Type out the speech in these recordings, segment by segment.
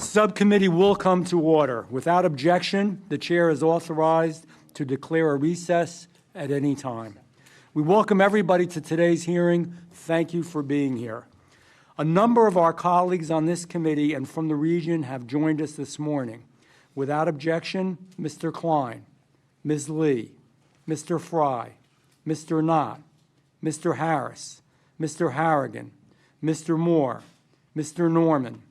Subcommittee will come to order. Without objection, the chair is authorized to declare a recess at any time. We welcome everybody to today's hearing. Thank you for being here. A number of our colleagues on this committee and from the region have joined us this morning. Without objection, Mr. Klein, Ms. Lee, Mr. Fry, Mr. Knott, Mr. Harris, Mr. Harrigan, Mr. Moore, Mr. Norman,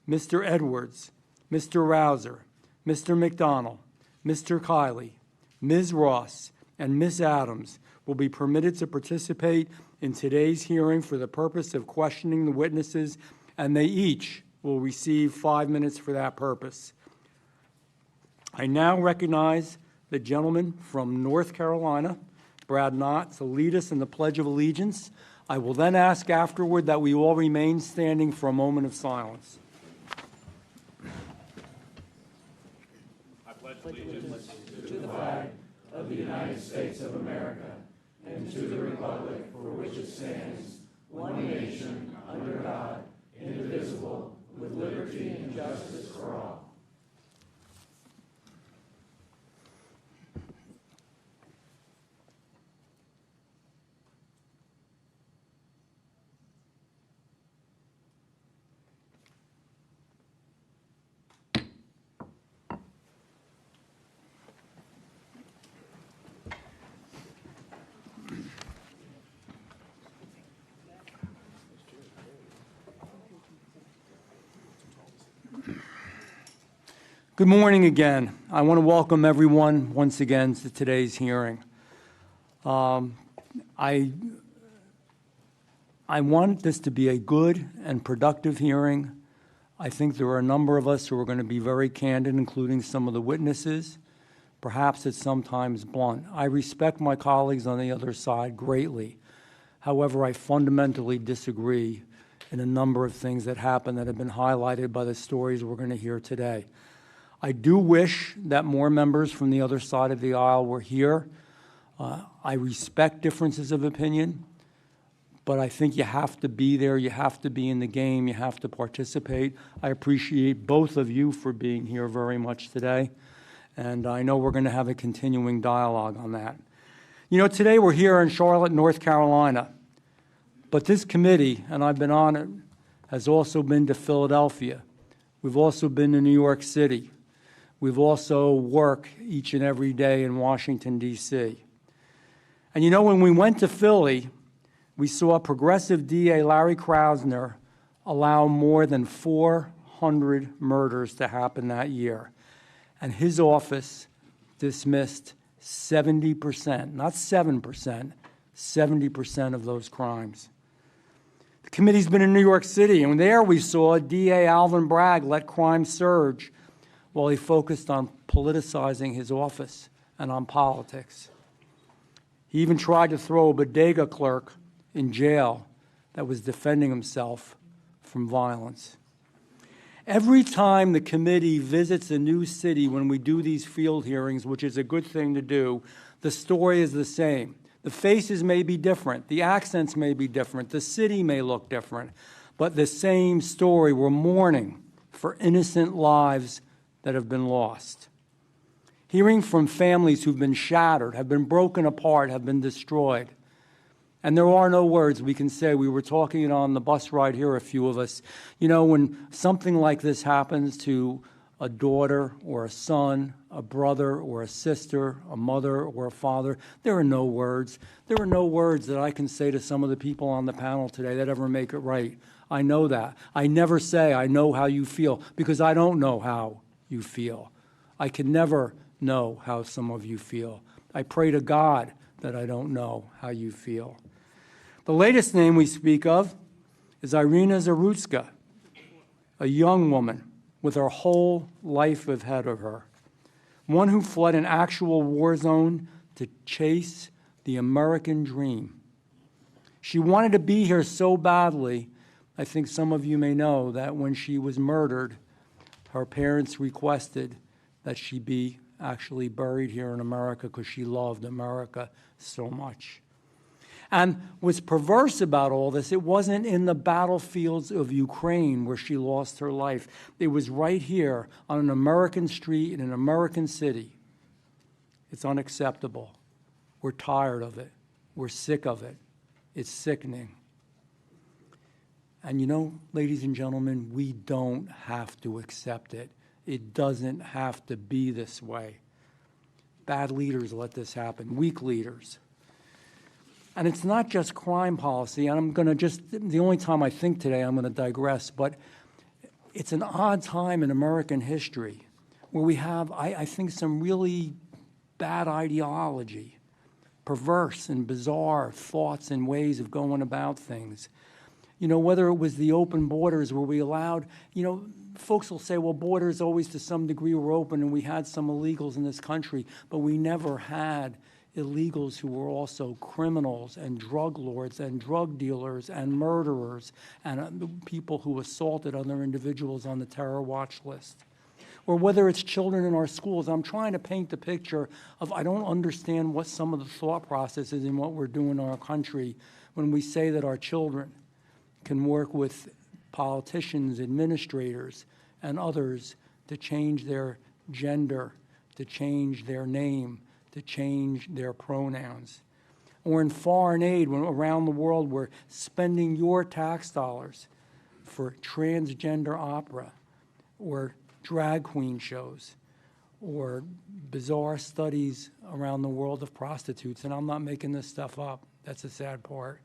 Mr. Edwards, Mr. Rouser, Mr. McDonald, Mr. Kiley, Ms. Ross, and Ms. Adams will be permitted to participate in today's hearing for the purpose of questioning the witnesses, and they each will receive 5 minutes for that purpose. I now recognize the gentleman from North Carolina, Brad Knott, to lead us in the Pledge of Allegiance. I will then ask afterward that we all remain standing for a moment of silence. I pledge allegiance to the flag of the United States of America and to the republic for which it stands, one nation, under God, indivisible, with liberty and justice for all. Good morning again. I want to welcome everyone once again to today's hearing. I want this to be a good and productive hearing. I think there are a number of us who are going to be very candid, including some of the witnesses. Perhaps it's sometimes blunt. I respect my colleagues on the other side greatly. However, I fundamentally disagree in a number of things that happen that have been highlighted by the stories we're going to hear today. I do wish that more members from the other side of the aisle were here. I respect differences of opinion, but I think you have to be there, you have to be in the game, you have to participate. I appreciate both of you for being here very much today, and I know we're going to have a continuing dialogue on that. You know, today we're here in Charlotte, North Carolina, but this committee, and I've been on it, has also been to Philadelphia. We've also been to New York City. We've also worked each and every day in Washington, D.C. And you know, when we went to Philly, we saw progressive DA Larry Krasner allow more than 400 murders to happen that year. And his office dismissed 70%, not 7%, 70% of those crimes. The committee's been in New York City, and there we saw DA Alvin Bragg let crime surge while he focused on politicizing his office and on politics. He even tried to throw a bodega clerk in jail that was defending himself from violence. Every time the committee visits a new city when we do these field hearings, which is a good thing to do, the story is the same. The faces may be different, the accents may be different, the city may look different, but the same story. We're mourning for innocent lives that have been lost. Hearing from families who've been shattered, have been broken apart, have been destroyed. And there are no words we can say. We were talking on the bus ride here, a few of us. You know, when something like this happens to a daughter or a son, a brother or a sister, a mother or a father, there are no words. There are no words that I can say to some of the people on the panel today that ever make it right. I know that. I never say I know how you feel, because I don't know how you feel. I can never know how some of you feel. I pray to God that I don't know how you feel. The latest name we speak of is Irina Zarutska, a young woman with her whole life ahead of her, one who fled an actual war zone to chase the American dream. She wanted to be here so badly, I think some of you may know that when she was murdered, her parents requested that she be actually buried here in America because she loved America so much. And what's perverse about all this, it wasn't in the battlefields of Ukraine where she lost her life. It was right here on an American street in an American city. It's unacceptable. We're tired of it. We're sick of it. It's sickening. And you know, ladies and gentlemen, we don't have to accept it. It doesn't have to be this way. Bad leaders let this happen, weak leaders. And it's not just crime policy, and I'm going to just, the only time I think today I'm going to digress, but it's an odd time in American history where we have, I think, some really bad ideology, perverse and bizarre thoughts and ways of going about things. You know, whether it was the open borders where we allowed, you know, folks will say, well, borders always to some degree were open and we had some illegals in this country, but we never had illegals who were also criminals and drug lords and drug dealers and murderers and people who assaulted other individuals on the terror watch list. Or whether it's children in our schools. I'm trying to paint the picture of, I don't understand what some of the thought process is in what we're doing in our country when we say that our children can work with politicians, administrators, and others to change their gender, to change their name, to change their pronouns. Or in foreign aid, when around the world we're spending your tax dollars for transgender opera, or drag queen shows, or bizarre studies around the world of prostitutes. And I'm not making this stuff up. That's the sad part.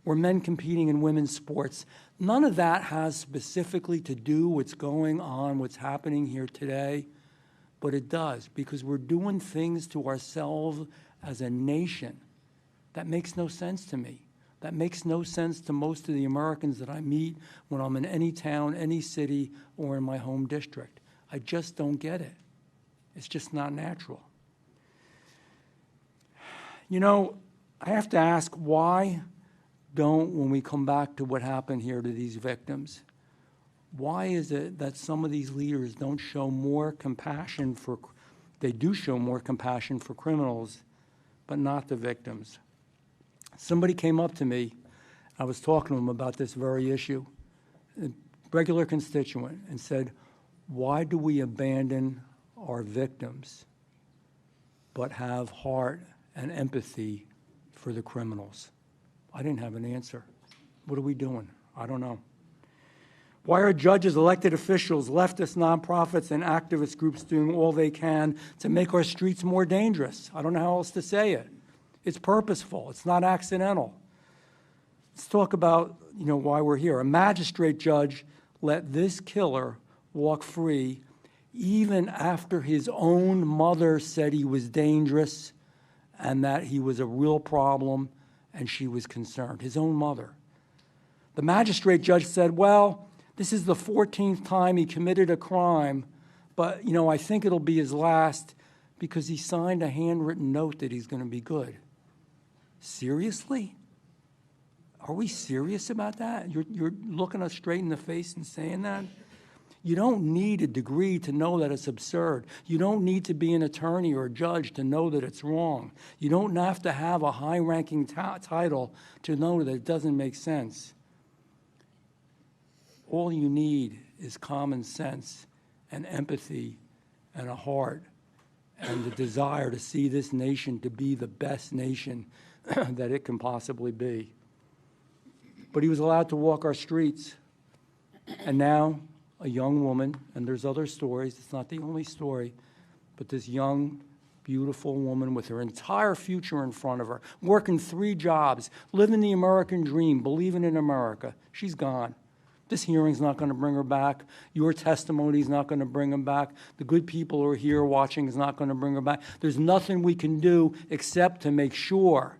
Or men competing in women's sports. None of that has specifically to do what's going on, what's happening here today, but it does, because we're doing things to ourselves as a nation that makes no sense to me. That makes no sense to most of the Americans that I meet when I'm in any town, any city, or in my home district. I just don't get it. It's just not natural. You know, I have to ask, why don't, when we come back to what happened here to these victims, why is it that some of these leaders don't show more compassion for, they do show more compassion for criminals, but not the victims? Somebody came up to me, I was talking to him about this very issue, a regular constituent, and said, why do we abandon our victims but have heart and empathy for the criminals? I didn't have an answer. What are we doing? I don't know. Why are judges, elected officials, leftist nonprofits, and activist groups doing all they can to make our streets more dangerous? I don't know how else to say it. It's purposeful. It's not accidental. Let's talk about, you know, why we're here. A magistrate judge let this killer walk free even after his own mother said he was dangerous and that he was a real problem and she was concerned. His own mother. The magistrate judge said, well, this is the 14th time he committed a crime, but, you know, I think it'll be his last because he signed a handwritten note that he's going to be good. Seriously? Are we serious about that? You're looking us straight in the face and saying that? You don't need a degree to know that it's absurd. You don't need to be an attorney or a judge to know that it's wrong. You don't have to have a high-ranking title to know that it doesn't make sense. All you need is common sense and empathy and a heart and the desire to see this nation to be the best nation that it can possibly be. But he was allowed to walk our streets. And now a young woman, and there's other stories, it's not the only story, but this young, beautiful woman with her entire future in front of her, working 3 jobs, living the American dream, believing in America, she's gone. This hearing's not going to bring her back. Your testimony's not going to bring her back. The good people who are here watching is not going to bring her back. There's nothing we can do except to make sure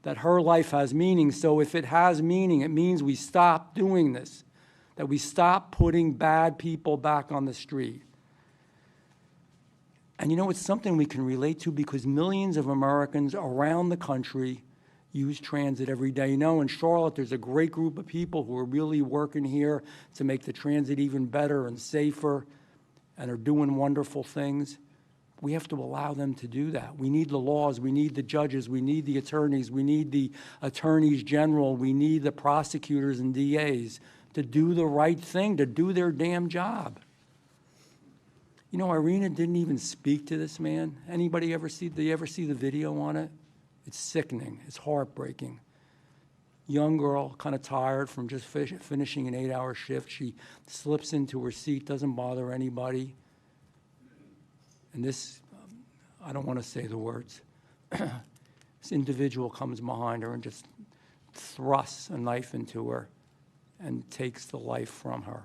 that her life has meaning. So if it has meaning, it means we stop doing this, that we stop putting bad people back on the street. And you know, it's something we can relate to because millions of Americans around the country use transit every day. You know, in Charlotte, there's a great group of people who are really working here to make the transit even better and safer and are doing wonderful things. We have to allow them to do that. We need the laws, we need the judges, we need the attorneys, we need the attorneys general, we need the prosecutors and DAs to do the right thing, to do their damn job. You know, Irina didn't even speak to this man. Anybody ever see, did you ever see the video on it? It's sickening, it's heartbreaking. Young girl, kind of tired from just finishing an 8-hour shift. She slips into her seat, doesn't bother anybody. And this, I don't want to say the words, this individual comes behind her and just thrusts a knife into her and takes the life from her.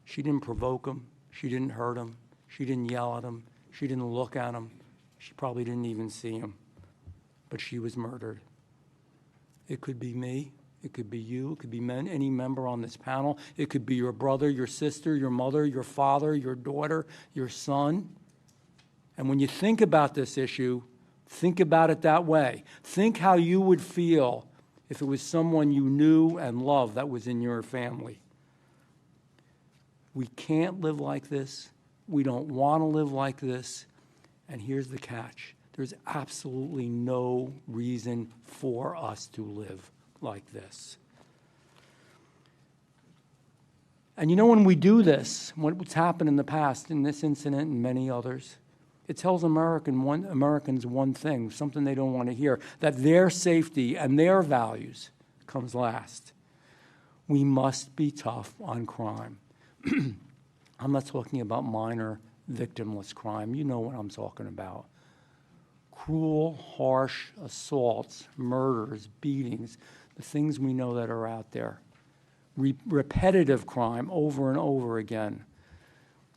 She didn't provoke him. She didn't hurt him. She didn't yell at him. She didn't look at him. She probably didn't even see him. But she was murdered. It could be me. It could be you. It could be any member on this panel. It could be your brother, your sister, your mother, your father, your daughter, your son. And when you think about this issue, think about it that way. Think how you would feel if it was someone you knew and loved that was in your family. We can't live like this. We don't want to live like this. And here's the catch. There's absolutely no reason for us to live like this. And you know, when we do this, what's happened in the past, in this incident and many others, it tells Americans one thing, something they don't want to hear, that their safety and their values comes last. We must be tough on crime. I'm not talking about minor victimless crime. You know what I'm talking about. Cruel, harsh assaults, murders, beatings, the things we know that are out there. Repetitive crime over and over again.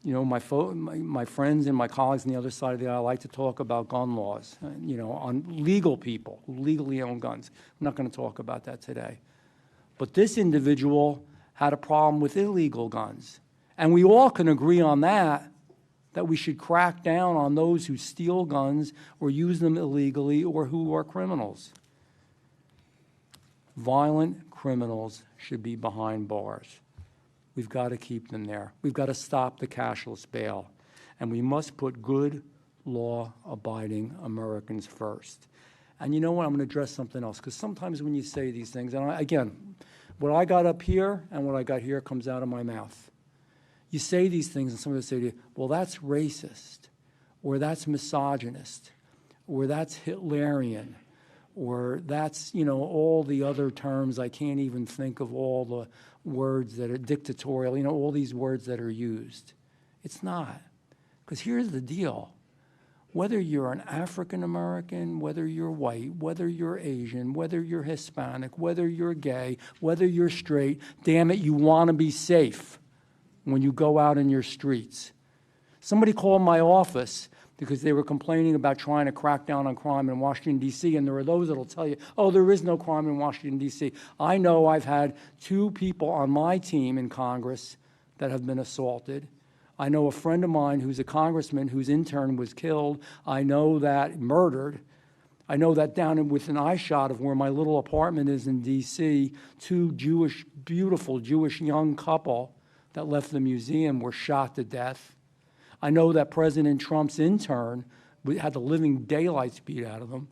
You know, my friends and my colleagues on the other side of the aisle like to talk about gun laws, you know, on legal people who legally own guns. I'm not going to talk about that today. But this individual had a problem with illegal guns. And we all can agree on that we should crack down on those who steal guns or use them illegally or who are criminals. Violent criminals should be behind bars. We've got to keep them there. We've got to stop the cashless bail. And we must put good, law-abiding Americans first. And you know what? I'm going to address something else, because sometimes when you say these things, and again, what I got up here and what I got here comes out of my mouth. You say these things and somebody will say to you, well, that's racist, or that's misogynist, or that's Hitlerian, or that's, you know, all the other terms. I can't even think of all the words that are dictatorial, you know, all these words that are used. It's not. Because here's the deal. Whether you're an African American, whether you're white, whether you're Asian, whether you're Hispanic, whether you're gay, whether you're straight, damn it, you want to be safe when you go out in your streets. Somebody called my office because they were complaining about trying to crack down on crime in Washington, D.C., and there are those that will tell you, oh, there is no crime in Washington, D.C. I know I've had 2 people on my team in Congress that have been assaulted. I know a friend of mine who's a congressman whose intern was killed. I know that murdered. I know that down within eyeshot of where my little apartment is in D.C., 2 Jewish, beautiful Jewish young couple that left the museum were shot to death. I know that President Trump's intern had the living daylights beat out of him.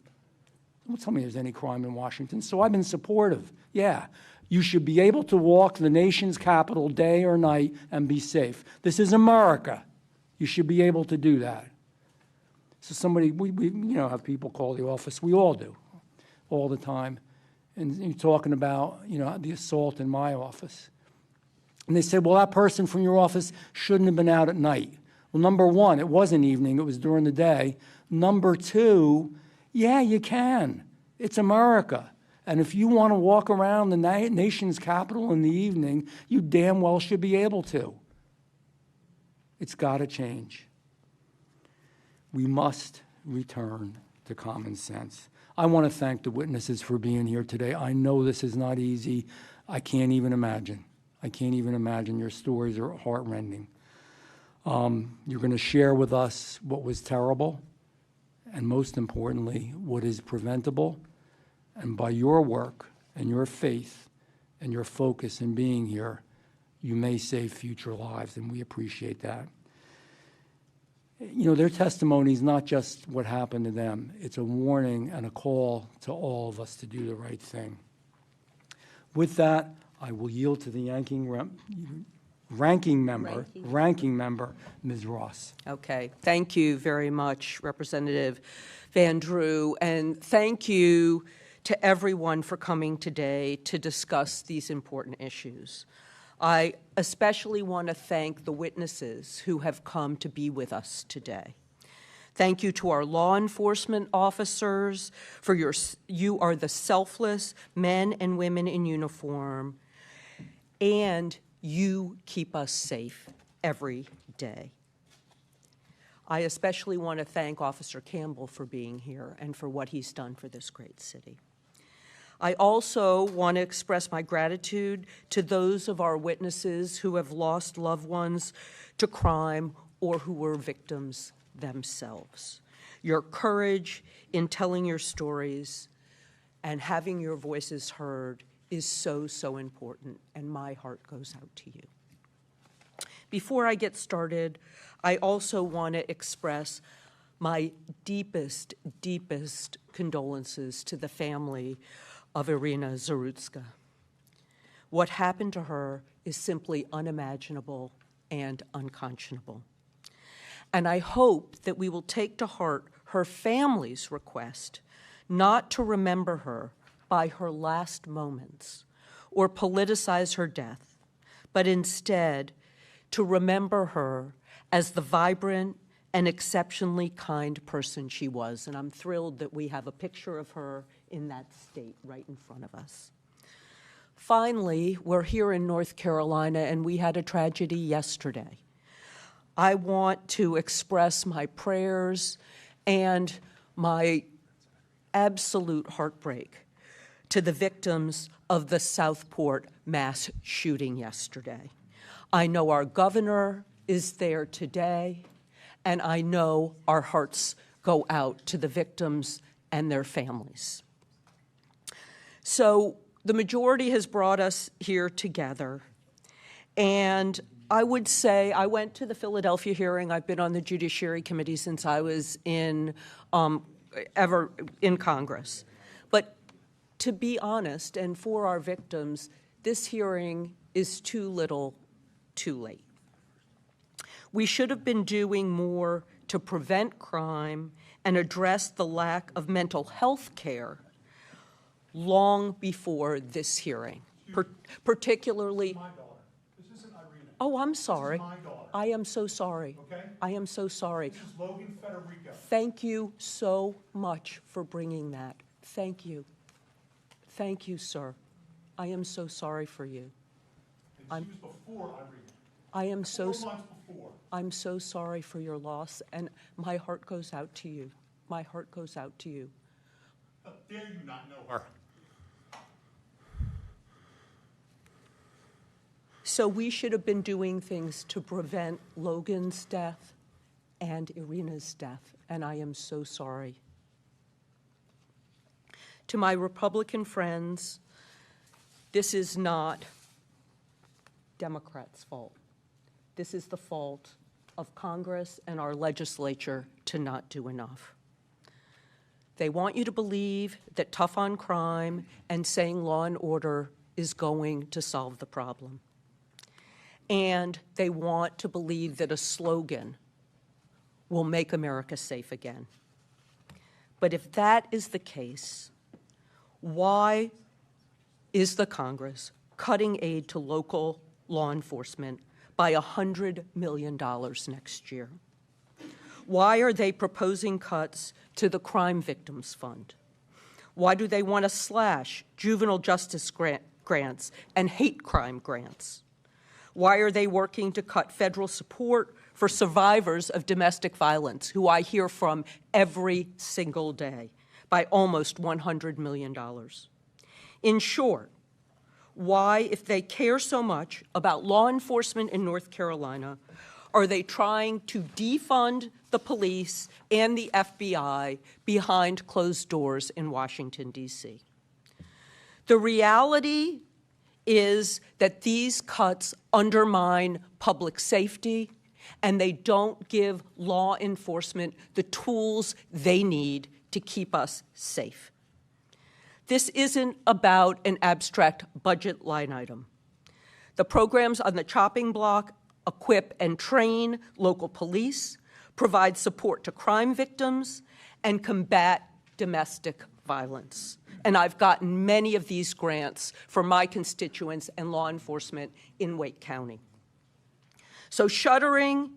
Don't tell me there's any crime in Washington. So I've been supportive. Yeah, you should be able to walk the nation's capital day or night and be safe. This is America. You should be able to do that. So somebody, we you know, have people call the office. We all do, all the time. And you're talking about, you know, the assault in my office. And they said, well, that person from your office shouldn't have been out at night. Well, number one, it wasn't evening, it was during the day. Number two, yeah, you can. It's America. And if you want to walk around the nation's capital in the evening, you damn well should be able to. It's got to change. We must return to common sense. I want to thank the witnesses for being here today. I know this is not easy. I can't even imagine. I can't even imagine. Your stories are heartrending. You're going to share with us what was terrible, and most importantly, what is preventable. And by your work and your faith and your focus in being here, you may save future lives, and we appreciate that. you know, their testimony is not just what happened to them. It's a warning and a call to all of us to do the right thing. With that, I will yield to the ranking member, Ms. Ross. Okay. Thank you very much, Representative Van Drew, and thank you to everyone for coming today to discuss these important issues. I especially want to thank the witnesses who have come to be with us today. Thank you to our law enforcement officers for you are the selfless men and women in uniform, and you keep us safe every day. I especially want to thank Officer Campbell for being here and for what he's done for this great city. I also want to express my gratitude to those of our witnesses who have lost loved ones to crime or who were victims themselves. Your courage in telling your stories and having your voices heard is so, so important, and my heart goes out to you. Before I get started, I also want to express my deepest, deepest condolences to the family of Irina Zarutska. What happened to her is simply unimaginable and unconscionable. And I hope that we will take to heart her family's request not to remember her by her last moments or politicize her death, but instead to remember her as the vibrant and exceptionally kind person she was. And I'm thrilled that we have a picture of her in that state right in front of us. Finally, we're here in North Carolina, and we had a tragedy yesterday. I want to express my prayers and my absolute heartbreak to the victims of the Southport mass shooting yesterday. I know our governor is there today, and I know our hearts go out to the victims and their families. So the majority has brought us here together, and I would say I went to the Philadelphia hearing. I've been on the Judiciary Committee since I was in Congress. But to be honest, and for our victims, this hearing is too little, too late. We should have been doing more to prevent crime and address the lack of mental health care long before this hearing, particularly. This is my daughter. This isn't Irina. Oh, I'm sorry. This is my daughter. I am so sorry. Okay? I am so sorry. This is Logan Federico. Thank you so much for bringing that. Thank you. Thank you, sir. I am so sorry for you. And she was before Irina. I am so 4 months before. I'm so sorry for your loss, and my heart goes out to you. My heart goes out to you. How dare you not know her? So we should have been doing things to prevent Logan's death and Irina's death, and I am so sorry. To my Republican friends, this is not Democrats' fault. This is the fault of Congress and our legislature to not do enough. They want you to believe that tough on crime and saying law and order is going to solve the problem. And they want to believe that a slogan will make America safe again. But if that is the case, why is the Congress cutting aid to local law enforcement by $100 million next year? Why are they proposing cuts to the Crime Victims Fund? Why do they want to slash juvenile justice grants and hate crime grants? Why are they working to cut federal support for survivors of domestic violence, who I hear from every single day, by almost $100 million? In short, why, if they care so much about law enforcement in North Carolina, are they trying to defund the police and the FBI behind closed doors in Washington, D.C.? The reality is that these cuts undermine public safety and they don't give law enforcement the tools they need to keep us safe. This isn't about an abstract budget line item. The programs on the chopping block equip and train local police, provide support to crime victims, and combat domestic violence. And I've gotten many of these grants for my constituents and law enforcement in Wake County. So shuttering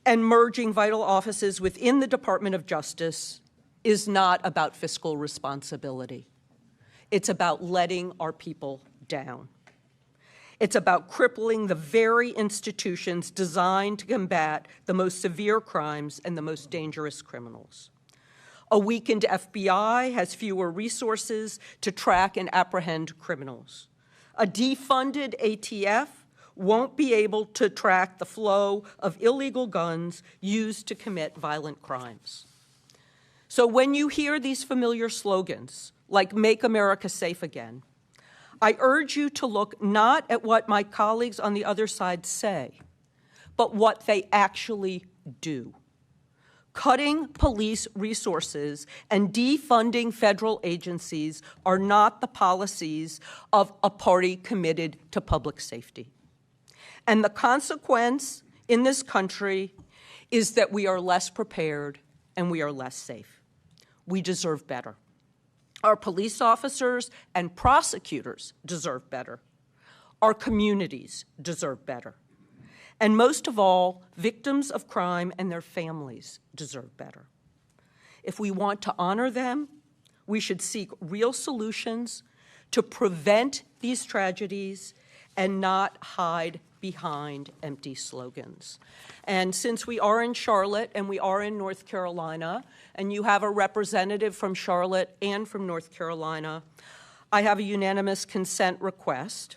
and merging vital offices within the Department of Justice is not about fiscal responsibility. It's about letting our people down. It's about crippling the very institutions designed to combat the most severe crimes and the most dangerous criminals. A weakened FBI has fewer resources to track and apprehend criminals. A defunded ATF won't be able to track the flow of illegal guns used to commit violent crimes. So when you hear these familiar slogans, like "Make America Safe Again," I urge you to look not at what my colleagues on the other side say, but what they actually do. Cutting police resources and defunding federal agencies are not the policies of a party committed to public safety. And the consequence in this country is that we are less prepared and we are less safe. We deserve better. Our police officers and prosecutors deserve better. Our communities deserve better. And most of all, victims of crime and their families deserve better. If we want to honor them, we should seek real solutions to prevent these tragedies and not hide behind empty slogans. And since we are in Charlotte and we are in North Carolina, and you have a representative from Charlotte and from North Carolina, I have a unanimous consent request.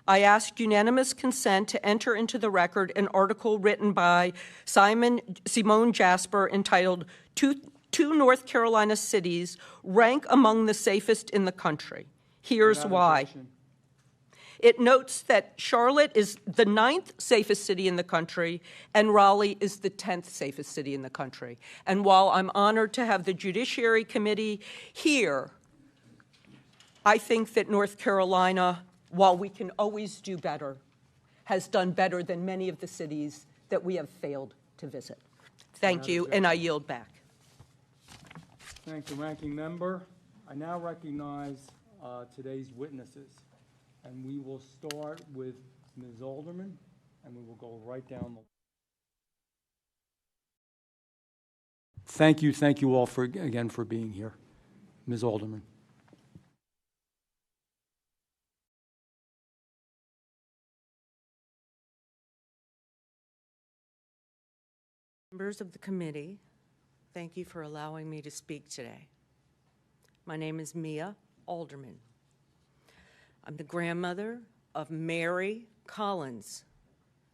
I ask unanimous consent to enter into the record an article written by Simone Jasper entitled Two North Carolina Cities Rank Among the Safest in the Country. Here's why. It notes that Charlotte is the 9th safest city in the country, and Raleigh is the 10th safest city in the country. And while I'm honored to have the Judiciary Committee here, I think that North Carolina, while we can always do better, has done better than many of the cities that we have failed to visit. Thank you, and I yield back. Thank you, Ranking Member. I now recognize today's witnesses. And we will start with Ms. Alderman, and we will go right down the. Thank you all again for being here. Ms. Alderman. Members of the committee, thank you for allowing me to speak today. My name is Mia Alderman. I'm the grandmother of Mary Collins.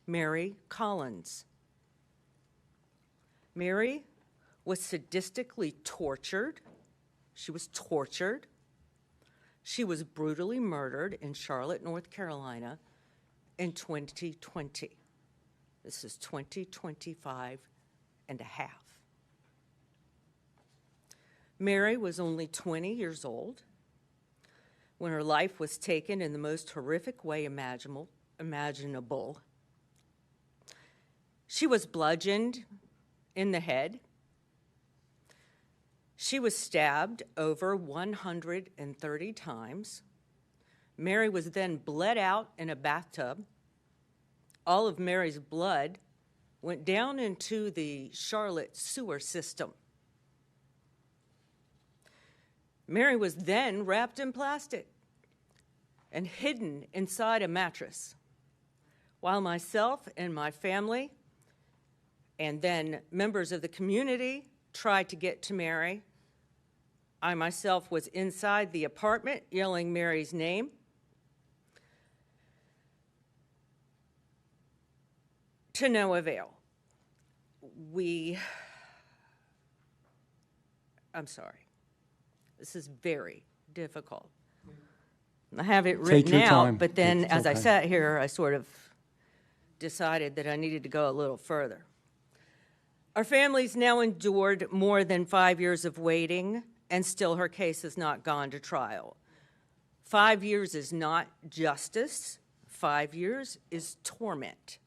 Mary Collins. Mary was sadistically tortured. She was tortured. She was brutally murdered in Charlotte, North Carolina in 2020. This is 2025 and a half. Mary was only 20 years old when her life was taken in the most horrific way imaginable. She was bludgeoned in the head. She was stabbed over 130 times. Mary was then bled out in a bathtub. All of Mary's blood went down into the Charlotte sewer system. Mary was then wrapped in plastic and hidden inside a mattress, while myself and my family and then members of the community tried to get to Mary. I myself was inside the apartment yelling Mary's name. To no avail. I'm sorry. This is very difficult. I have it written out, but then as I sat here, I sort of decided that I needed to go a little further. Our family's now endured more than 5 years of waiting, and still her case has not gone to trial. 5 years is not justice. 5 years is torment.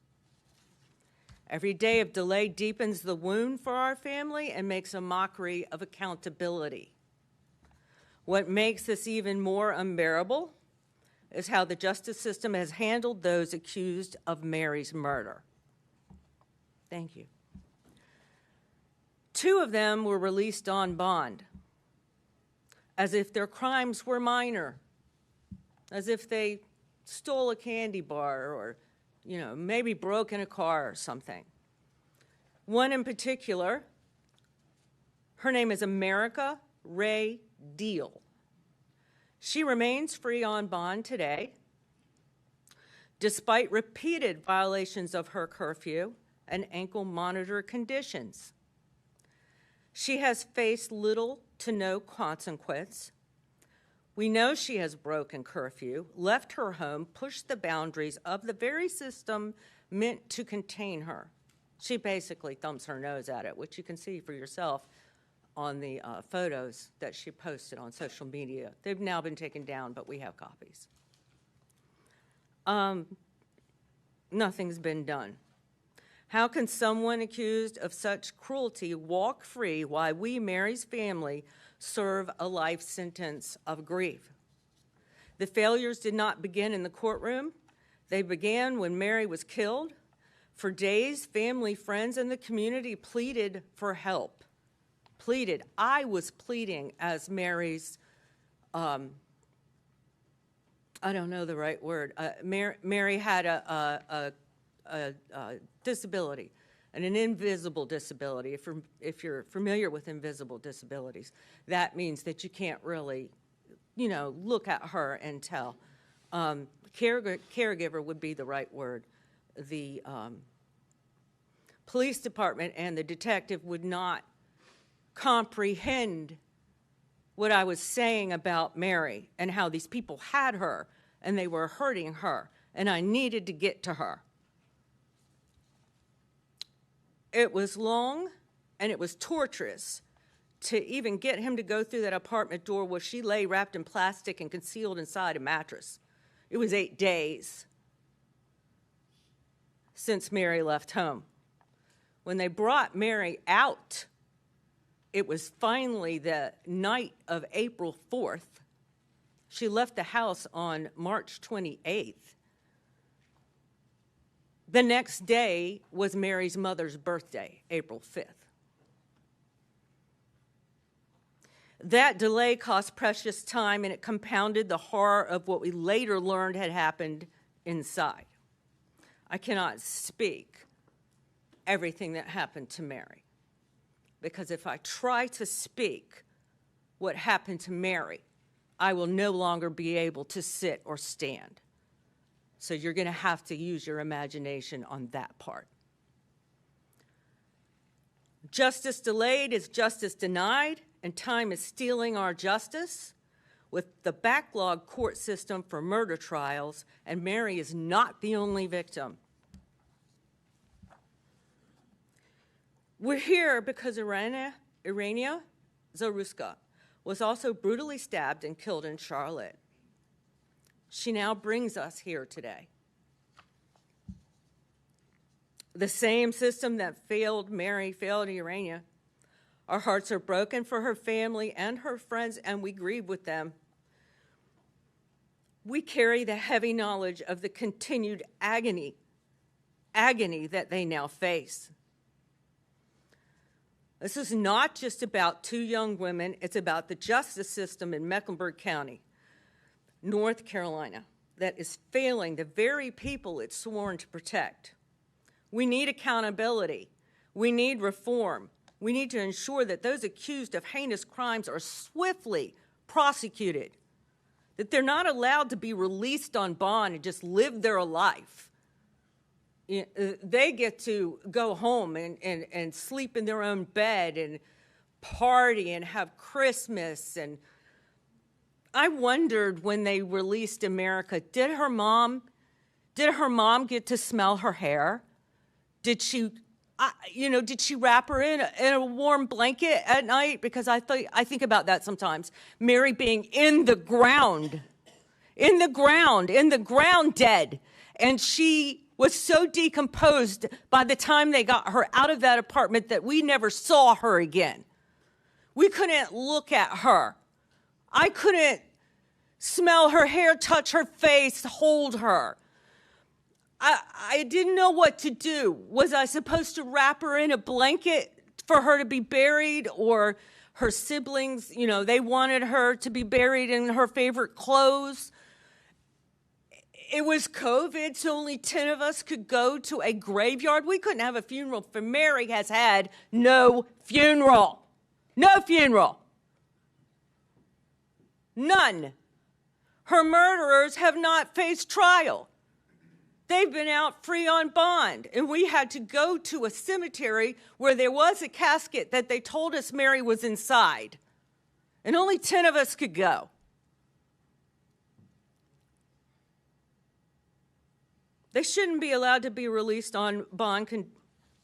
Every day of delay deepens the wound for our family and makes a mockery of accountability. What makes this even more unbearable is how the justice system has handled those accused of Mary's murder. Thank you. 2 of them were released on bond, as if their crimes were minor, as if they stole a candy bar or, maybe broke in a car or something. One in particular, her name is America Ray Deal. She remains free on bond today, despite repeated violations of her curfew and ankle monitor conditions. She has faced little to no consequence. We know she has broken curfew, left her home, pushed the boundaries of the very system meant to contain her. She basically thumbs her nose at it, which you can see for yourself on the photos that she posted on social media. They've now been taken down, but we have copies. Nothing's been done. How can someone accused of such cruelty walk free while we, Mary's family, serve a life sentence of grief? The failures did not begin in the courtroom. They began when Mary was killed. For days, family, friends, and the community pleaded for help. Pleaded. I was pleading as Mary's, I don't know the right word. Mary had a disability, and an invisible disability. If you're familiar with invisible disabilities, that means that you can't really, look at her and tell. Caregiver would be the right word. The police department and the detective would not comprehend what I was saying about Mary and how these people had her and they were hurting her, and I needed to get to her. It was long and it was torturous to even get him to go through that apartment door where she lay wrapped in plastic and concealed inside a mattress. It was 8 days since Mary left home. When they brought Mary out, it was finally the night of April 4th. She left the house on March 28th. The next day was Mary's mother's birthday, April 5th. That delay cost precious time, and it compounded the horror of what we later learned had happened inside. I cannot speak everything that happened to Mary, because if I try to speak what happened to Mary, I will no longer be able to sit or stand. So you're going to have to use your imagination on that part. Justice delayed is justice denied, and time is stealing our justice with the backlog court system for murder trials, and Mary is not the only victim. We're here because Irania Zaruska was also brutally stabbed and killed in Charlotte. She now brings us here today. The same system that failed Mary failed Irania. Our hearts are broken for her family and her friends, and we grieve with them. We carry the heavy knowledge of the continued agony that they now face. This is not just about 2 young women. It's about the justice system in Mecklenburg County, North Carolina, that is failing the very people it's sworn to protect. We need accountability. We need reform. We need to ensure that those accused of heinous crimes are swiftly prosecuted, that they're not allowed to be released on bond and just live their life. They get to go home and sleep in their own bed and party and have Christmas. And I wondered when they released America, did her mom Did her mom get to smell her hair? Did she, did she wrap her in a warm blanket at night? Because I think about that sometimes. Mary being in the ground dead. And she was so decomposed by the time they got her out of that apartment that we never saw her again. We couldn't look at her. I couldn't smell her hair, touch her face, hold her. I didn't know what to do. Was I supposed to wrap her in a blanket for her to be buried? Or her siblings, they wanted her to be buried in her favorite clothes. It was COVID, so only 10 of us could go to a graveyard. We couldn't have a funeral, for Mary has had no funeral. No funeral. None. Her murderers have not faced trial. They've been out free on bond, and we had to go to a cemetery where there was a casket that they told us Mary was inside, and only 10 of us could go. They shouldn't be allowed to be released on bond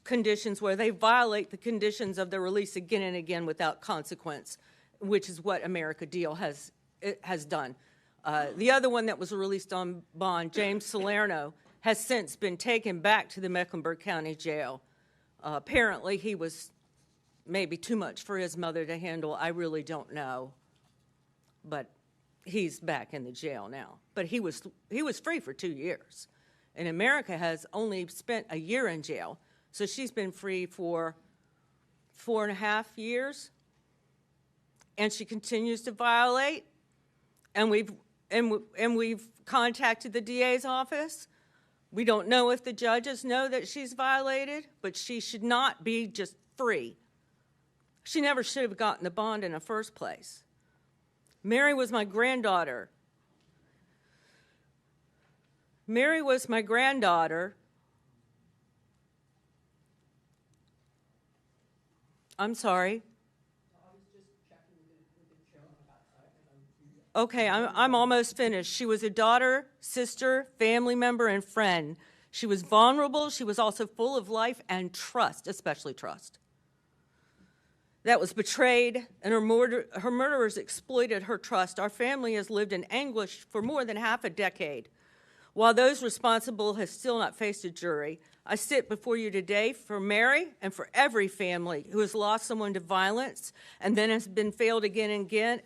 conditions where they violate the conditions of their release again and again without consequence, which is what America Deal has done. The other one that was released on bond, James Salerno, has since been taken back to the Mecklenburg County Jail. Apparently, he was maybe too much for his mother to handle. I really don't know. But he's back in the jail now. But he was free for 2 years. And America has only spent a year in jail. So she's been free for 4.5 years. And she continues to violate. And we've contacted the DA's office. We don't know if the judges know that she's violated, but she should not be just free. She never should have gotten the bond in the first place. Mary was my granddaughter. Mary was my granddaughter. I'm sorry. Okay, I'm almost finished. She was a daughter, sister, family member, and friend. She was vulnerable. She was also full of life and trust, especially trust. That was betrayed, and her murderers exploited her trust. Our family has lived in anguish for more than half a decade. While those responsible have still not faced a jury, I sit before you today for Mary and for every family who has lost someone to violence and then has been failed again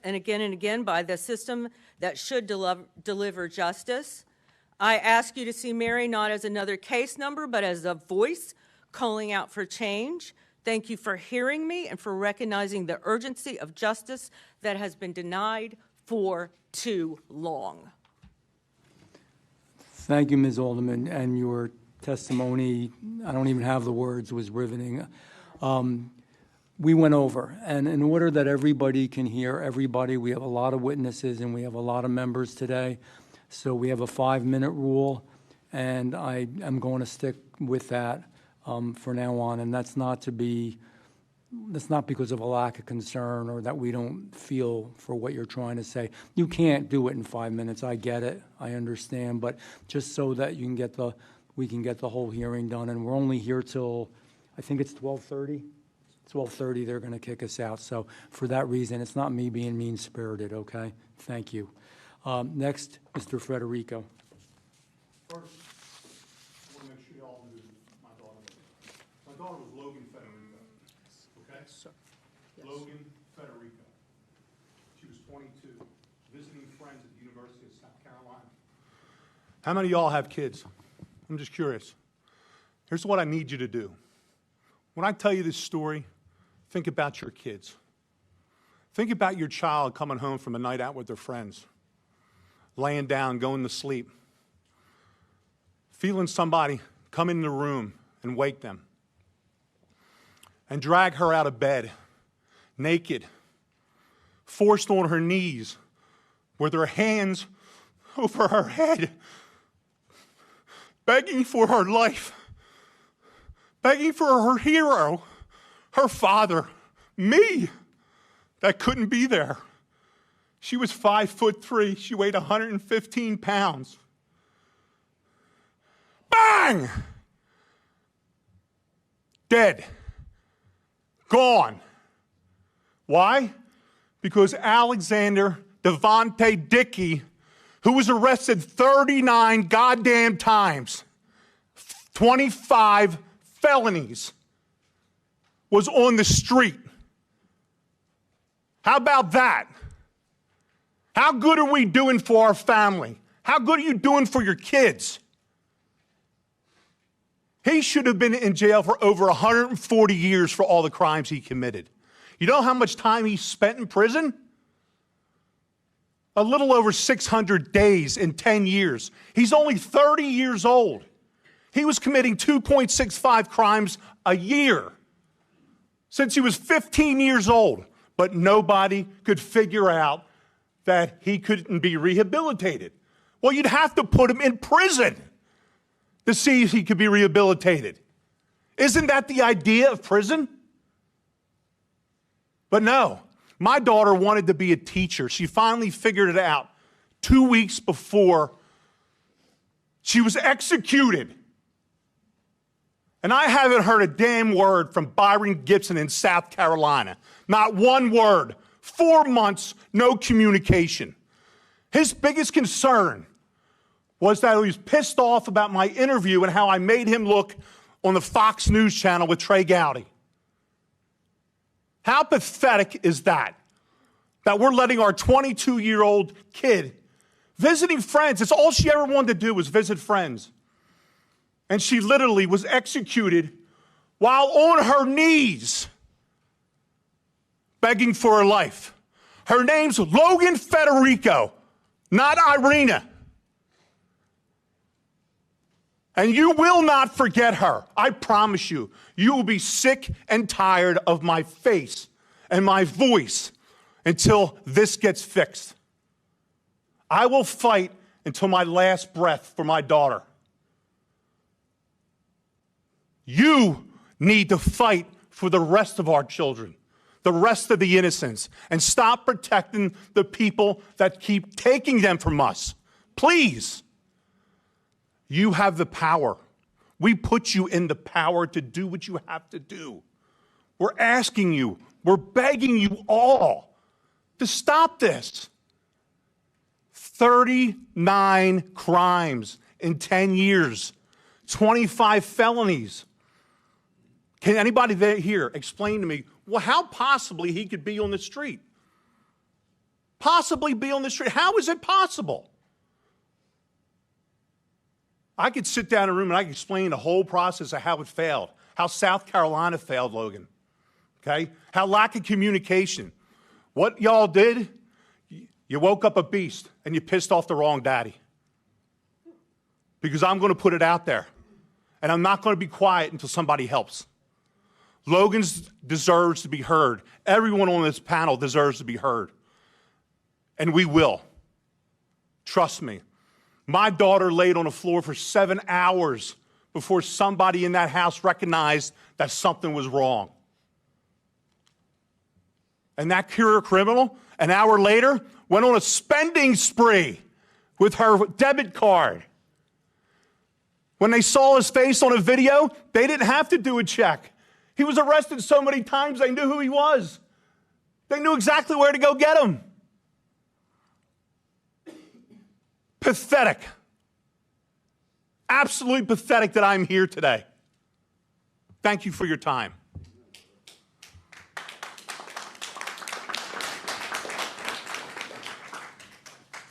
and again by the system that should deliver justice. I ask you to see Mary not as another case number, but as a voice calling out for change. Thank you for hearing me and for recognizing the urgency of justice that has been denied for too long. Thank you, Ms. Alderman, and your testimony, I don't even have the words, was riveting. We went over, and in order that everybody can hear everybody, we have a lot of witnesses and we have a lot of members today, so we have a 5-minute rule, and I am going to stick with that for now on, and that's not because of a lack of concern or that we don't feel for what you're trying to say. You can't do it in 5 minutes. I get it. I understand. But just so that you can we can get the whole hearing done. And we're only here till, I think it's 12:30. 12:30, they're going to kick us out. So for that reason, it's not me being mean-spirited, okay? Thank you. Next, Mr. Federico. First, I want to make sure you all knew my daughter was. My daughter was Logan Federico, okay? Yes. Logan Federico. She was 22, visiting friends at the University of South Carolina. How many of y'all have kids? I'm just curious. Here's what I need you to do. When I tell you this story, think about your kids. Think about your child coming home from a night out with their friends, laying down, going to sleep, feeling somebody come in the room and wake them, and drag her out of bed, naked, forced on her knees, with her hands over her head, begging for her life, begging for her hero, her father, me, that couldn't be there. She was 5'3". She weighed 115 pounds. bang! Dead. Gone. Why? Because Alexander Devontae Dickey, who was arrested 39 goddamn times, 25 felonies, was on the street. How about that? How good are we doing for our family? How good are you doing for your kids? He should have been in jail for over 140 years for all the crimes he committed. You know how much time he spent in prison? A little over 600 days in 10 years. He's only 30 years old. He was committing 2.65 crimes a year since he was 15 years old, but nobody could figure out that he couldn't be rehabilitated. Well, you'd have to put him in prison to see if he could be rehabilitated. Isn't that the idea of prison? But no, my daughter wanted to be a teacher. She finally figured it out 2 weeks before she was executed. And I haven't heard a damn word from Byron Gibson in South Carolina. Not one word. 4 months, no communication. His biggest concern was that he was pissed off about my interview and how I made him look on the Fox News channel with Trey Gowdy. How pathetic is that? That we're letting our 22-year-old kid visiting friends. It's all she ever wanted to do was visit friends. And she literally was executed while on her knees begging for her life. Her name's Logan Federico, not Irina. And you will not forget her. I promise you. You will be sick and tired of my face and my voice until this gets fixed. I will fight until my last breath for my daughter. You need to fight for the rest of our children, the rest of the innocents, and stop protecting the people that keep taking them from us. Please. You have the power. We put you in the power to do what you have to do. We're asking you, we're begging you all to stop this. 39 crimes in 10 years, 25 felonies. Can anybody here explain to me, well, how possibly he could be on the street? Possibly be on the street. How is it possible? I could sit down in a room and I could explain the whole process of how it failed, how South Carolina failed, Logan, okay? How lack of communication. What y'all did, you woke up a beast and you pissed off the wrong daddy. Because I'm going to put it out there, and I'm not going to be quiet until somebody helps. Logan deserves to be heard. Everyone on this panel deserves to be heard. And we will. Trust me. My daughter laid on the floor for 7 hours before somebody in that house recognized that something was wrong. And that career criminal, an hour later, went on a spending spree with her debit card. When they saw his face on a video, they didn't have to do a check. He was arrested so many times, they knew who he was. They knew exactly where to go get him. Pathetic. Absolutely pathetic that I'm here today. Thank you for your time.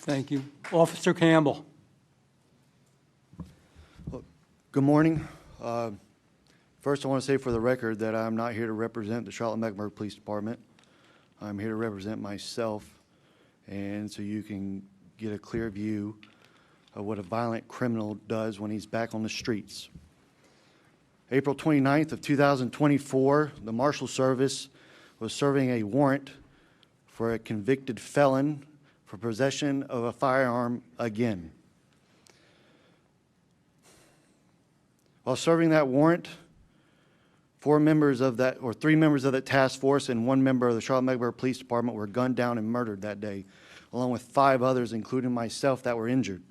Thank you. Officer Campbell. Good morning. First, I want to say for the record that I'm not here to represent the Charlotte-Mecklenburg Police Department. I'm here to represent myself, and so you can get a clear view of what a violent criminal does when he's back on the streets. April 29th of 2024, the Marshal Service was serving a warrant for a convicted felon for possession of a firearm again. While serving that warrant, 3 members of that task force and 1 member of the Charlotte-Mecklenburg Police Department were gunned down and murdered that day, along with 5 others, including myself, that were injured.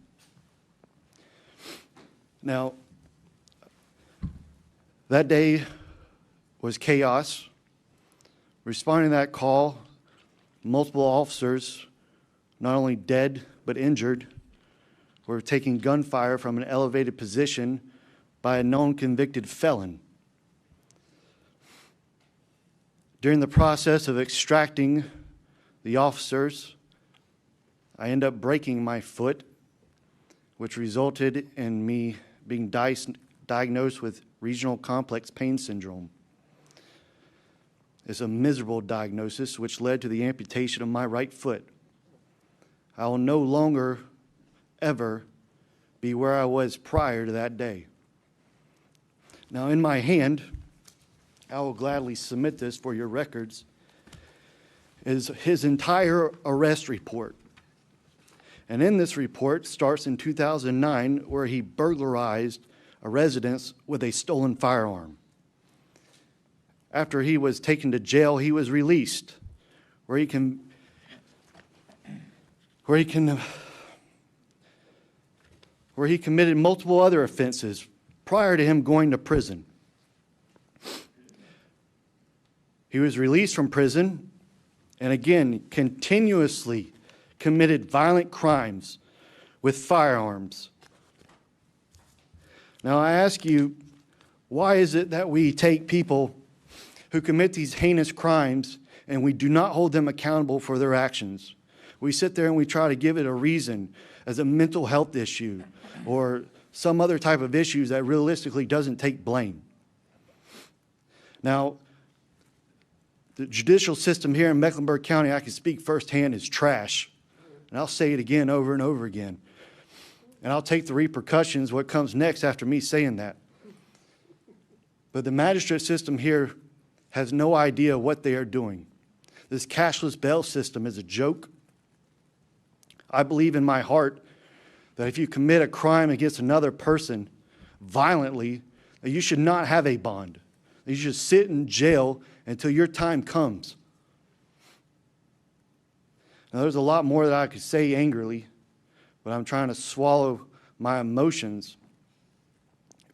Now, That day was chaos. Responding to that call, multiple officers, not only dead but injured, were taking gunfire from an elevated position by a known convicted felon. During the process of extracting the officers, I ended up breaking my foot, which resulted in me being diagnosed with regional complex pain syndrome. It's a miserable diagnosis which led to the amputation of my right foot. I will no longer, ever be where I was prior to that day. Now, in my hand, I will gladly submit this for your records, is his entire arrest report. And in this report starts in 2009, where he burglarized a residence with a stolen firearm. After he was taken to jail, he was released, where he committed multiple other offenses prior to him going to prison. He was released from prison and again continuously committed violent crimes with firearms. Now I ask you, why is it that we take people who commit these heinous crimes and we do not hold them accountable for their actions? We sit there and we try to give it a reason as a mental health issue or some other type of issues that realistically doesn't take blame. Now, the judicial system here in Mecklenburg County, I can speak firsthand, is trash. And I'll say it again over and over again. And I'll take the repercussions, what comes next after me saying that. But the magistrate system here has no idea what they are doing. This cashless bail system is a joke. I believe in my heart that if you commit a crime against another person violently, that you should not have a bond. That you should sit in jail until your time comes. Now, there's a lot more that I could say angrily, but I'm trying to swallow my emotions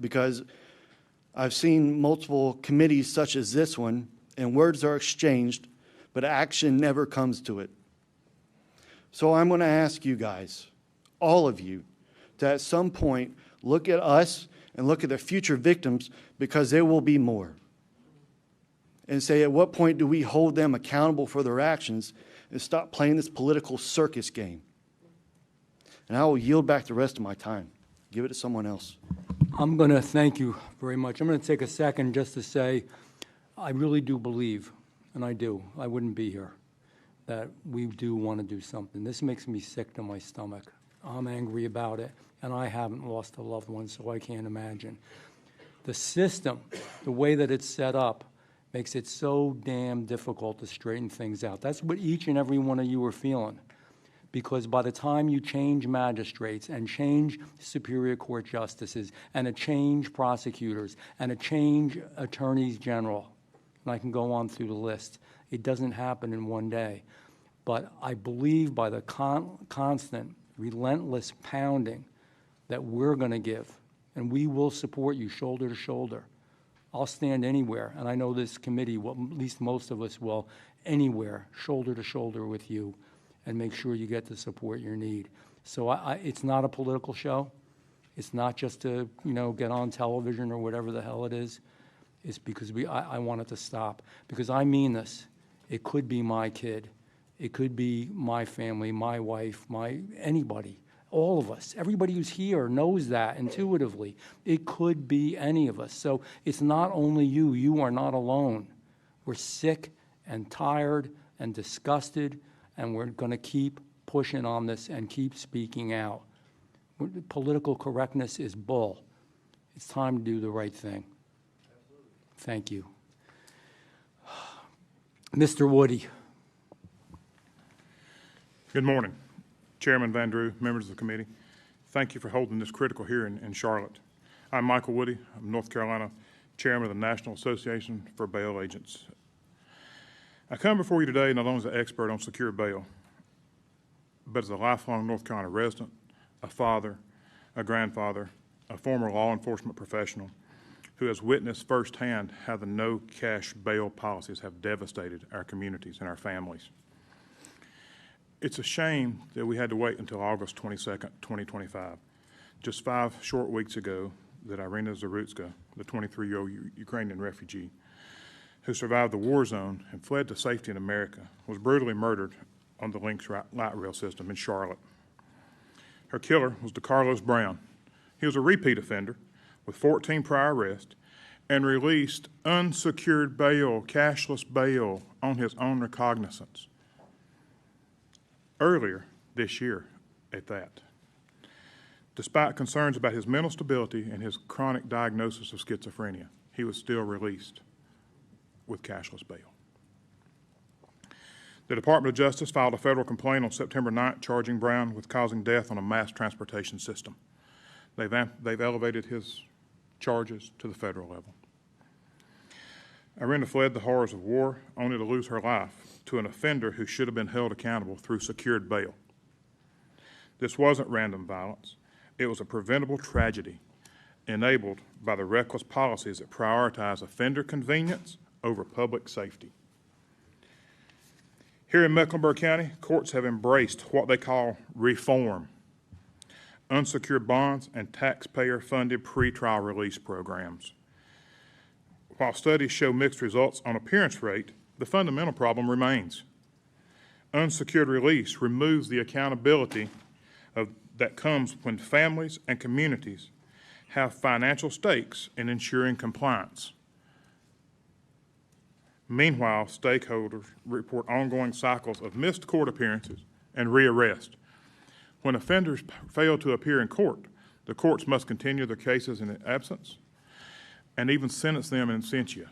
because I've seen multiple committees such as this one, and words are exchanged, but action never comes to it. So I'm going to ask you guys, all of you, to at some point look at us and look at the future victims, because there will be more. And say, at what point do we hold them accountable for their actions and stop playing this political circus game? And I will yield back the rest of my time. Give it to someone else. I'm going to thank you very much. I'm going to take a second just to say, I really do believe, and I do, I wouldn't be here, that we do want to do something. This makes me sick to my stomach. I'm angry about it, and I haven't lost a loved one, so I can't imagine. The system, the way that it's set up, makes it so damn difficult to straighten things out. That's what each and every one of you are feeling. Because by the time you change magistrates and change Superior Court justices and to change prosecutors and to change attorneys general, and I can go on through the list, it doesn't happen in one day. But I believe by the constant, relentless pounding that we're going to give, and we will support you shoulder to shoulder. I'll stand anywhere, and I know this committee, well, at least most of us will, anywhere, shoulder to shoulder with you, and make sure you get the support you need. So it's not a political show. It's not just to, get on television or whatever the hell it is. It's because I want it to stop. Because I mean this. It could be my kid. It could be my family, my wife, anybody. All of us, everybody who's here knows that intuitively. It could be any of us. So it's not only you. You are not alone. We're sick and tired and disgusted, and we're going to keep pushing on this and keep speaking out. Political correctness is bull. It's time to do the right thing. Absolutely. Thank you. Mr. Woody. Good morning. Chairman Van Drew, members of the committee, thank you for holding this critical hearing in Charlotte. I'm Michael Woody. I'm North Carolina Chairman of the National Association for Bail Agents. I come before you today not only as an expert on secure bail, but as a lifelong North Carolina resident, a father, a grandfather, a former law enforcement professional, who has witnessed firsthand how the no-cash bail policies have devastated our communities and our families. It's a shame that we had to wait until August 22nd, 2025, just 5 short weeks ago, that Irina Zarutska, the 23-year-old Ukrainian refugee who survived the war zone and fled to safety in America, was brutally murdered on the Lynx light rail system in Charlotte. Her killer was DeCarlos Brown. He was a repeat offender with 14 prior arrests and released unsecured bail, cashless bail, on his own recognizance earlier this year at that. Despite concerns about his mental stability and his chronic diagnosis of schizophrenia, he was still released with cashless bail. The Department of Justice filed a federal complaint on September 9th charging Brown with causing death on a mass transportation system. They've elevated his charges to the federal level. Irina fled the horrors of war, only to lose her life to an offender who should have been held accountable through secured bail. This wasn't random violence. It was a preventable tragedy enabled by the reckless policies that prioritize offender convenience over public safety. Here in Mecklenburg County, courts have embraced what they call reform, unsecured bonds, and taxpayer-funded pretrial release programs. While studies show mixed results on appearance rate, the fundamental problem remains. Unsecured release removes the accountability that comes when families and communities have financial stakes in ensuring compliance. Meanwhile, stakeholders report ongoing cycles of missed court appearances and rearrest. When offenders fail to appear in court, the courts must continue their cases in absence and even sentence them in absentia,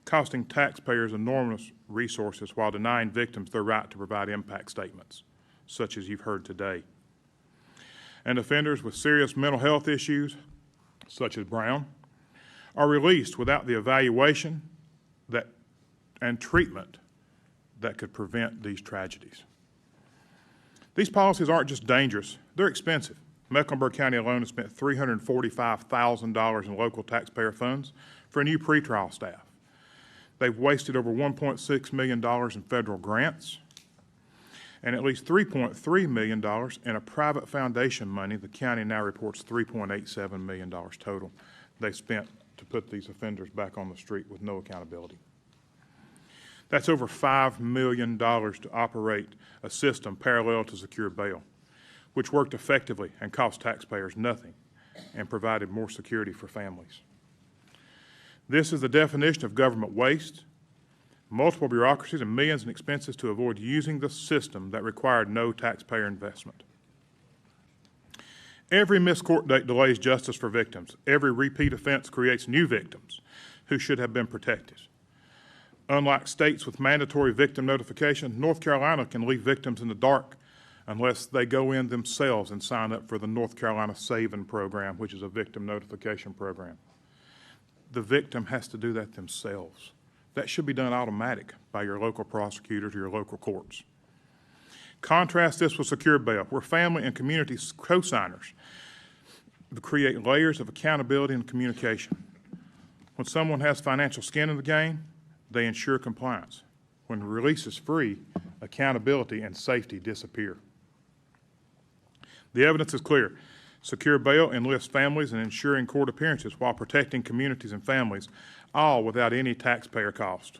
costing taxpayers enormous resources while denying victims their right to provide impact statements, such as you've heard today. And offenders with serious mental health issues, such as Brown, are released without the evaluation and treatment that could prevent these tragedies. These policies aren't just dangerous, they're expensive. Mecklenburg County alone has spent $345,000 in local taxpayer funds for new pretrial staff. They've wasted over $1.6 million in federal grants and at least $3.3 million in a private foundation money. The county now reports $3.87 million total they spent to put these offenders back on the street with no accountability. That's over $5 million to operate a system parallel to secure bail, which worked effectively and cost taxpayers nothing and provided more security for families. This is the definition of government waste, multiple bureaucracies, and millions in expenses to avoid using the system that required no taxpayer investment. Every missed court date delays justice for victims. Every repeat offense creates new victims who should have been protected. Unlike states with mandatory victim notification, North Carolina can leave victims in the dark unless they go in themselves and sign up for the North Carolina Saving Program, which is a victim notification program. The victim has to do that themselves. That should be done automatic by your local prosecutors or your local courts. Contrast this with secure bail, where family and community co-signers create layers of accountability and communication. When someone has financial skin in the game, they ensure compliance. When release is free, accountability and safety disappear. The evidence is clear. Secure bail enlists families in ensuring court appearances while protecting communities and families, all without any taxpayer cost.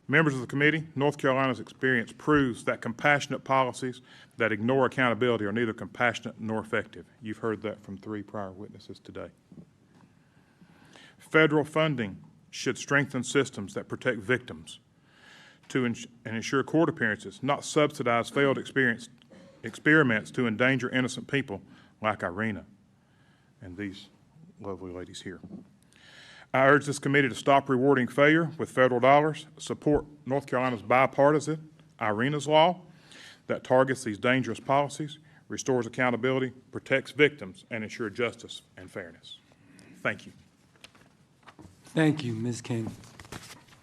Members of the committee, North Carolina's experience proves that compassionate policies that ignore accountability are neither compassionate nor effective. You've heard that from 3 prior witnesses today. Federal funding should strengthen systems that protect victims and ensure court appearances, not subsidize failed experiments to endanger innocent people like Irina and these lovely ladies here. I urge this committee to stop rewarding failure with federal dollars, support North Carolina's bipartisan Irina's Law that targets these dangerous policies, restores accountability, protects victims, and ensures justice and fairness. Thank you. Thank you, Ms. King.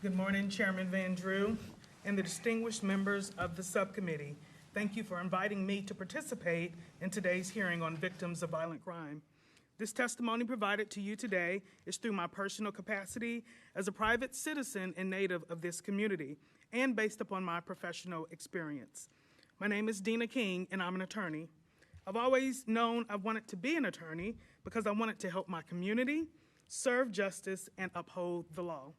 Good morning, Chairman Van Drew and the distinguished members of the subcommittee. Thank you for inviting me to participate in today's hearing on victims of violent crime. This testimony provided to you today is through my personal capacity as a private citizen and native of this community, and based upon my professional experience. My name is Dena King, and I'm an attorney. I've always known I wanted to be an attorney because I wanted to help my community, serve justice, and uphold the law.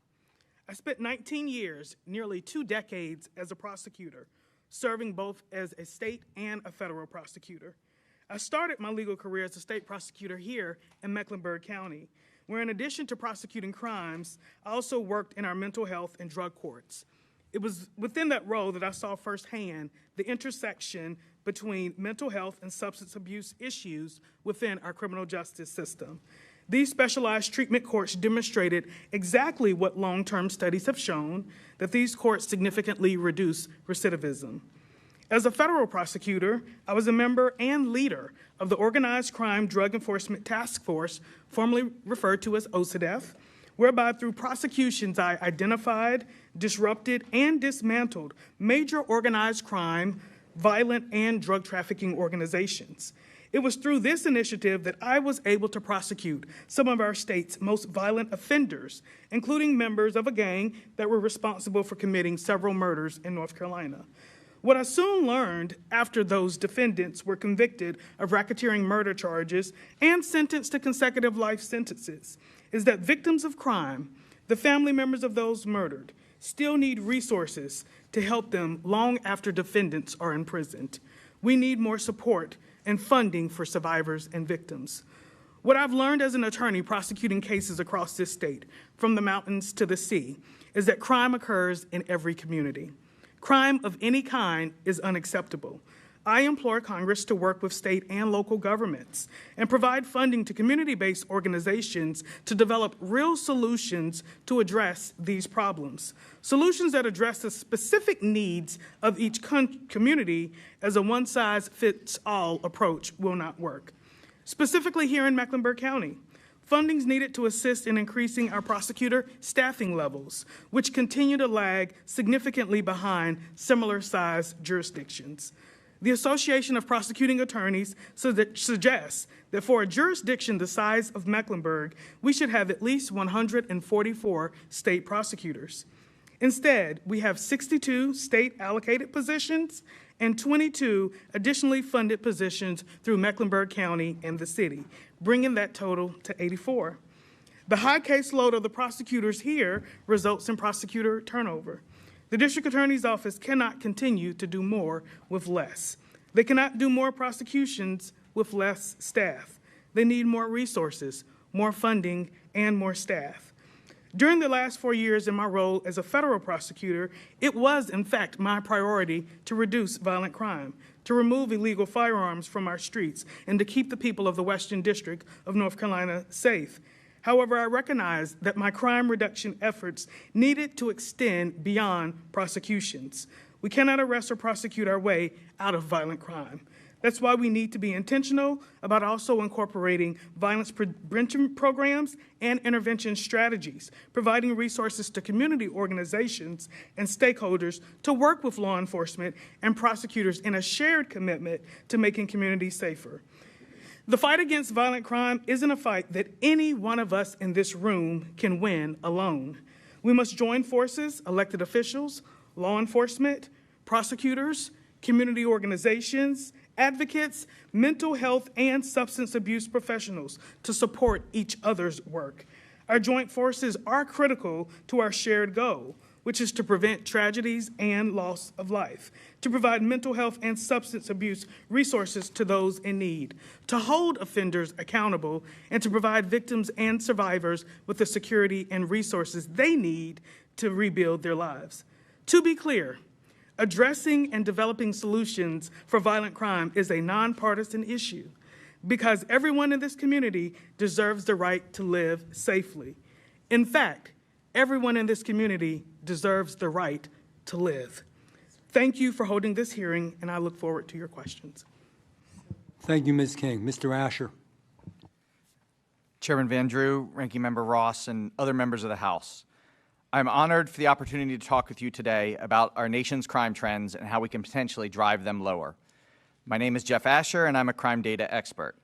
I spent 19 years, nearly 2 decades, as a prosecutor, serving both as a state and a federal prosecutor. I started my legal career as a state prosecutor here in Mecklenburg County, where in addition to prosecuting crimes, I also worked in our mental health and drug courts. It was within that role that I saw firsthand the intersection between mental health and substance abuse issues within our criminal justice system. These specialized treatment courts demonstrated exactly what long-term studies have shown, that these courts significantly reduce recidivism. As a federal prosecutor, I was a member and leader of the Organized Crime Drug Enforcement Task Force, formerly referred to as OCDETF, whereby through prosecutions I identified, disrupted, and dismantled major organized crime, violent, and drug trafficking organizations. It was through this initiative that I was able to prosecute some of our state's most violent offenders, including members of a gang that were responsible for committing several murders in North Carolina. What I soon learned after those defendants were convicted of racketeering murder charges and sentenced to consecutive life sentences is that victims of crime, the family members of those murdered, still need resources to help them long after defendants are imprisoned. We need more support and funding for survivors and victims. What I've learned as an attorney prosecuting cases across this state, from the mountains to the sea, is that crime occurs in every community. Crime of any kind is unacceptable. I implore Congress to work with state and local governments and provide funding to community-based organizations to develop real solutions to address these problems. Solutions that address the specific needs of each community, as a one-size-fits-all approach will not work. Specifically here in Mecklenburg County, funding's needed to assist in increasing our prosecutor staffing levels, which continue to lag significantly behind similar-sized jurisdictions. The Association of Prosecuting Attorneys suggests that for a jurisdiction the size of Mecklenburg, we should have at least 144 state prosecutors. Instead, we have 62 state-allocated positions and 22 additionally funded positions through Mecklenburg County and the city, bringing that total to 84. The high caseload of the prosecutors here results in prosecutor turnover. The district attorney's office cannot continue to do more with less. They cannot do more prosecutions with less staff. They need more resources, more funding, and more staff. During the last 4 years in my role as a federal prosecutor, it was, in fact, my priority to reduce violent crime, to remove illegal firearms from our streets, and to keep the people of the Western District of North Carolina safe. However, I recognize that my crime reduction efforts needed to extend beyond prosecutions. We cannot arrest or prosecute our way out of violent crime. That's why we need to be intentional about also incorporating violence prevention programs and intervention strategies, providing resources to community organizations and stakeholders to work with law enforcement and prosecutors in a shared commitment to making communities safer. The fight against violent crime isn't a fight that any one of us in this room can win alone. We must join forces, elected officials, law enforcement, prosecutors, community organizations, advocates, mental health, and substance abuse professionals to support each other's work. Our joint forces are critical to our shared goal, which is to prevent tragedies and loss of life, to provide mental health and substance abuse resources to those in need, to hold offenders accountable, and to provide victims and survivors with the security and resources they need to rebuild their lives. To be clear, addressing and developing solutions for violent crime is a nonpartisan issue because everyone in this community deserves the right to live safely. In fact, everyone in this community deserves the right to live. Thank you for holding this hearing, and I look forward to your questions. Thank you, Ms. King. Mr. Asher. Chairman Van Drew, Ranking Member Ross, and other members of the House. I'm honored for the opportunity to talk with you today about our nation's crime trends and how we can potentially drive them lower. My name is Jeff Asher, and I'm a crime data expert.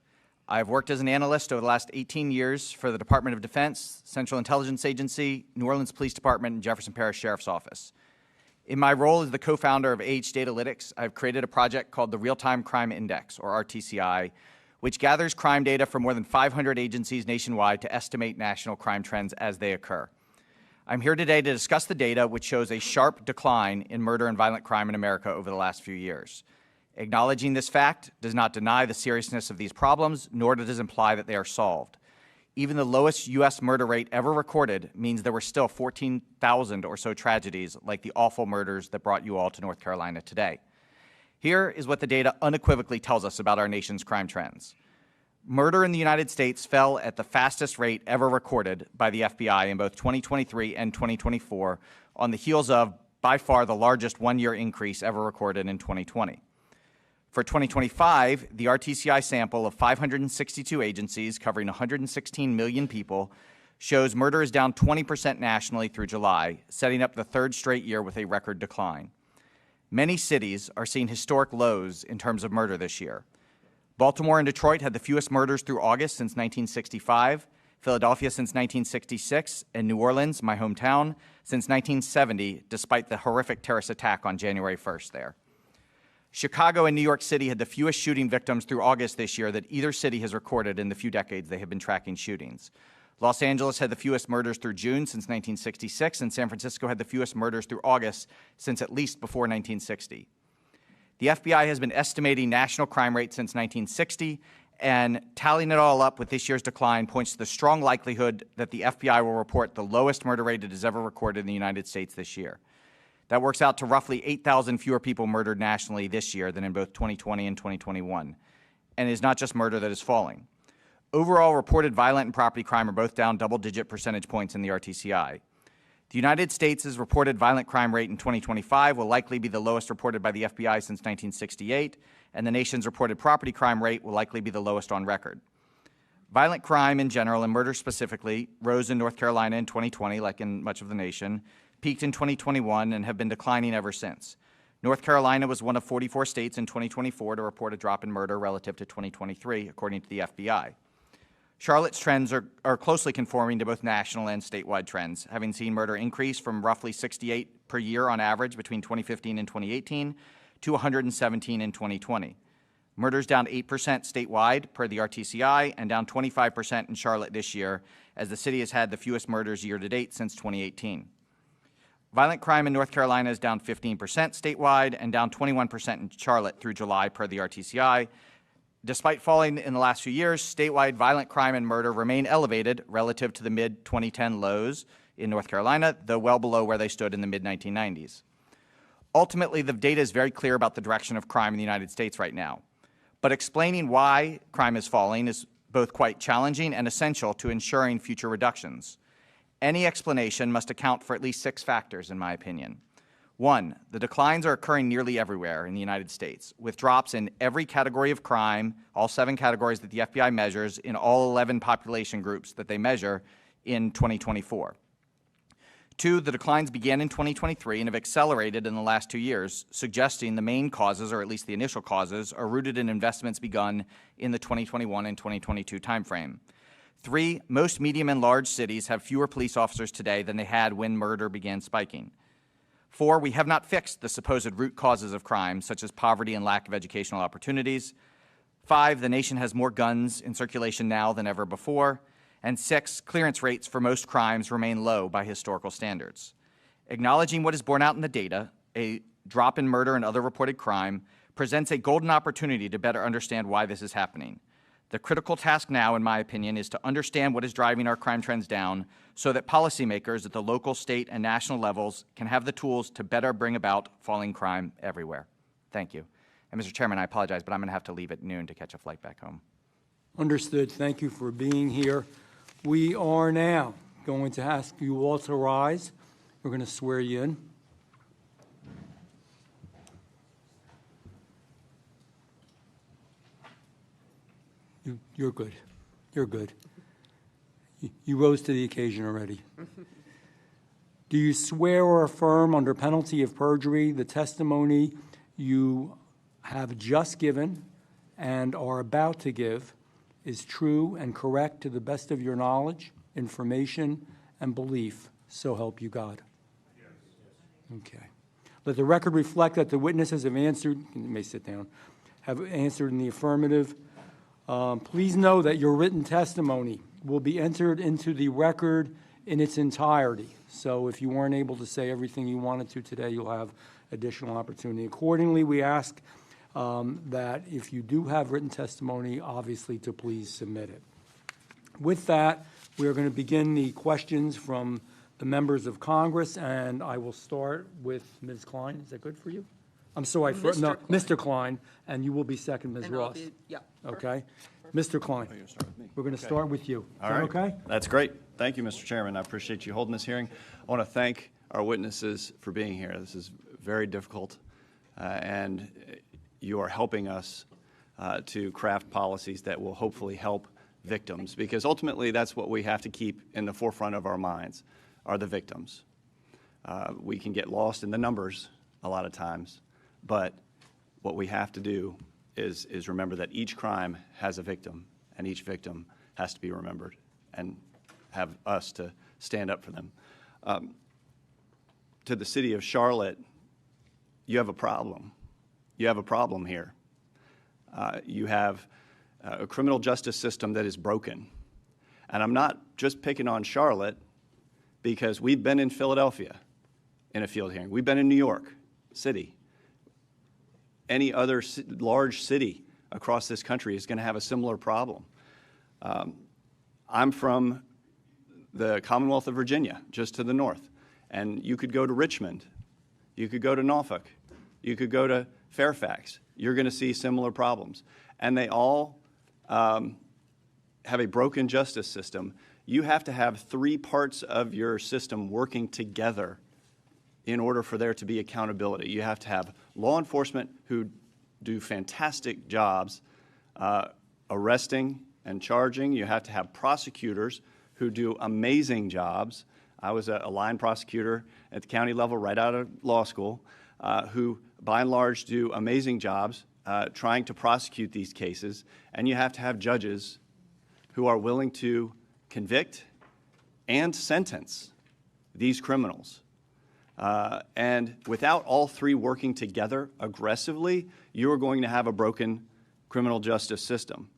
I've worked as an analyst over the last 18 years for the Department of Defense, Central Intelligence Agency, New Orleans Police Department, and Jefferson Parish Sheriff's Office. In my role as the co-founder of AH Datalytics, I've created a project called the Real-Time Crime Index, or RTCI, which gathers crime data from more than 500 agencies nationwide to estimate national crime trends as they occur. I'm here today to discuss the data, which shows a sharp decline in murder and violent crime in America over the last few years. Acknowledging this fact does not deny the seriousness of these problems, nor does it imply that they are solved. Even the lowest U.S. murder rate ever recorded means there were still 14,000 or so tragedies like the awful murders that brought you all to North Carolina today. Here is what the data unequivocally tells us about our nation's crime trends. Murder in the United States fell at the fastest rate ever recorded by the FBI in both 2023 and 2024 on the heels of, by far, the largest one-year increase ever recorded in 2020. For 2025, the RTCI sample of 562 agencies covering 116 million people shows murder is down 20% nationally through July, setting up the third straight year with a record decline. Many cities are seeing historic lows in terms of murder this year. Baltimore and Detroit had the fewest murders through August since 1965, Philadelphia since 1966, and New Orleans, my hometown, since 1970, despite the horrific terrorist attack on January 1st there. Chicago and New York City had the fewest shooting victims through August this year that either city has recorded in the few decades they have been tracking shootings. Los Angeles had the fewest murders through June since 1966, and San Francisco had the fewest murders through August since at least before 1960. The FBI has been estimating national crime rates since 1960, and tallying it all up with this year's decline points to the strong likelihood that the FBI will report the lowest murder rate it has ever recorded in the United States this year. That works out to roughly 8,000 fewer people murdered nationally this year than in both 2020 and 2021. And it is not just murder that is falling. Overall, reported violent and property crime are both down double-digit percentage points in the RTCI. The United States' reported violent crime rate in 2025 will likely be the lowest reported by the FBI since 1968, and the nation's reported property crime rate will likely be the lowest on record. Violent crime in general, and murder specifically, rose in North Carolina in 2020, like in much of the nation, peaked in 2021, and have been declining ever since. North Carolina was one of 44 states in 2024 to report a drop in murder relative to 2023, according to the FBI. Charlotte's trends are closely conforming to both national and statewide trends, having seen murder increase from roughly 68 per year on average between 2015 and 2018 to 117 in 2020. Murders down 8% statewide per the RTCI and down 25% in Charlotte this year, as the city has had the fewest murders year to date since 2018. Violent crime in North Carolina is down 15% statewide and down 21% in Charlotte through July per the RTCI. Despite falling in the last few years, statewide violent crime and murder remain elevated relative to the mid-2010 lows in North Carolina, though well below where they stood in the mid-1990s. Ultimately, the data is very clear about the direction of crime in the United States right now. But explaining why crime is falling is both quite challenging and essential to ensuring future reductions. Any explanation must account for at least 6 factors, in my opinion. 1, the declines are occurring nearly everywhere in the United States, with drops in every category of crime, all 7 categories that the FBI measures, in all 11 population groups that they measure in 2024. 2, the declines began in 2023 and have accelerated in the last 2 years, suggesting the main causes, or at least the initial causes, are rooted in investments begun in the 2021 and 2022 timeframe. 3, most medium and large cities have fewer police officers today than they had when murder began spiking. 4, we have not fixed the supposed root causes of crime, such as poverty and lack of educational opportunities. 5, the nation has more guns in circulation now than ever before. And 6, clearance rates for most crimes remain low by historical standards. Acknowledging what is borne out in the data, a drop in murder and other reported crime presents a golden opportunity to better understand why this is happening. The critical task now, in my opinion, is to understand what is driving our crime trends down so that policymakers at the local, state, and national levels can have the tools to better bring about falling crime everywhere. Thank you. And Mr. Chairman, I apologize, but I'm going to have to leave at noon to catch a flight back home. Understood. Thank you for being here. We are now going to ask you all to rise. We're going to swear you in. You're good. You're good. You rose to the occasion already. Do you swear or affirm under penalty of perjury the testimony you have just given and are about to give is true and correct to the best of your knowledge, information, and belief, so help you God? Yes. Okay. Let the record reflect that the witnesses have answered, you may sit down, have answered in the affirmative. Please know that your written testimony will be entered into the record in its entirety. So if you weren't able to say everything you wanted to today, you'll have additional opportunity. Accordingly, we ask that if you do have written testimony, obviously to please submit it. With that, we are going to begin the questions from the members of Congress, and I will start with Ms. Klein. Is that good for you? I'm sorry, Mr. Klein. Mr. Klein, and you will be second, Ms. And I'll Ross. be- yeah. Okay? Mr. Klein, we're going to start with you. Is All that right. okay? That's great. Thank you, Mr. Chairman. I appreciate you holding this hearing. I want to thank our witnesses for being here. This is very difficult, and you are helping us to craft policies that will hopefully help victims, because ultimately that's what we have to keep in the forefront of our minds, are the victims. We can get lost in the numbers a lot of times, but what we have to do is remember that each crime has a victim, and each victim has to be remembered, and have us to stand up for them. To the city of Charlotte, you have a problem. You have a problem here. You have a criminal justice system that is broken. And I'm not just picking on Charlotte, because we've been in Philadelphia in a field hearing. We've been in New York City. Any other large city across this country is going to have a similar problem. I'm from the Commonwealth of Virginia, just to the north. And you could go to Richmond. You could go to Norfolk. You could go to Fairfax. You're going to see similar problems. And they all have a broken justice system. You have to have three parts of your system working together in order for there to be accountability. You have to have law enforcement who do fantastic jobs arresting and charging. You have to have prosecutors who do amazing jobs. I was a line prosecutor at the county level right out of law school, who by and large do amazing jobs trying to prosecute these cases. And you have to have judges who are willing to convict and sentence these criminals. And without all three working together aggressively, you are going to have a broken criminal justice system.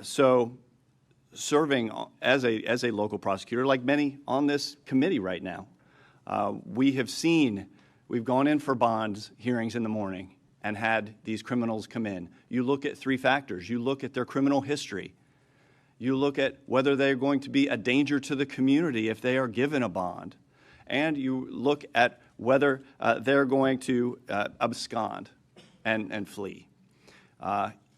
So serving as a local prosecutor, like many on this committee right now, we've gone in for bonds hearings in the morning and had these criminals come in. You look at three factors. You look at their criminal history. You look at whether they're going to be a danger to the community if they are given a bond. And you look at whether they're going to abscond and flee.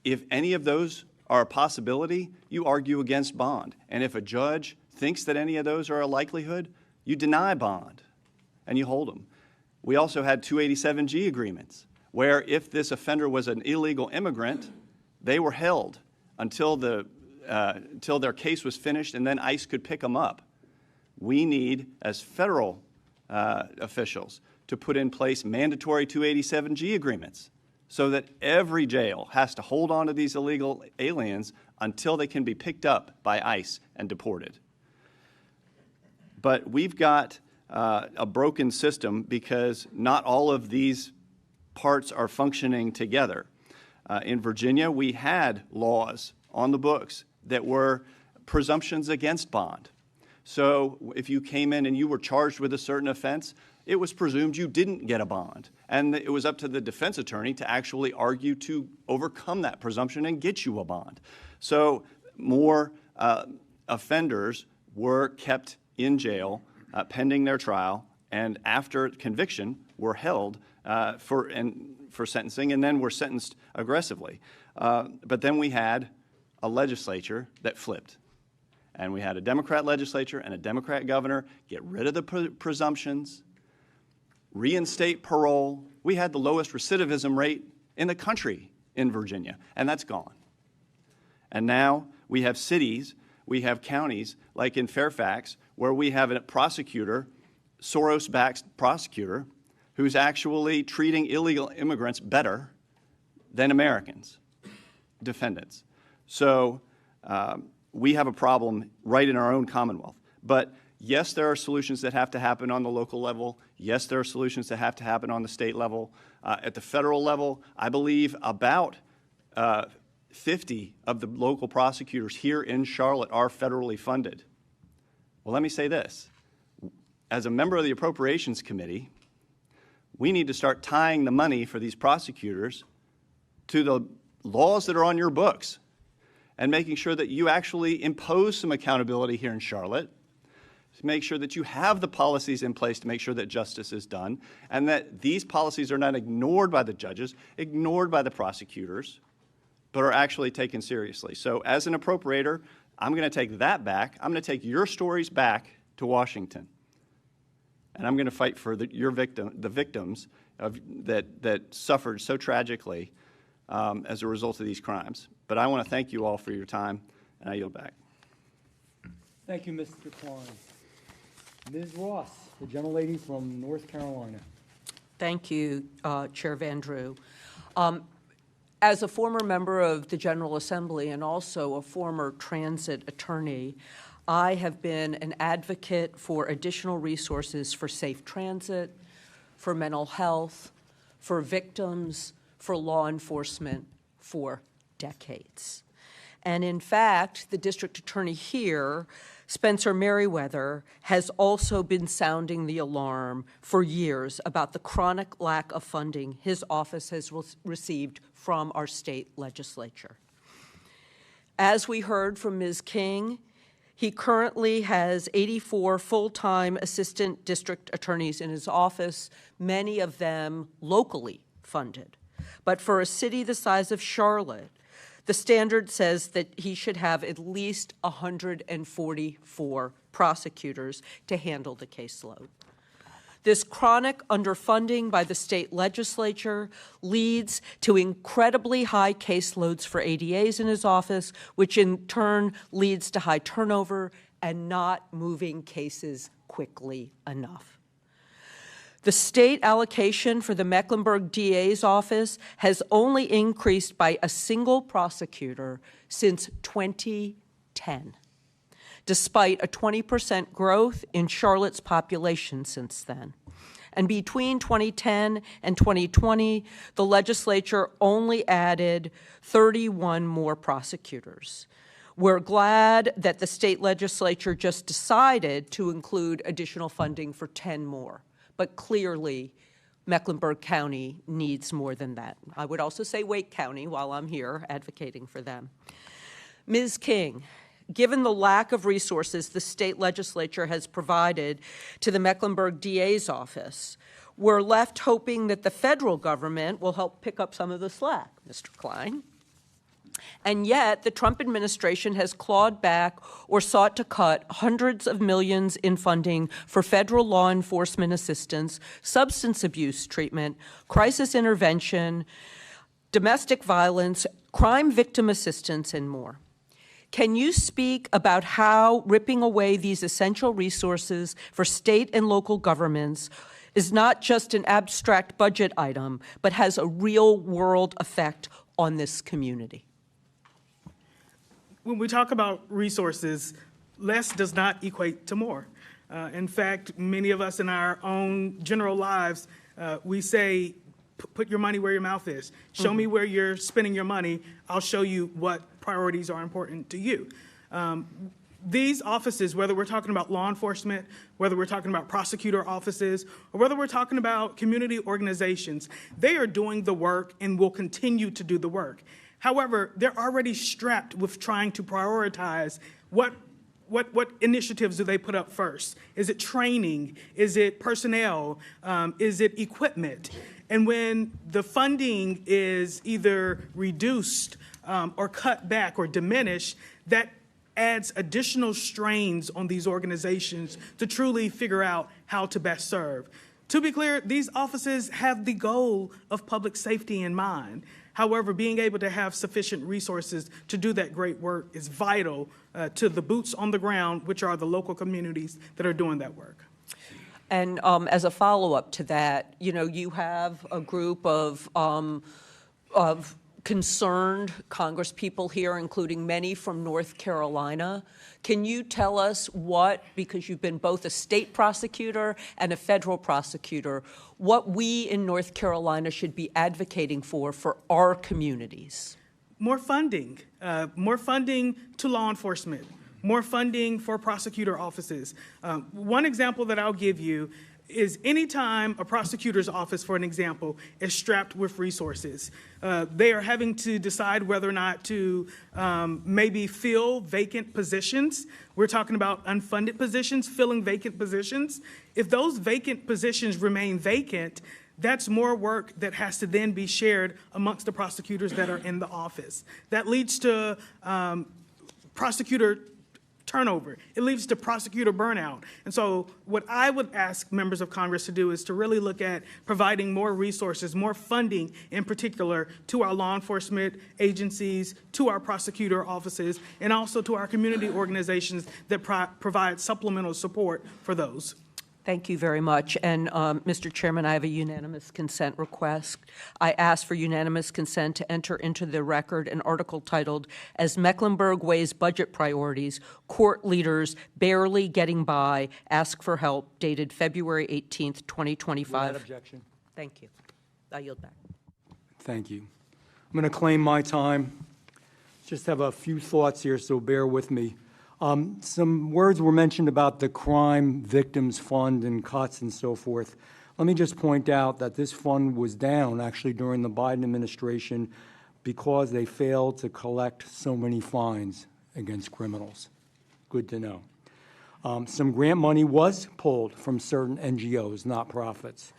If any of those are a possibility, you argue against bond. And if a judge thinks that any of those are a likelihood, you deny bond and you hold them. We also had 287G agreements where if this offender was an illegal immigrant, they were held until their case was finished, and then ICE could pick them up. We need, as federal officials, to put in place mandatory 287G agreements so that every jail has to hold on to these illegal aliens until they can be picked up by ICE and deported. But we've got a broken system because not all of these parts are functioning together. In Virginia, we had laws on the books that were presumptions against bond. So if you came in and you were charged with a certain offense, it was presumed you didn't get a bond. And it was up to the defense attorney to actually argue to overcome that presumption and get you a bond. So more offenders were kept in jail pending their trial, and after conviction were held for sentencing, and then were sentenced aggressively. But then we had a legislature that flipped. And we had a Democrat legislature and a Democrat governor get rid of the presumptions, reinstate parole. We had the lowest recidivism rate in the country in Virginia, and that's gone. And now we have cities, we have counties, like in Fairfax, where we have a prosecutor, Soros-backed prosecutor, who's actually treating illegal immigrants better than Americans, defendants. So we have a problem right in our own Commonwealth. But yes, there are solutions that have to happen on the local level. Yes, there are solutions that have to happen on the state level. At the federal level, I believe about 50 of the local prosecutors here in Charlotte are federally funded. Well, let me say this. As a member of the Appropriations Committee, we need to start tying the money for these prosecutors to the laws that are on your books and making sure that you actually impose some accountability here in Charlotte, to make sure that you have the policies in place to make sure that justice is done, and that these policies are not ignored by the judges, ignored by the prosecutors, but are actually taken seriously. So as an appropriator, I'm going to take that back. I'm going to take your stories back to Washington. And I'm going to fight for the victims that suffered so tragically as a result of these crimes. But I want to thank you all for your time, and I yield back. Thank you, Mr. Klein. Ms. Ross, the gentlelady from North Carolina. Thank you, Chair Van Drew. As a former member of the General Assembly and also a former transit attorney, I have been an advocate for additional resources for safe transit, for mental health, for victims, for law enforcement for decades. And in fact, the district attorney here, Spencer Merriweather, has also been sounding the alarm for years about the chronic lack of funding his office has received from our state legislature. As we heard from Ms. King, he currently has 84 full-time assistant district attorneys in his office, many of them locally funded. But for a city the size of Charlotte, the standard says that he should have at least 144 prosecutors to handle the caseload. This chronic underfunding by the state legislature leads to incredibly high caseloads for ADAs in his office, which in turn leads to high turnover and not moving cases quickly enough. The state allocation for the Mecklenburg DA's office has only increased by a single prosecutor since 2010, despite a 20% growth in Charlotte's population since then. And between 2010 and 2020, the legislature only added 31 more prosecutors. We're glad that the state legislature just decided to include additional funding for 10 more. But clearly, Mecklenburg County needs more than that. I would also say Wake County while I'm here advocating for them. Ms. King, given the lack of resources the state legislature has provided to the Mecklenburg DA's office, we're left hoping that the federal government will help pick up some of the slack, Mr. Klein. And yet, the Trump administration has clawed back or sought to cut hundreds of millions in funding for federal law enforcement assistance, substance abuse treatment, crisis intervention, domestic violence, crime victim assistance, and more. Can you speak about how ripping away these essential resources for state and local governments is not just an abstract budget item, but has a real-world effect on this community? When we talk about resources, less does not equate to more. In fact, many of us in our own general lives, we say, put your money where your mouth is. Show me where you're spending your money. I'll show you what priorities are important to you. These offices, whether we're talking about law enforcement, whether we're talking about prosecutor offices, or whether we're talking about community organizations, they are doing the work and will continue to do the work. However, they're already strapped with trying to prioritize what initiatives do they put up first? Is it training? Is it personnel? Is it equipment? And when the funding is either reduced or cut back or diminished, that adds additional strains on these organizations to truly figure out how to best serve. To be clear, these offices have the goal of public safety in mind. However, being able to have sufficient resources to do that great work is vital to the boots on the ground, which are the local communities that are doing that work. And as a follow-up to that, you know, you have a group of concerned Congress people here, including many from North Carolina. Can you tell us what, because you've been both a state prosecutor and a federal prosecutor, what we in North Carolina should be advocating for our communities? More funding to law enforcement, more funding for prosecutor offices. One example that I'll give you is anytime a prosecutor's office, for an example, is strapped with resources, they are having to decide whether or not to maybe fill vacant positions. We're talking about unfunded positions, filling vacant positions. If those vacant positions remain vacant, that's more work that has to then be shared amongst the prosecutors that are in the office. That leads to prosecutor turnover. It leads to prosecutor burnout. And so what I would ask members of Congress to do is to really look at providing more resources, more funding in particular to our law enforcement agencies, to our prosecutor offices, and also to our community organizations that provide supplemental support for those. Thank you very much. And Mr. Chairman, I have a unanimous consent request. I ask for unanimous consent to enter into the record an article titled, "As Mecklenburg Weighs Budget Priorities, Court Leaders Barely Getting By Ask for Help," dated February 18th, 2025. Without objection. Thank you. I yield back. Thank you. I'm going to claim my time. Just have a few thoughts here, so bear with me. Some words were mentioned about the Crime Victims Fund and cuts and so forth. Let me just point out that this fund was down actually during the Biden administration because they failed to collect so many fines against criminals. Good to know. Some grant money was pulled from certain NGOs, not profits.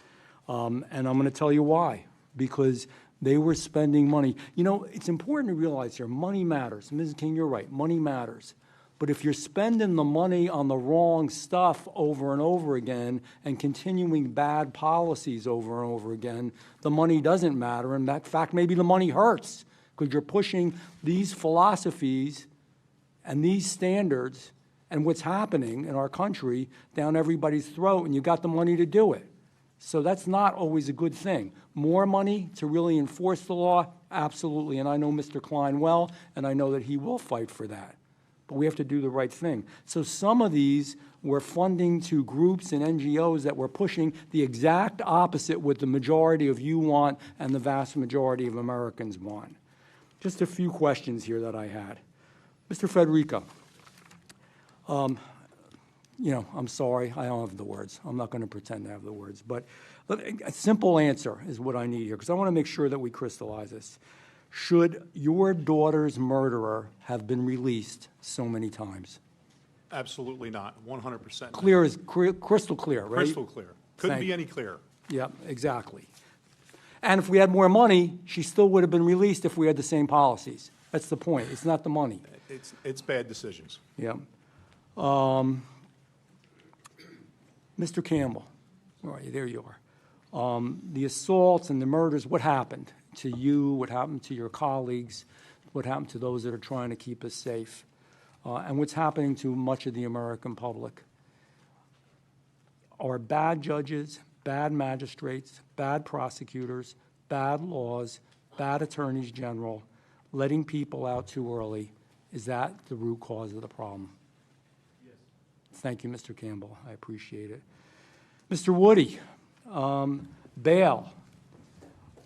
And I'm going to tell you why. Because they were spending money. You know, it's important to realize here, money matters. Ms. King, you're right, money matters. But if you're spending the money on the wrong stuff over and over again and continuing bad policies over and over again, the money doesn't matter. In fact, maybe the money hurts because you're pushing these philosophies and these standards and what's happening in our country down everybody's throat, and you got the money to do it. So that's not always a good thing. More money to really enforce the law? Absolutely. And I know Mr. Klein well, and I know that he will fight for that. But we have to do the right thing. So some of these were funding to groups and NGOs that were pushing the exact opposite what the majority of you want and the vast majority of Americans want. Just a few questions here that I had. Mr. Federico, you know, I'm sorry, I don't have the words. I'm not going to pretend to have the words. But a simple answer is what I need here, because I want to make sure that we crystallize this. Should your daughter's murderer have been released so many times? Absolutely not. 100%. Clear as crystal clear, right? Crystal clear. Couldn't be any clearer. Yeah, exactly. And if we had more money, she still would have been released if we had the same policies. That's the point. It's not the money. It's bad decisions. Yeah. Mr. Campbell, all right, there you are. The assaults and the murders, what happened to you? What happened to your colleagues? What happened to those that are trying to keep us safe? And what's happening to much of the American public? Are bad judges, bad magistrates, bad prosecutors, bad laws, bad attorneys general, letting people out too early, is that the root cause of the problem? Yes. Thank you, Mr. Campbell. I appreciate it. Mr. Woody, bail.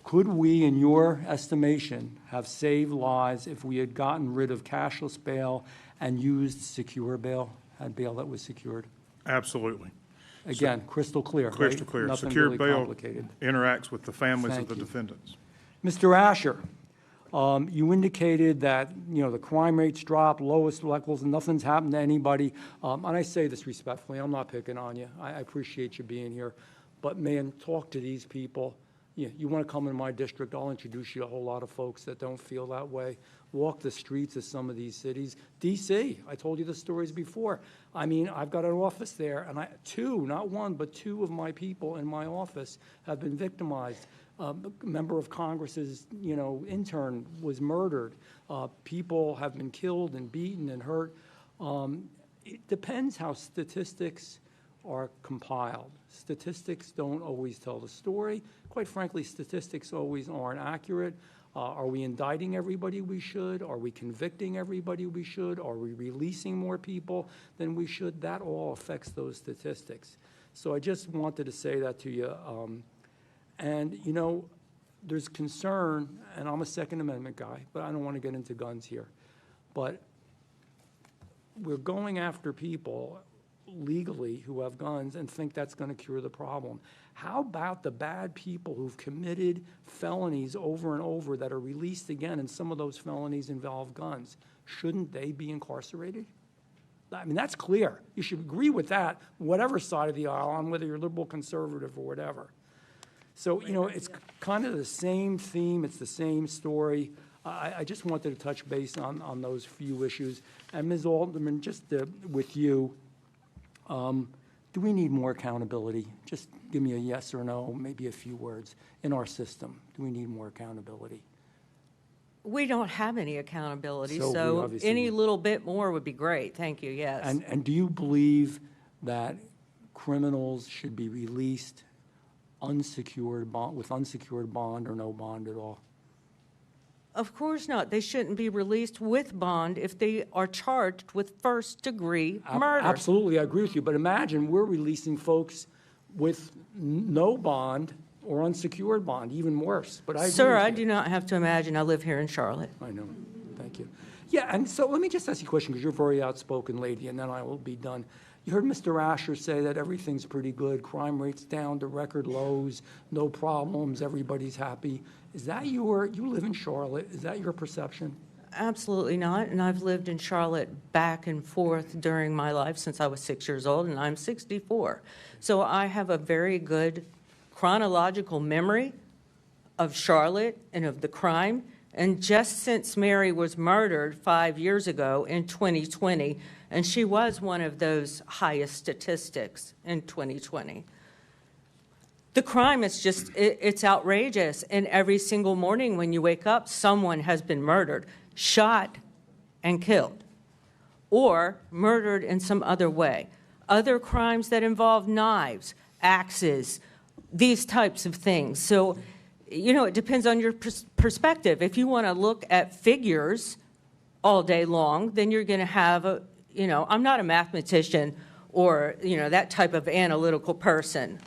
Could we, in your estimation, have saved lives if we had gotten rid of cashless bail and used secure bail, had bail that was secured? Absolutely. Again, crystal clear, Crystal right? clear. Nothing Secure really bail complicated. interacts with the families Thank of the you. defendants. Mr. Asher, you indicated that, you know, the crime rates dropped, lowest levels, and nothing's happened to anybody. And I say this respectfully, I'm not picking on you. I appreciate you being here. But man, talk to these people. You want to come in my district, I'll introduce you to a whole lot of folks that don't feel that way. Walk the streets of some of these cities. D.C., I told you the stories before. I mean, I've got an office there, and two, not one, but two of my people in my office have been victimized. A member of Congress's, you know, intern was murdered. People have been killed and beaten and hurt. It depends how statistics are compiled. Statistics don't always tell the story. Quite frankly, statistics always aren't accurate. Are we indicting everybody we should? Are we convicting everybody we should? Are we releasing more people than we should? That all affects those statistics. So I just wanted to say that to you. And, you know, there's concern, and I'm a Second Amendment guy, but I don't want to get into guns here. But we're going after people legally who have guns and think that's going to cure the problem. How about the bad people who've committed felonies over and over that are released again, and some of those felonies involve guns? Shouldn't they be incarcerated? I mean, that's clear. You should agree with that, whatever side of the aisle on, whether you're liberal, conservative, or whatever. So, you know, it's kind of the same theme. It's the same story. I just wanted to touch base on those few issues. And Ms. Alderman, just with you, do we need more accountability? Just give me a yes or no, maybe a few words. In our system, do we need more accountability? We don't have any accountability, So we so obviously any need- little bit more would be great. Thank you, yes. And do you believe that criminals should be released unsecured bond, with unsecured bond or no bond at all? Of course not. They shouldn't be released with bond if they are charged with first-degree murder. Absolutely, I agree with you. But imagine we're releasing folks with no bond or unsecured bond, even worse. But I agree Sir, with I you. do not have to imagine. I live here in Charlotte. I know. Thank you. Yeah, and so let me just ask you a question, because you're a very outspoken lady, and then I will be done. You heard Mr. Asher say that everything's pretty good, crime rate's down to record lows, no problems, everybody's happy. Is that you live in Charlotte, is that your perception? Absolutely not, and I've lived in Charlotte back and forth during my life since I was 6 years old, and I'm 64. So I have a very good chronological memory of Charlotte and of the crime. And just since Mary was murdered 5 years ago in 2020, and she was one of those highest statistics in 2020, the crime is just, it's outrageous. And every single morning when you wake up, someone has been murdered, shot and killed, or murdered in some other way. Other crimes that involve knives, axes, these types of things. So, you know, it depends on your perspective. If you want to look at figures all day long, then you're going to have a, you know, I'm not a mathematician or, you know, that type of analytical person.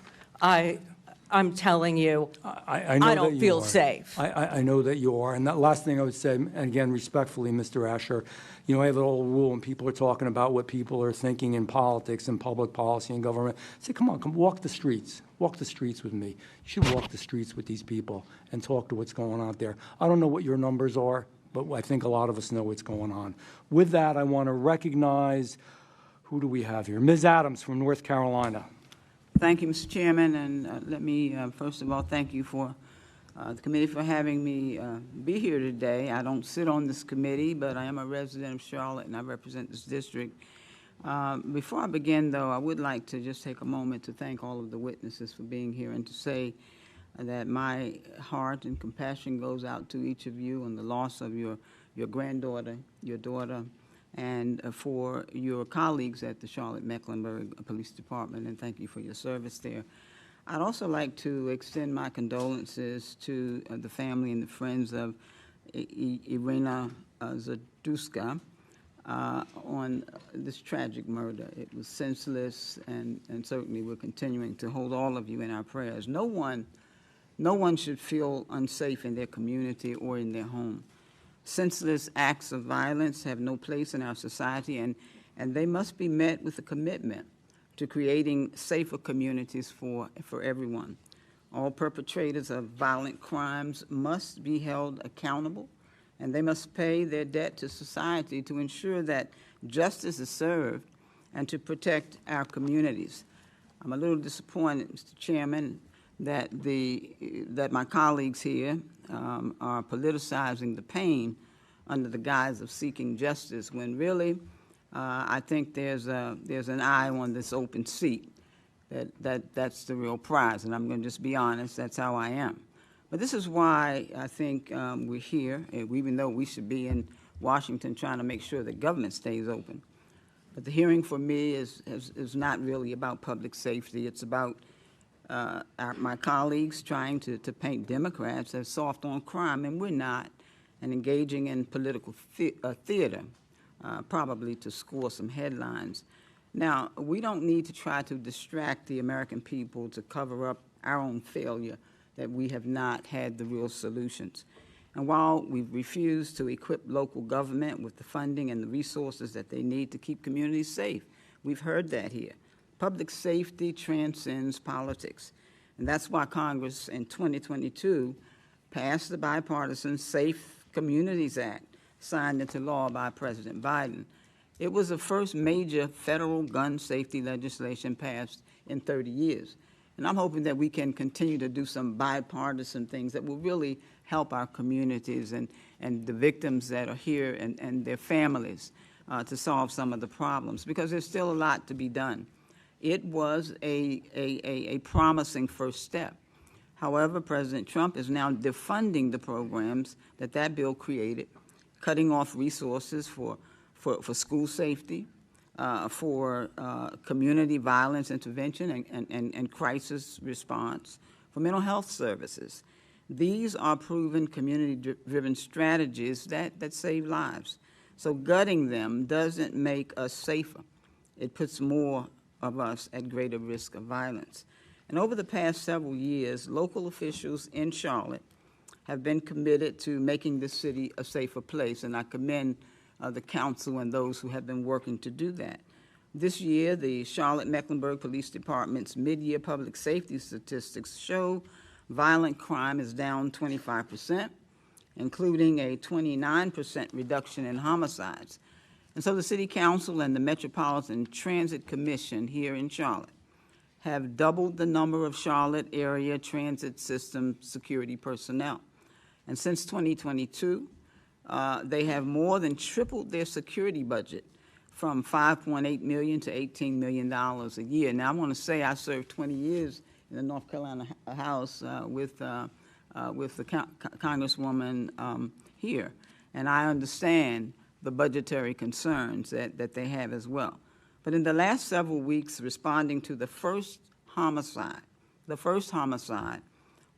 I'm telling you, I know I don't that you feel are. safe. I know that you are. And that last thing I would say, and again, respectfully, Mr. Asher, you know, I have an old rule when people are talking about what people are thinking in politics and public policy and government. Say, come on, come walk the streets. Walk the streets with me. You should walk the streets with these people and talk to what's going on out there. I don't know what your numbers are, but I think a lot of us know what's going on. With that, I want to recognize, who do we have here? Ms. Adams from North Carolina. Thank you, Mr. Chairman, and let me, first of all, thank you for the committee for having me be here today. I don't sit on this committee, but I am a resident of Charlotte, and I represent this district. Before I begin, though, I would like to just take a moment to thank all of the witnesses for being here and to say that my heart and compassion goes out to each of you on the loss of your granddaughter, your daughter, and for your colleagues at the Charlotte-Mecklenburg Police Department, and thank you for your service there. I'd also like to extend my condolences to the family and the friends of Irina Zaduska on this tragic murder. It was senseless, and certainly we're continuing to hold all of you in our prayers. No one should feel unsafe in their community or in their home. Senseless acts of violence have no place in our society, and they must be met with a commitment to creating safer communities for everyone. All perpetrators of violent crimes must be held accountable, and they must pay their debt to society to ensure that justice is served and to protect our communities. I'm a little disappointed, Mr. Chairman, that my colleagues here are politicizing the pain under the guise of seeking justice, when really I think there's an eye on this open seat. That's the real prize, and I'm going to just be honest. That's how I am. But this is why I think we're here, even though we should be in Washington trying to make sure that government stays open. But the hearing for me is not really about public safety. It's about my colleagues trying to paint Democrats as soft on crime, and we're not, and engaging in political theater, probably to score some headlines. Now, we don't need to try to distract the American people to cover up our own failure that we have not had the real solutions. And while we refuse to equip local government with the funding and the resources that they need to keep communities safe, we've heard that here. Public safety transcends politics. And that's why Congress in 2022 passed the bipartisan Safe Communities Act, signed into law by President Biden. It was the first major federal gun safety legislation passed in 30 years. And I'm hoping that we can continue to do some bipartisan things that will really help our communities and the victims that are here and their families to solve some of the problems, because there's still a lot to be done. It was a promising first step. However, President Trump is now defunding the programs that bill created, cutting off resources for school safety, for community violence intervention and crisis response, for mental health services. These are proven community-driven strategies that save lives. So gutting them doesn't make us safer. It puts more of us at greater risk of violence. And over the past several years, local officials in Charlotte have been committed to making this city a safer place, and I commend the council and those who have been working to do that. This year, the Charlotte-Mecklenburg Police Department's mid-year public safety statistics show violent crime is down 25%, including a 29% reduction in homicides. And so the City Council and the Metropolitan Transit Commission here in Charlotte have doubled the number of Charlotte area transit system security personnel. And since 2022, they have more than tripled their security budget from $5.8 million to $18 million a year. Now, I want to say I served 20 years in the North Carolina House with the Congresswoman here, and I understand the budgetary concerns that they have as well. But in the last several weeks, responding to the first homicide,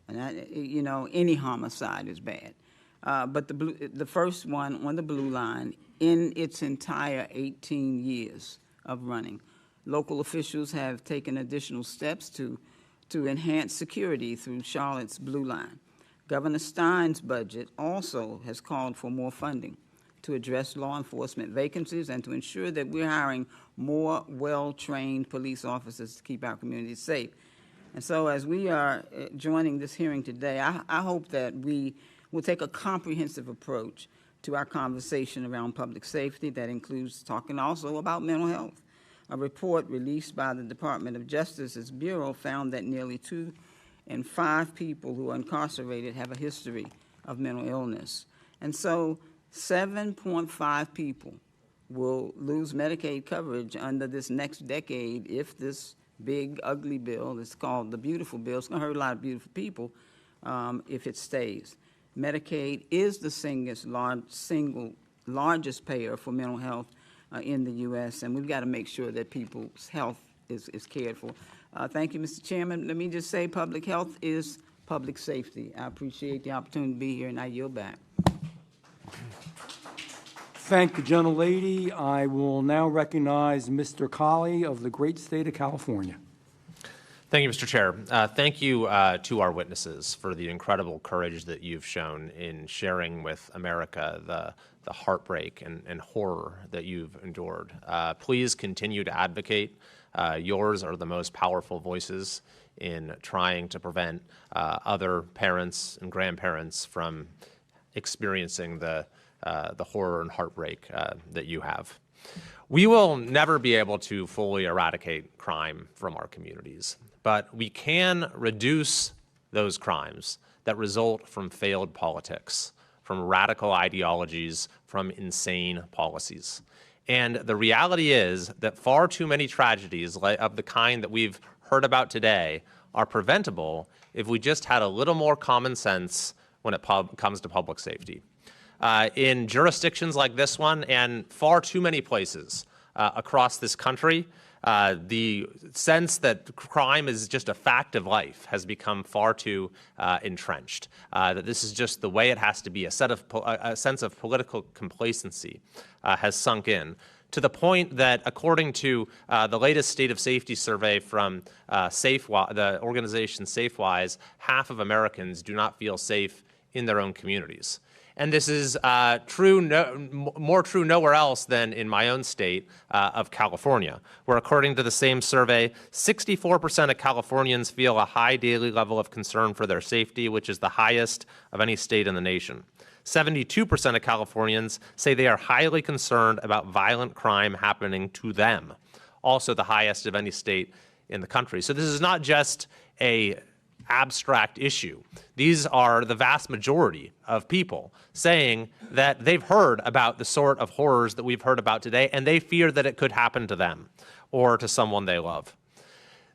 and any homicide is bad, but the first one on the Blue Line in its entire 18 years of running, local officials have taken additional steps to enhance security through Charlotte's Blue Line. Governor Stein's budget also has called for more funding to address law enforcement vacancies and to ensure that we're hiring more well-trained police officers to keep our communities safe. And so as we are joining this hearing today, I hope that we will take a comprehensive approach to our conversation around public safety that includes talking also about mental health. A report released by the Department of Justice's Bureau found that nearly 2 in 5 people who are incarcerated have a history of mental illness. And so 7.5 people will lose Medicaid coverage under this next decade if this big, ugly bill, it's called the Beautiful Bill, it's going to hurt a lot of beautiful people if it stays. Medicaid is the single largest payer for mental health in the U.S., and we've got to make sure that people's health is cared for. Thank you, Mr. Chairman. Let me just say public health is public safety. I appreciate the opportunity to be here, and I yield back. Thank the gentlelady. I will now recognize Mr. Colley of the great state of California. Thank you, Mr. Chair. Thank you to our witnesses for the incredible courage that you've shown in sharing with America the heartbreak and horror that you've endured. Please continue to advocate. Yours are the most powerful voices in trying to prevent other parents and grandparents from experiencing the horror and heartbreak that you have. We will never be able to fully eradicate crime from our communities, but we can reduce those crimes that result from failed politics, from radical ideologies, from insane policies. And the reality is that far too many tragedies of the kind that we've heard about today are preventable if we just had a little more common sense when it comes to public safety. In jurisdictions like this one and far too many places across this country, the sense that crime is just a fact of life has become far too entrenched. That this is just the way it has to be. A sense of political complacency has sunk in, to the point that, according to the latest State of Safety survey from the organization SafeWise, half of Americans do not feel safe in their own communities. And this is more true nowhere else than in my own state of California, where, according to the same survey, 64% of Californians feel a high daily level of concern for their safety, which is the highest of any state in the nation. 72% of Californians say they are highly concerned about violent crime happening to them, also the highest of any state in the country. So this is not just a abstract issue. These are the vast majority of people saying that they've heard about the sort of horrors that we've heard about today, and they fear that it could happen to them or to someone they love.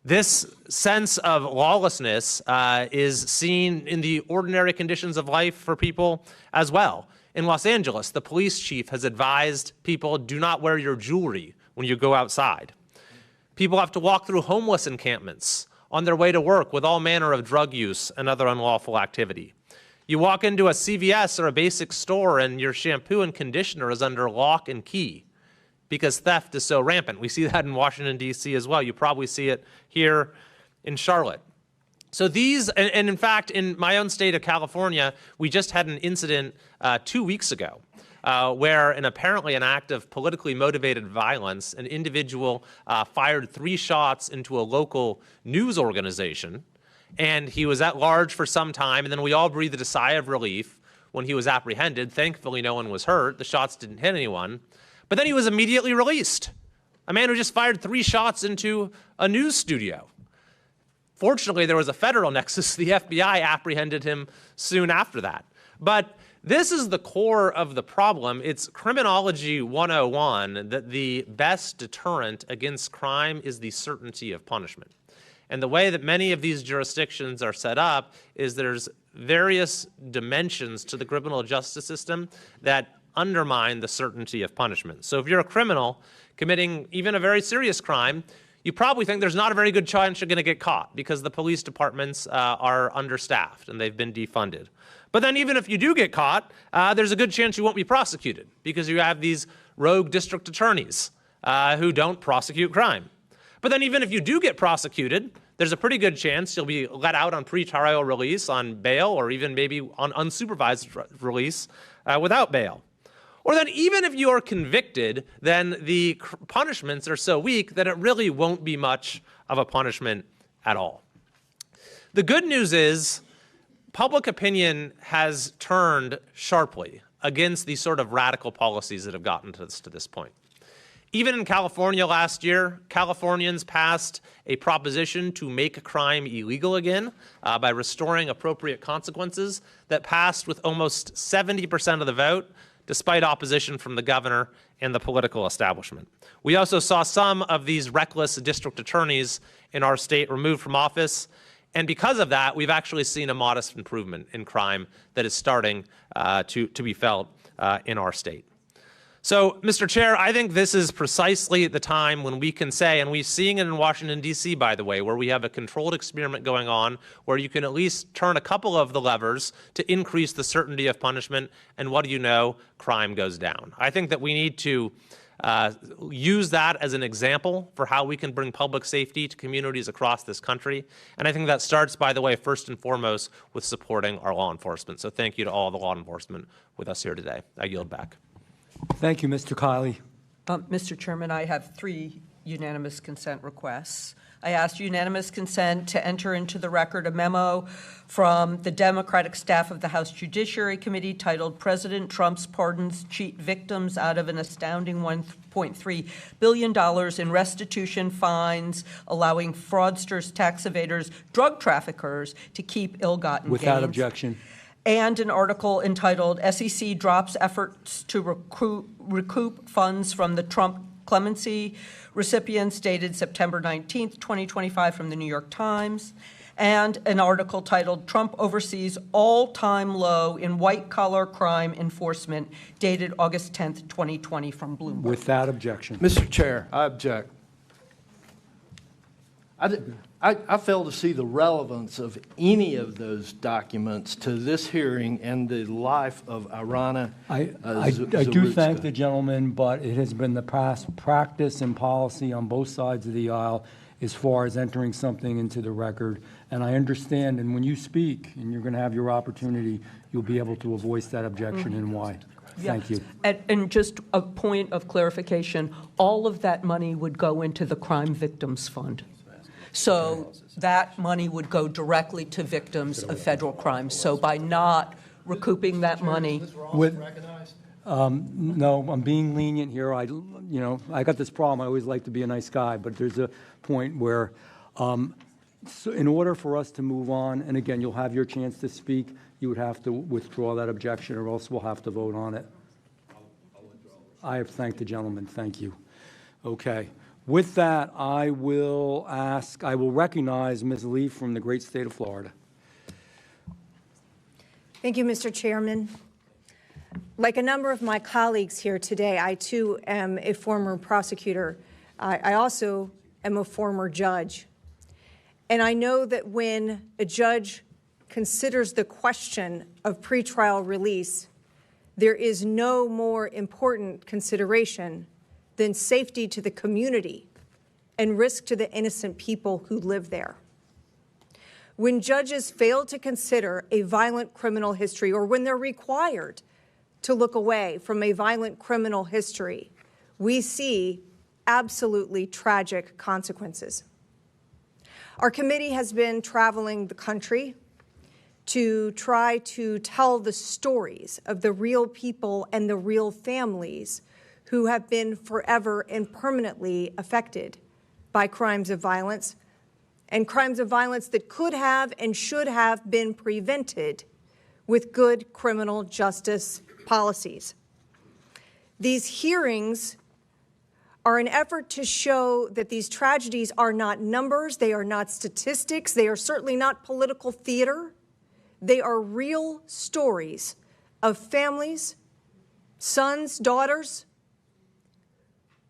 This sense of lawlessness is seen in the ordinary conditions of life for people as well. In Los Angeles, the police chief has advised people, do not wear your jewelry when you go outside. People have to walk through homeless encampments on their way to work with all manner of drug use and other unlawful activity. You walk into a CVS or a basic store and your shampoo and conditioner is under lock and key because theft is so rampant. We see that in Washington, D.C. as well. You probably see it here in Charlotte. So these, and in fact, in my own state of California, we just had an incident 2 weeks ago where, in apparently an act of politically motivated violence, an individual fired 3 shots into a local news organization, and he was at large for some time, and then we all breathed a sigh of relief when he was apprehended. Thankfully, no one was hurt. The shots didn't hit anyone. But then he was immediately released. A man who just fired 3 shots into a news studio. Fortunately, there was a federal nexus. The FBI apprehended him soon after that. But this is the core of the problem. It's criminology 101, that the best deterrent against crime is the certainty of punishment. And the way that many of these jurisdictions are set up is there's various dimensions to the criminal justice system that undermine the certainty of punishment. So if you're a criminal committing even a very serious crime, you probably think there's not a very good chance you're going to get caught because the police departments are understaffed and they've been defunded. But then even if you do get caught, there's a good chance you won't be prosecuted because you have these rogue district attorneys who don't prosecute crime. But then even if you do get prosecuted, there's a pretty good chance you'll be let out on pretrial release, on bail, or even maybe on unsupervised release without bail. Or then even if you are convicted, then the punishments are so weak that it really won't be much of a punishment at all. The good news is public opinion has turned sharply against these sort of radical policies that have gotten us to this point. Even in California last year, Californians passed a proposition to make crime illegal again by restoring appropriate consequences that passed with almost 70% of the vote, despite opposition from the governor and the political establishment. We also saw some of these reckless district attorneys in our state removed from office, and because of that, we've actually seen a modest improvement in crime that is starting to be felt in our state. So, Mr. Chair, I think this is precisely the time when we can say, and we're seeing it in Washington, D.C., by the way, where we have a controlled experiment going on, where you can at least turn a couple of the levers to increase the certainty of punishment, and what do you know? Crime goes down. I think that we need to use that as an example for how we can bring public safety to communities across this country. And I think that starts, by the way, first and foremost, with supporting our law enforcement. So thank you to all the law enforcement with us here today. I yield back. Thank you, Mr. Kiley. Mr. Chairman, I have 3 unanimous consent requests. I ask unanimous consent to enter into the record a memo from the Democratic staff of the House Judiciary Committee titled President Trump's Pardons Cheat Victims Out of an Astounding $1.3 billion in Restitution Fines, allowing fraudsters, tax evaders, drug traffickers to keep ill-gotten gains. Without objection. And an article entitled SEC Drops Efforts to Recoup Funds from the Trump Clemency Recipients, dated September 19th, 2025, from the New York Times. and an article titled "Trump Oversees All-Time Low in White-Collar Crime Enforcement," dated August 10th, 2020, from Bloomberg. Without objection. Mr. Chair, I object. I fail to see the relevance of any of those documents to this hearing and the life of Irana I do thank the gentleman, but it has been the past practice and policy on both sides of the aisle as far as entering something into the record. And I understand, and when you speak, and you're going to have your opportunity, you'll be able to voice that objection and why. Thank you. And just a point of clarification, all of that money would go into the Crime Victims Fund. So that money would go directly to victims of federal crimes. So by not recouping that money. No, I'm being lenient here. I got this problem. I always like to be a nice guy, but there's a point where, so in order for us to move on, and again, you'll have your chance to speak, you would have to withdraw that objection, or else we'll have to vote on it. I have thanked the gentleman. Thank you. Okay. With that, I will recognize Ms. Lee from the great state of Florida. Thank you, Mr. Chairman. Like a number of my colleagues here today, I too am a former prosecutor. I also am a former judge. And I know that when a judge considers the question of pretrial release, there is no more important consideration than safety to the community and risk to the innocent people who live there. When judges fail to consider a violent criminal history, or when they're required to look away from a violent criminal history, we see absolutely tragic consequences. Our committee has been traveling the country to try to tell the stories of the real people and the real families who have been forever and permanently affected by crimes of violence, and crimes of violence that could have and should have been prevented with good criminal justice policies. These hearings are an effort to show that these tragedies are not numbers, they are not statistics, they are certainly not political theater. They are real stories of families, sons, daughters,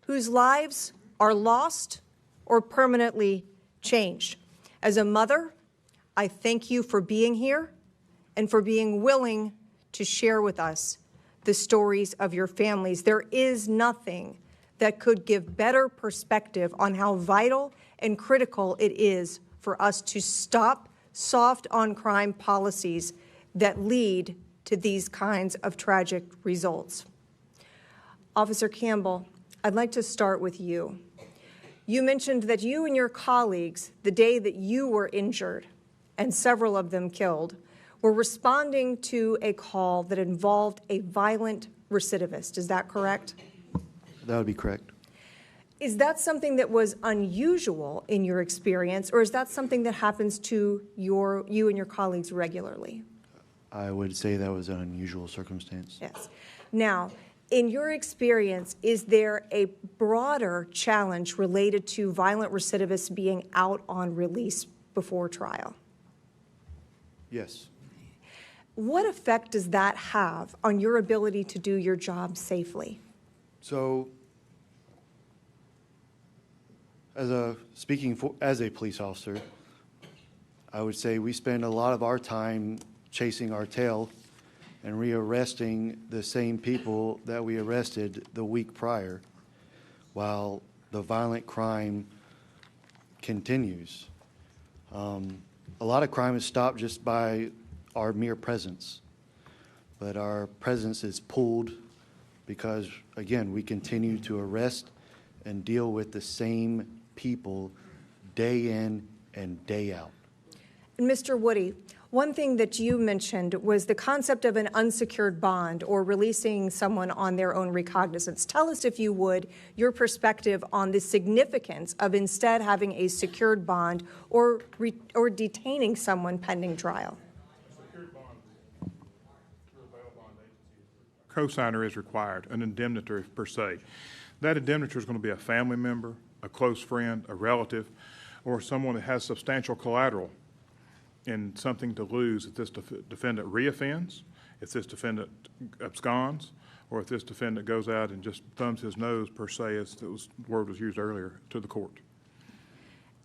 whose lives are lost or permanently changed. As a mother, I thank you for being here and for being willing to share with us the stories of your families. There is nothing that could give better perspective on how vital and critical it is for us to stop soft on crime policies that lead to these kinds of tragic results. Officer Campbell, I'd like to start with you. You mentioned that you and your colleagues, the day that you were injured, and several of them killed, were responding to a call that involved a violent recidivist. Is that correct? That would be correct. Is that something that was unusual in your experience, or is that something that happens to you and your colleagues regularly? I would say that was an unusual circumstance. Yes. Now, in your experience, is there a broader challenge related to violent recidivists being out on release before trial? Yes. What effect does that have on your ability to do your job safely? So, as a police officer, I would say we spend a lot of our time chasing our tail and rearresting the same people that we arrested the week prior, while the violent crime continues. A lot of crime is stopped just by our mere presence, but our presence is pulled because, again, we continue to arrest and deal with the same people day in and day out. And Mr. Woody, one thing that you mentioned was the concept of an unsecured bond or releasing someone on their own recognizance. Tell us, if you would, your perspective on the significance of instead having a secured bond or detaining someone pending trial. Secured bond, through a bail bond agency, cosigner is required, an indemnitor per se. That indemnitor is going to be a family member, a close friend, a relative, or someone that has substantial collateral. in something to lose if this defendant reoffends, if this defendant absconds, or if this defendant goes out and just thumbs his nose, per se, as the word was used earlier, to the court.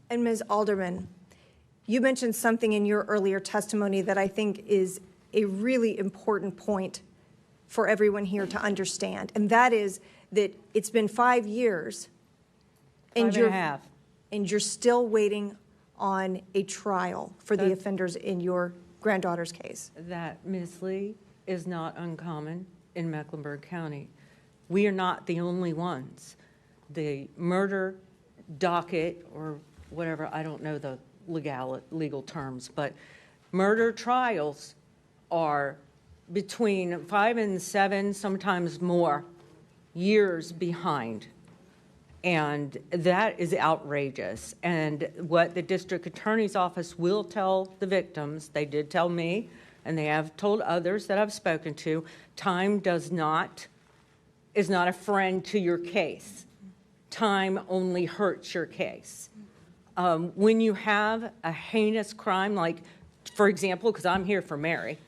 And Ms. Alderman, you mentioned something in your earlier testimony that I think is a really important point for everyone here to understand, and that is that it's been 5 years. Five and a half. And you're still waiting on a trial for the offenders in your granddaughter's case. That, Ms. Lee, is not uncommon in Mecklenburg County. We are not the only ones. The murder docket, or whatever, I don't know the legal terms, but murder trials are between 5 and 7, sometimes more, years behind. And that is outrageous. And what the district attorney's office will tell the victims, they did tell me, and they have told others that I've spoken to, time is not a friend to your case. Time only hurts your case. When you have a heinous crime, like, for example, because I'm here for Mary,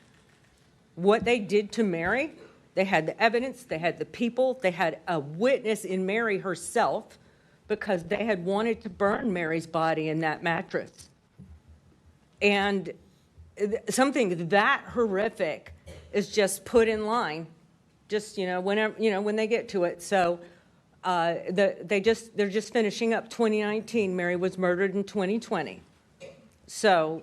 what they did to Mary, they had the evidence, they had the people, they had a witness in Mary herself, because they had wanted to burn Mary's body in that mattress. And something that horrific is just put in line, just, whenever, when they get to it. So they're just finishing up 2019. Mary was murdered in 2020. So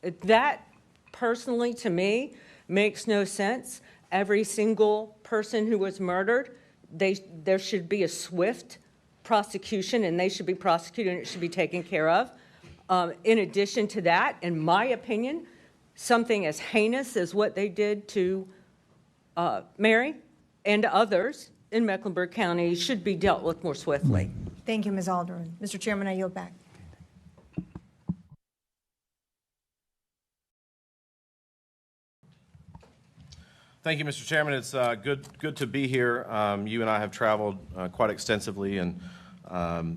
that, personally, to me, makes no sense. Every single person who was murdered, there should be a swift prosecution, and they should be prosecuted, and it should be taken care of. In addition to that, in my opinion, something as heinous as what they did to Mary and others in Mecklenburg County should be dealt with more swiftly. Thank you, Ms. Alderman. Mr. Chairman, I yield back. Thank you, Mr. Chairman. It's good to be here. You and I have traveled quite extensively and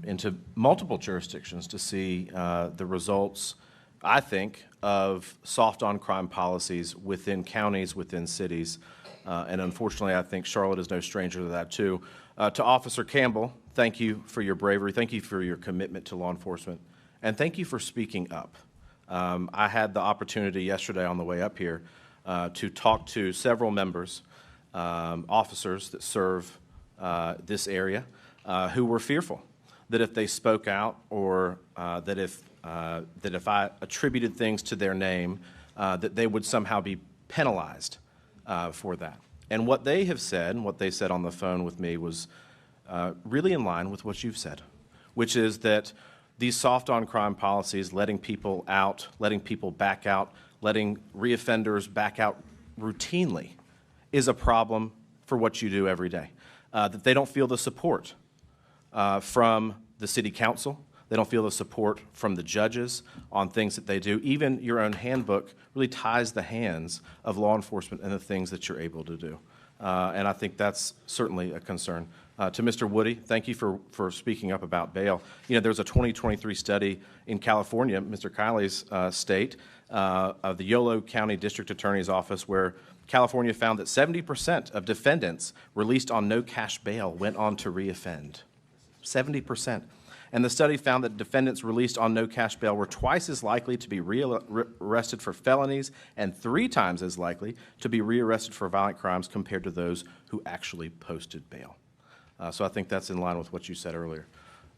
into multiple jurisdictions to see the results, I think, of soft on crime policies within counties, within cities. And unfortunately, I think Charlotte is no stranger to that, too. To Officer Campbell, thank you for your bravery. Thank you for your commitment to law enforcement. And thank you for speaking up. I had the opportunity yesterday on the way up here to talk to several members, officers that serve this area, who were fearful that if they spoke out, or that if I attributed things to their name, that they would somehow be penalized for that. And what they have said, and what they said on the phone with me, was really in line with what you've said, which is that these soft on crime policies, letting people out, letting people back out, letting reoffenders back out routinely, is a problem for what you do every day. That they don't feel the support from the city council. They don't feel the support from the judges on things that they do. Even your own handbook really ties the hands of law enforcement and the things that you're able to do. And I think that's certainly a concern. To Mr. Woody, thank you for speaking up about bail. There's a 2023 study in California, Mr. Kiley's state, of the Yolo County District Attorney's Office, where California found that 70% of defendants released on no cash bail went on to reoffend. 70%. And the study found that defendants released on no cash bail were twice as likely to be rearrested for felonies and 3 times as likely to be rearrested for violent crimes compared to those who actually posted bail. So I think that's in line with what you said earlier.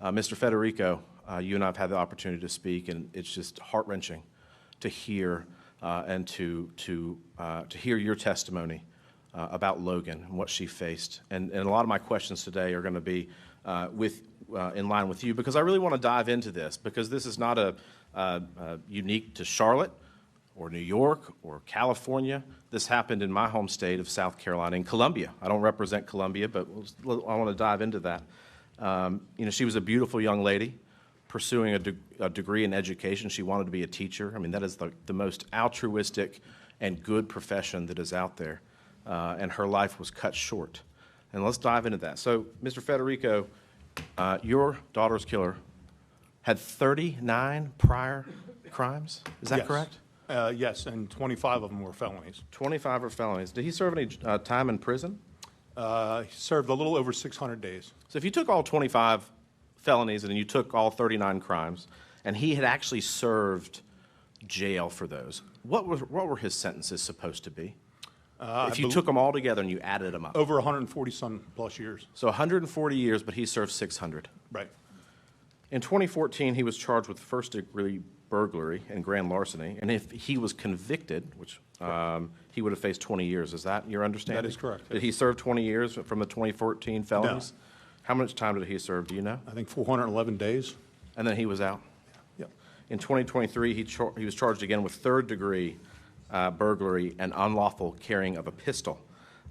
Mr. Federico, you and I have had the opportunity to speak, and it's just heart-wrenching to hear and to hear your testimony about Logan and what she faced. And a lot of my questions today are going to be in line with you, because I really want to dive into this, because this is not unique to Charlotte or New York or California. This happened in my home state of South Carolina, in Columbia. I don't represent Columbia, but I want to dive into that. She was a beautiful young lady pursuing a degree in education. She wanted to be a teacher. I mean, that is the most altruistic and good profession that is out there. And her life was cut short. And let's dive into that. So, Mr. Federico, your daughter's killer had 39 prior crimes. Is that Yes. correct? Yes, and 25 of them were felonies. 25 are felonies. Did he serve any time in prison? He served a little over 600 days. So if you took all 25 felonies and you took all 39 crimes, and he had actually served jail for those, what were his sentences supposed to be? If you took them all together and you added them up. Over 140-some plus years. So 140 years, but he served 600. Right. In 2014, he was charged with first-degree burglary and grand larceny, and if he was convicted, which he would have faced 20 years. Is that your understanding? That is correct. Did he serve 20 years from the 2014 felonies? No. How much time did he serve? Do you know? I think 411 days. And then he was out? Yep. In 2023, he was charged again with third-degree burglary and unlawful carrying of a pistol.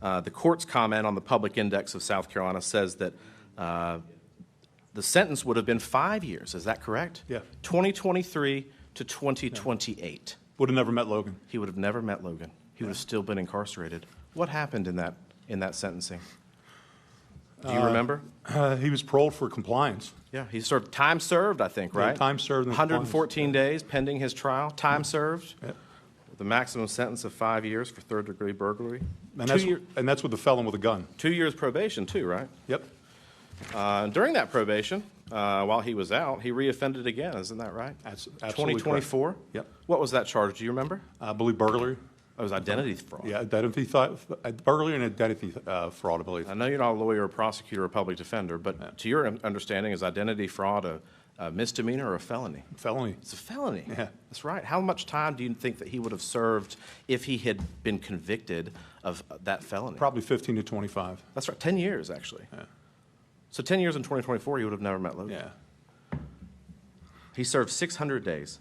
The court's comment on the public index of South Carolina says that the sentence would have been 5 years. Is that correct? Yeah. 2023 to 2028. Would have never met Logan. He would have never met Logan. He would have still been incarcerated. What happened in that sentencing? Do you remember? He was paroled for compliance. Yeah, he served time served, I think, right? Yeah, time served. 114 days pending his trial. Time served. Yeah. The maximum sentence of 5 years for third-degree burglary. And that's with the felon with a gun. 2 years probation, too, right? Yep. During that probation, while he was out, he reoffended again. Isn't that right? That's absolutely 2024? correct. Yep. What was that charge? Do you remember? I believe burglary. It was identity fraud. Yeah, identity burglary and identity fraud, I believe. I know you're not a lawyer, or prosecutor, or public defender, but to your understanding, is identity fraud a misdemeanor or a felony? Felony. It's a felony. Yeah. That's right. How much time do you think that he would have served if he had been convicted of that felony? Probably 15 to 25. That's right. 10 years, actually. Yeah. So 10 years in 2024, he would have never met Logan. Yeah. He served 600 days.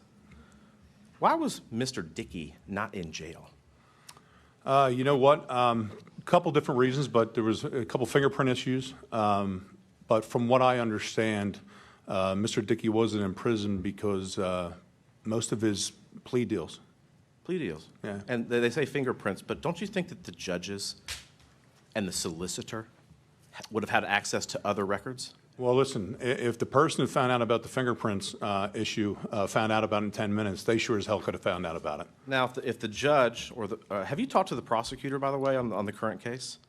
Why was Mr. Dickey not in jail? You know what? A couple different reasons, but there was a couple fingerprint issues. But from what I understand, Mr. Dickey wasn't in prison because most of his plea deals. Plea deals. Yeah. And they say fingerprints, but don't you think that the judges and the solicitor would have had access to other records? Well, listen, if the person who found out about the fingerprints issue found out about it in 10 minutes, they sure as hell could have found out about it. Now, if the judge or the have you talked to the prosecutor, by the way, on the current case?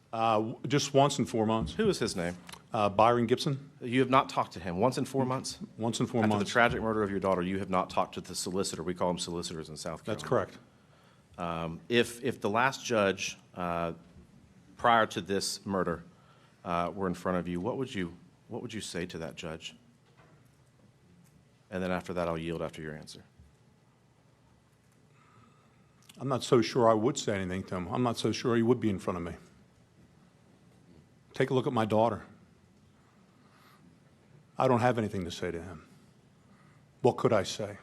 Just once in 4 months. Who is his name? Byron Gibson. You have not talked to him once in 4 months? Once in 4 After months. the tragic murder of your daughter, you have not talked to the solicitor. We call them solicitors in South Carolina. That's correct. If the last judge prior to this murder were in front of you, what would you say to that judge? And then after that, I'll yield after your answer. I'm not so sure I would say anything to him. I'm not so sure he would be in front of me. Take a look at my daughter. I don't have anything to say to him. What could I say?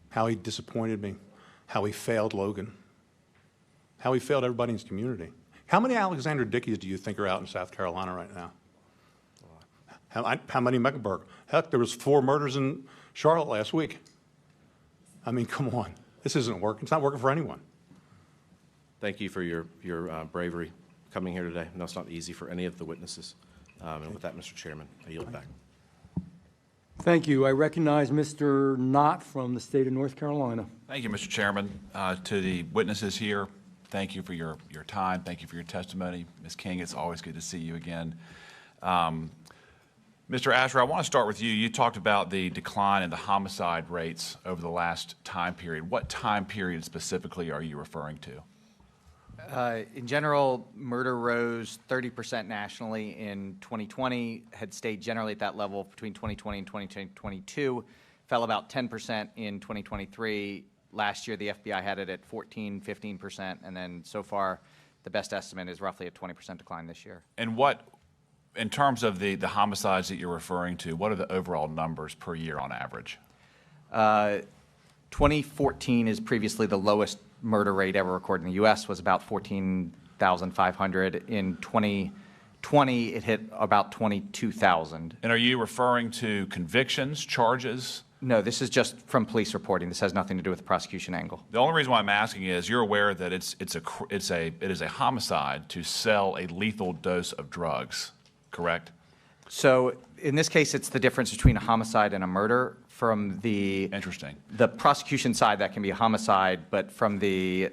How he disappointed me, how he failed Logan, how he failed everybody in his community. How many Alexander Dickeys do you think are out in South Carolina right now? How many Mecklenburg? Heck, there was 4 murders in Charlotte last week. I mean, come on. This isn't working. It's not working for anyone. Thank you for your bravery coming here today. I know it's not easy for any of the witnesses. And with that, Mr. Chairman, I yield back. Thank you. I recognize Mr. Knott from the state of North Carolina. Thank you, Mr. Chairman. To the witnesses here, thank you for your time. Thank you for your testimony. Ms. King, it's always good to see you again. Mr. Asher, I want to start with you. You talked about the decline in the homicide rates over the last time period. What time period specifically are you referring to? In general, murder rose 30% nationally in 2020, had stayed generally at that level between 2020 and 2022, fell about 10% in 2023. Last year, the FBI had it at 14, 15%, and then so far, the best estimate is roughly a 20% decline this year. And what, in terms of the homicides that you're referring to, what are the overall numbers per year on average? 2014 is previously the lowest murder rate ever recorded in the U.S., was about 14,500. In 2020, it hit about 22,000. And are you referring to convictions, charges? No, this is just from police reporting. This has nothing to do with the prosecution angle. The only reason why I'm asking is you're aware that it is a homicide to sell a lethal dose of drugs, correct? So in this case, it's the difference between a homicide and a murder. from the Interesting. the prosecution side, that can be a homicide, but from the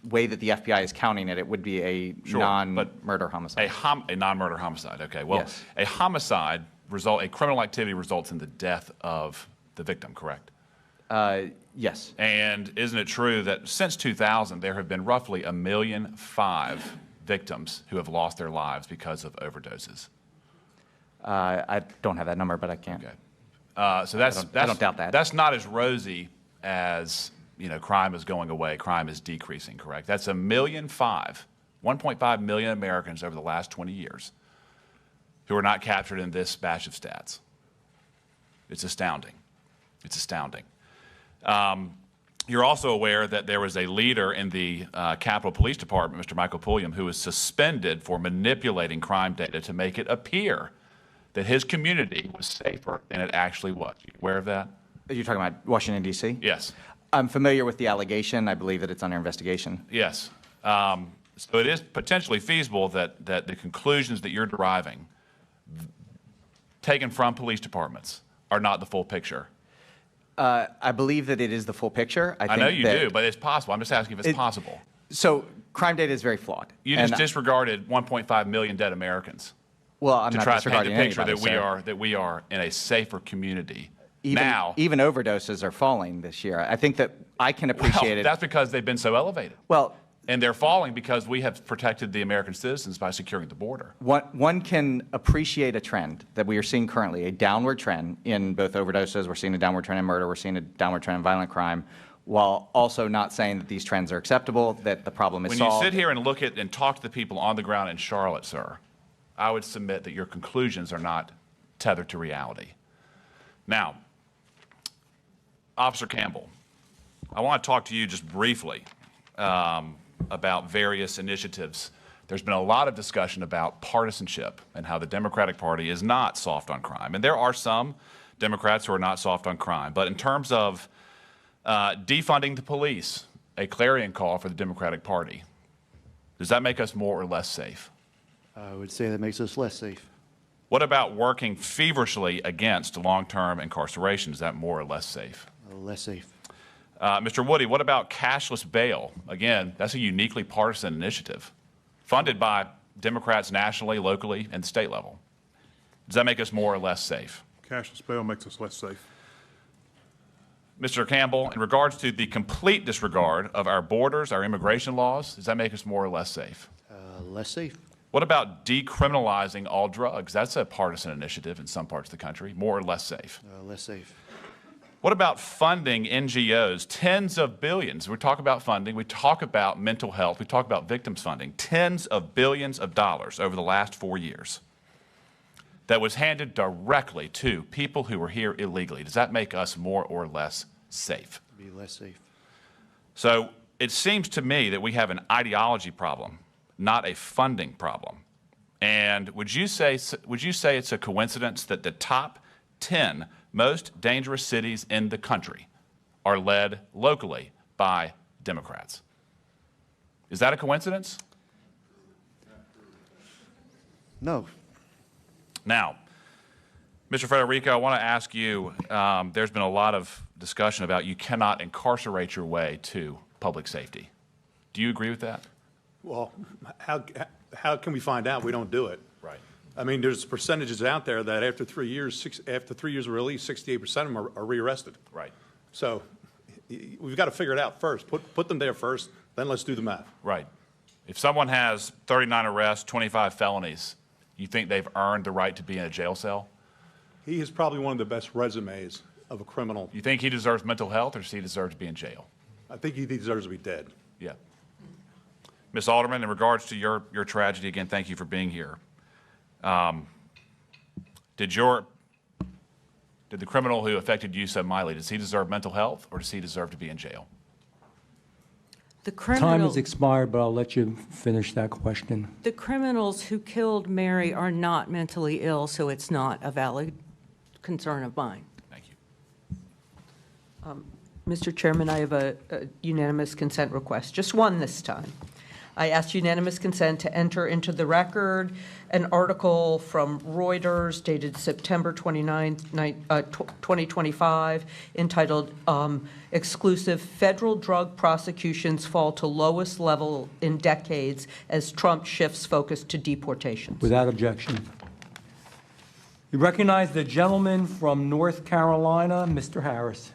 way that the FBI is counting it, it would be a Sure, non-murder homicide. A non-murder homicide, okay. Well, Yes. a homicide a criminal activity results in the death of the victim, correct? Yes. And isn't it true that since 2000, there have been roughly 1.5 million victims who have lost their lives because of overdoses? I don't have that number, but I can. Okay. So that's I don't doubt that. That's not as rosy as, crime is going away, crime is decreasing, correct? That's 1.5 million, 1.5 million Americans over the last 20 years who are not captured in this batch of stats. It's astounding. It's astounding. You're also aware that there was a leader in the Capitol Police Department, Mr. Michael Pulliam, who was suspended for manipulating crime data to make it appear that his community was safer than it actually was. You aware of that? You're talking about Washington, D.C.? Yes. I'm familiar with the allegation. I believe that it's under investigation. Yes. So it is potentially feasible that the conclusions that you're deriving, taken from police departments, are not the full picture. I believe that it is the full picture. I know you do, but it's possible. I'm just asking if it's possible. So crime data is very flawed. You just disregarded 1.5 million dead Americans. Well, I'm to not try to paint the disregarding picture anybody, that we are in a safer community even, now. Even overdoses are falling this year. I think that I can appreciate it. That's because they've been so elevated. Well, and they're falling because we have protected the American citizens by securing the border. One can appreciate a trend that we are seeing currently, a downward trend in both overdoses. We're seeing a downward trend in murder. We're seeing a downward trend in violent crime, while also not saying that these trends are acceptable, that the problem is solved. When you sit here and look at and talk to the people on the ground in Charlotte, sir, I would submit that your conclusions are not tethered to reality. Now, Officer Campbell, I want to talk to you just briefly about various initiatives. There's been a lot of discussion about partisanship and how the Democratic Party is not soft on crime. And there are some Democrats who are not soft on crime. But in terms of defunding the police, a clarion call for the Democratic Party, does that make us more or less safe? I would say that makes us less safe. What about working feverishly against long-term incarceration? Is that more or less safe? Less safe. Mr. Woody, what about cashless bail? Again, that's a uniquely partisan initiative, funded by Democrats nationally, locally, and the state level. Does that make us more or less safe? Cashless bail makes us less safe. Mr. Campbell, in regards to the complete disregard of our borders, our immigration laws, does that make us more or less safe? Less safe. What about decriminalizing all drugs? That's a partisan initiative in some parts of the country. More or less safe? Less safe. What about funding NGOs? Tens of billions. We talk about funding. We talk about mental health. We talk about victims funding. Tens of billions of dollars over the last 4 years that was handed directly to people who were here illegally. Does that make us more or less safe? Be less safe. So it seems to me that we have an ideology problem, not a funding problem. And would you say it's a coincidence that the top 10 most dangerous cities in the country are led locally by Democrats? Is that a coincidence? No. Now, Mr. Federico, I want to ask you, there's been a lot of discussion about you cannot incarcerate your way to public safety. Do you agree with that? Well, how can we find out? We don't do it. Right. I mean, there's percentages out there that after 3 years, after 3 years of release, 68% of them are rearrested. Right. So we've got to figure it out first. Put them there first, then let's do the math. Right. If someone has 39 arrests, 25 felonies, you think they've earned the right to be in a jail cell? He has probably one of the best resumes of a criminal. You think he deserves mental health, or does he deserve to be in jail? I think he deserves to be dead. Yeah. Ms. Alderman, in regards to your tragedy, again, thank you for being here. Did the criminal who affected you so mightily, does he deserve mental health, or does he deserve to be in jail? The criminal, Time has expired, but I'll let you finish that question. the criminals who killed Mary are not mentally ill, so it's not a valid concern of mine. Thank you. Mr. Chairman, I have a unanimous consent request, just one this time. I ask unanimous consent to enter into the record an article from Reuters dated September 29, 2025, entitled Exclusive Federal Drug Prosecutions Fall to Lowest Level in Decades as Trump Shifts Focus to Deportations. Without objection. You recognize the gentleman from North Carolina, Mr. Harris.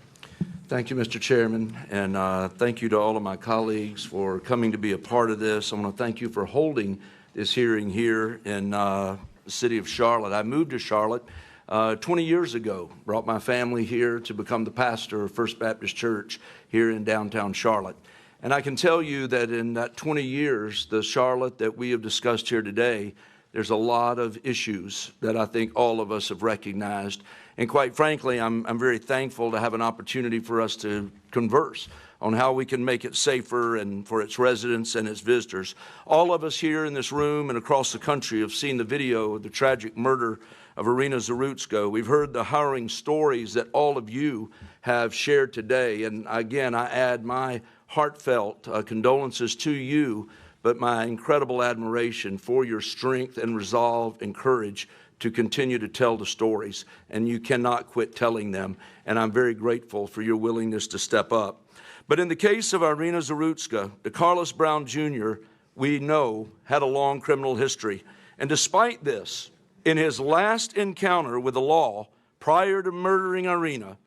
Thank you, Mr. Chairman, and thank you to all of my colleagues for coming to be a part of this. I want to thank you for holding this hearing here in the city of Charlotte. I moved to Charlotte 20 years ago, brought my family here to become the pastor of First Baptist Church here in downtown Charlotte. And I can tell you that in that 20 years, the Charlotte that we have discussed here today, there's a lot of issues that I think all of us have recognized. And quite frankly, I'm very thankful to have an opportunity for us to converse on how we can make it safer and for its residents and its visitors. All of us here in this room and across the country have seen the video of the tragic murder of Irina Zarutsko. We've heard the harrowing stories that all of you have shared today. And again, I add my heartfelt condolences to you, but my incredible admiration for your strength and resolve and courage to continue to tell the stories, and you cannot quit telling them, and I'm very grateful for your willingness to step up. But in the case of Irina Zarutska, Carlos Brown Jr., we know, had a long criminal history, and despite this, in his last encounter with the law prior to murdering Irina,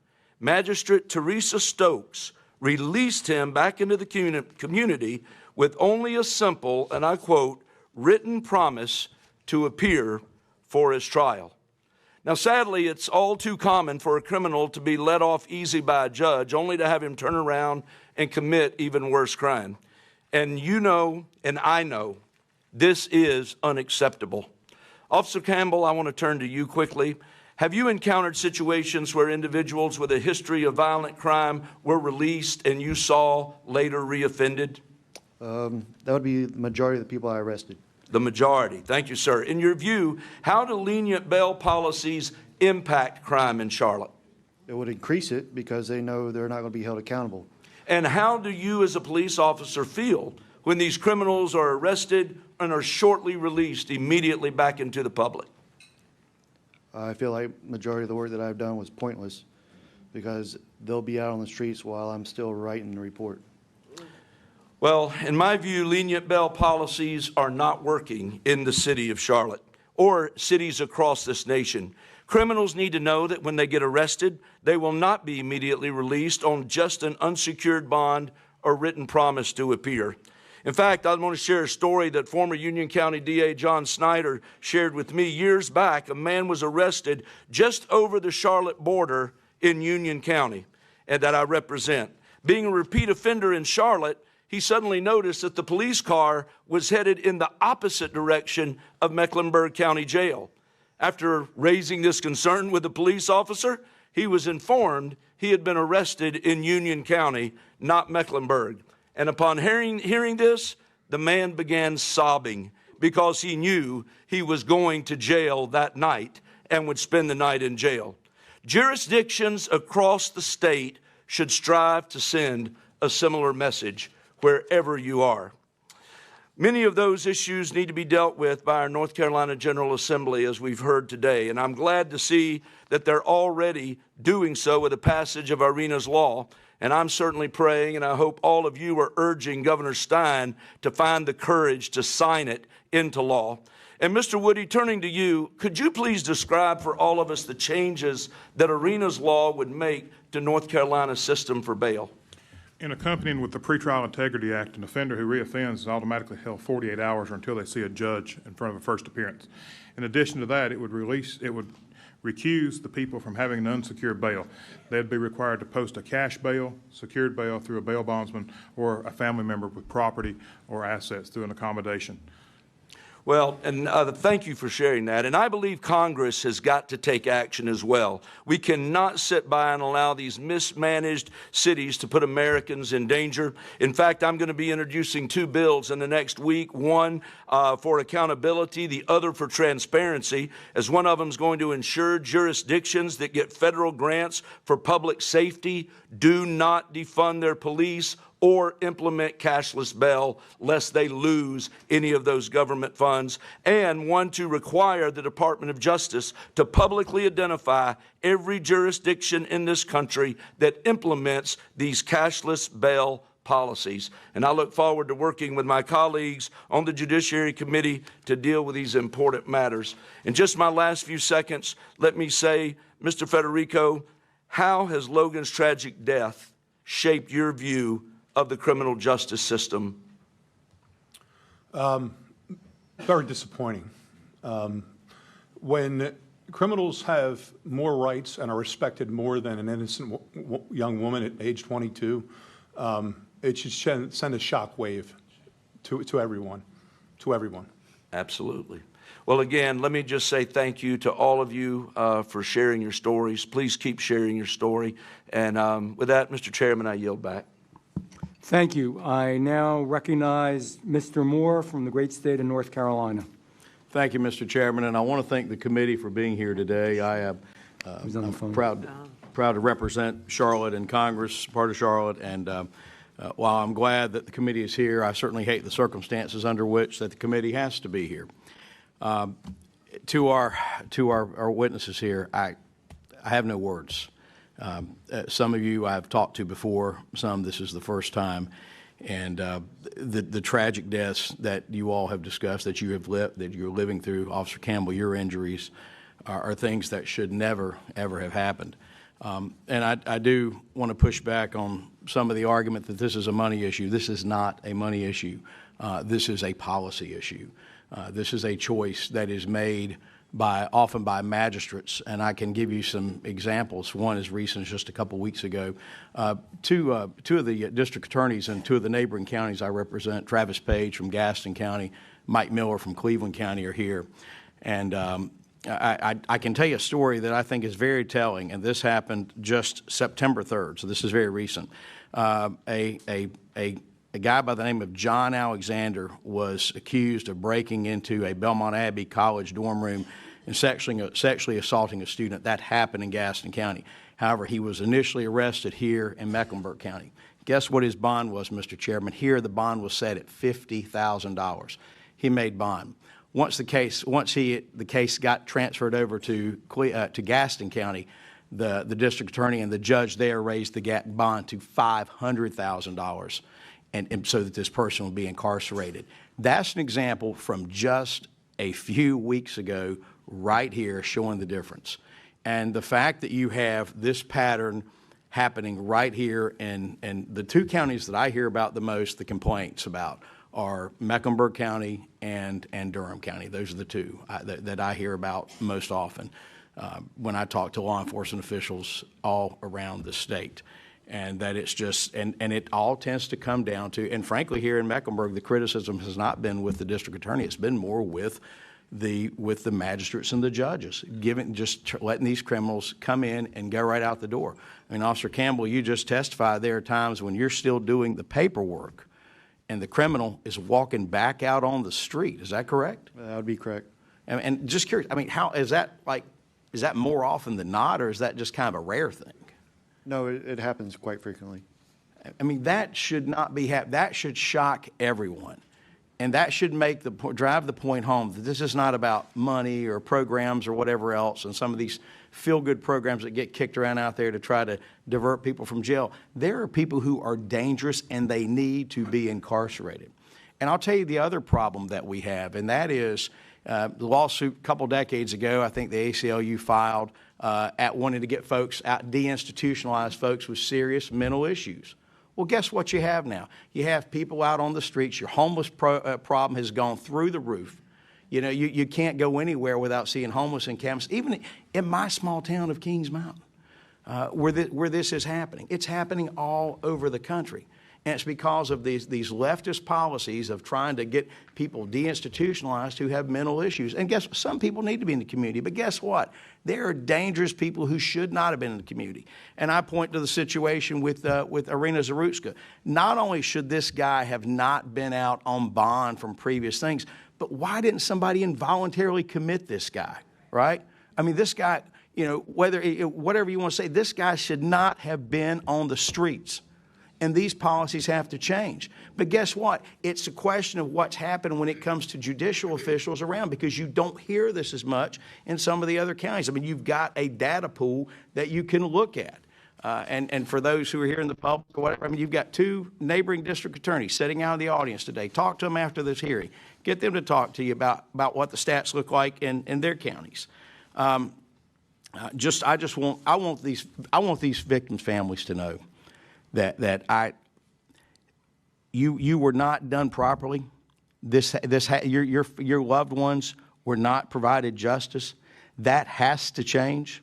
Magistrate Teresa Stokes released him back into the community with only a simple, and I quote, written promise to appear for his trial. Now, sadly, it's all too common for a criminal to be let off easy by a judge, only to have him turn around and commit even worse crime. And you know, and I know, this is unacceptable. Officer Campbell, I want to turn to you quickly. Have you encountered situations where individuals with a history of violent crime were released and you saw later reoffended? That would be the majority of the people I arrested. The majority. Thank you, sir. In your view, how do lenient bail policies impact crime in Charlotte? It would increase it because they know they're not going to be held accountable. And how do you as a police officer feel when these criminals are arrested and are shortly released immediately back into the public? I feel like the majority of the work that I've done was pointless because they'll be out on the streets while I'm still writing the report. Well, in my view, lenient bail policies are not working in the city of Charlotte or cities across this nation. Criminals need to know that when they get arrested, they will not be immediately released on just an unsecured bond or written promise to appear. In fact, I want to share a story that former Union County DA John Snyder shared with me years back. A man was arrested just over the Charlotte border in Union County, and that I represent. Being a repeat offender in Charlotte, he suddenly noticed that the police car was headed in the opposite direction of Mecklenburg County Jail. After raising this concern with the police officer, he was informed he had been arrested in Union County, not Mecklenburg. And upon hearing this, the man began sobbing because he knew he was going to jail that night and would spend the night in jail. Jurisdictions across the state should strive to send a similar message wherever you are. Many of those issues need to be dealt with by our North Carolina General Assembly, as we've heard today, and I'm glad to see that they're already doing so with the passage of Irina's law, and I'm certainly praying, and I hope all of you are urging Governor Stein to find the courage to sign it into law. And Mr. Woody, turning to you, could you please describe for all of us the changes that Irina's law would make to North Carolina's system for bail? In accompanying with the Pretrial Integrity Act, an offender who reoffends is automatically held 48 hours or until they see a judge in front of a first appearance. In addition to that, it would recuse the people from having an unsecured bail. They'd be required to post a cash bail, secured bail through a bail bondsman, or a family member with property or assets through an accommodation. Well, and thank you for sharing that. And I believe Congress has got to take action as well. We cannot sit by and allow these mismanaged cities to put Americans in danger. In fact, I'm going to be introducing two bills in the next week, one for accountability, the other for transparency, as one of them is going to ensure jurisdictions that get federal grants for public safety do not defund their police or implement cashless bail lest they lose any of those government funds, and one, to require the Department of Justice to publicly identify every jurisdiction in this country that implements these cashless bail policies. And I look forward to working with my colleagues on the Judiciary Committee to deal with these important matters. In just my last few seconds, let me say, Mr. Federico, how has Logan's tragic death shaped your view of the criminal justice system? Very disappointing. When criminals have more rights and are respected more than an innocent young woman at age 22, it should send a shockwave to everyone, Absolutely. Well, again, let me just say thank you to all of you for sharing your stories. Please keep sharing your story. And with that, Mr. Chairman, I yield back. Thank you. I now recognize Mr. Moore from the great state of North Carolina. Thank you, Mr. Chairman, and I want to thank the committee for being here today. I'm proud to represent Charlotte in Congress, part of Charlotte, and while I'm glad that the committee is here, I certainly hate the circumstances under which that the committee has to be here. To our witnesses here, I have no words. Some of you I've talked to before, some this is the first time, and the tragic deaths that you all have discussed, that you're living through, Officer Campbell, your injuries are things that should never, ever have happened. And I do want to push back on some of the argument that this is a money issue. This is not a money issue. This is a policy issue. This is a choice that is made often by magistrates, and I can give you some examples. One as recent as just a couple weeks ago. Two of the district attorneys in two of the neighboring counties I represent, Travis Page from Gaston County, Mike Miller from Cleveland County, are here. And I can tell you a story that I think is very telling, and this happened just September 3rd, so this is very recent. A guy by the name of John Alexander was accused of breaking into a Belmont Abbey College dorm room and sexually assaulting a student. That happened in Gaston County. However, he was initially arrested here in Mecklenburg County. Guess what his bond was, Mr. Chairman? Here, the bond was set at $50,000. He made bond. Once the case got transferred over to Gaston County, the district attorney and the judge there raised the bond to $500,000. And so that this person will be incarcerated. That's an example from just a few weeks ago right here showing the difference. And the fact that you have this pattern happening right here in the two counties that I hear about the most, the complaints about, are Mecklenburg County and Durham County. Those are the two that I hear about most often when I talk to law enforcement officials all around the state. And that it's just, and it all tends to come down to, and frankly here in Mecklenburg, the criticism has not been with the district attorney, it's been more with the magistrates and the judges, letting these criminals come in and go right out the door. I mean, Officer Campbell, you just testified there are times when you're still doing the paperwork and the criminal is walking back out on the street. Is that correct? That would be correct. And just curious, I mean, how is that is that more often than not, or is that just kind of a rare thing? No, it happens quite frequently. I mean, that should not be that should shock everyone. And that should drive the point home that this is not about money or programs or whatever else and some of these feel-good programs that get kicked around out there to try to divert people from jail. There are people who are dangerous and they need to be incarcerated. And I'll tell you the other problem that we have, and that is the lawsuit a couple decades ago, I think the ACLU filed at wanting to get folks out, deinstitutionalize folks with serious mental issues. Well, guess what you have now? You have people out on the streets. Your homeless problem has gone through the roof. You know, you can't go anywhere without seeing homeless encampments, even in my small town of Kings Mountain, where this is happening. It's happening all over the country. And it's because of these leftist policies of trying to get people deinstitutionalized who have mental issues. And guess what? Some people need to be in the community, but guess what? There are dangerous people who should not have been in the community. And I point to the situation with Irina Zarutska. Not only should this guy have not been out on bond from previous things, but why didn't somebody involuntarily commit this guy, right? I mean, this guy, you know, whatever you want to say, this guy should not have been on the streets. and these policies have to change. But guess what? It's a question of what's happened when it comes to judicial officials around, because you don't hear this as much in some of the other counties. I mean, you've got a data pool that you can look at. And for those who are here in the public or whatever, I mean, you've got 2 neighboring district attorneys sitting out in the audience today. Talk to them after this hearing. Get them to talk to you about what the stats look like in their counties. I want these victims' families to know that you were not done properly. Your loved ones were not provided justice. That has to change.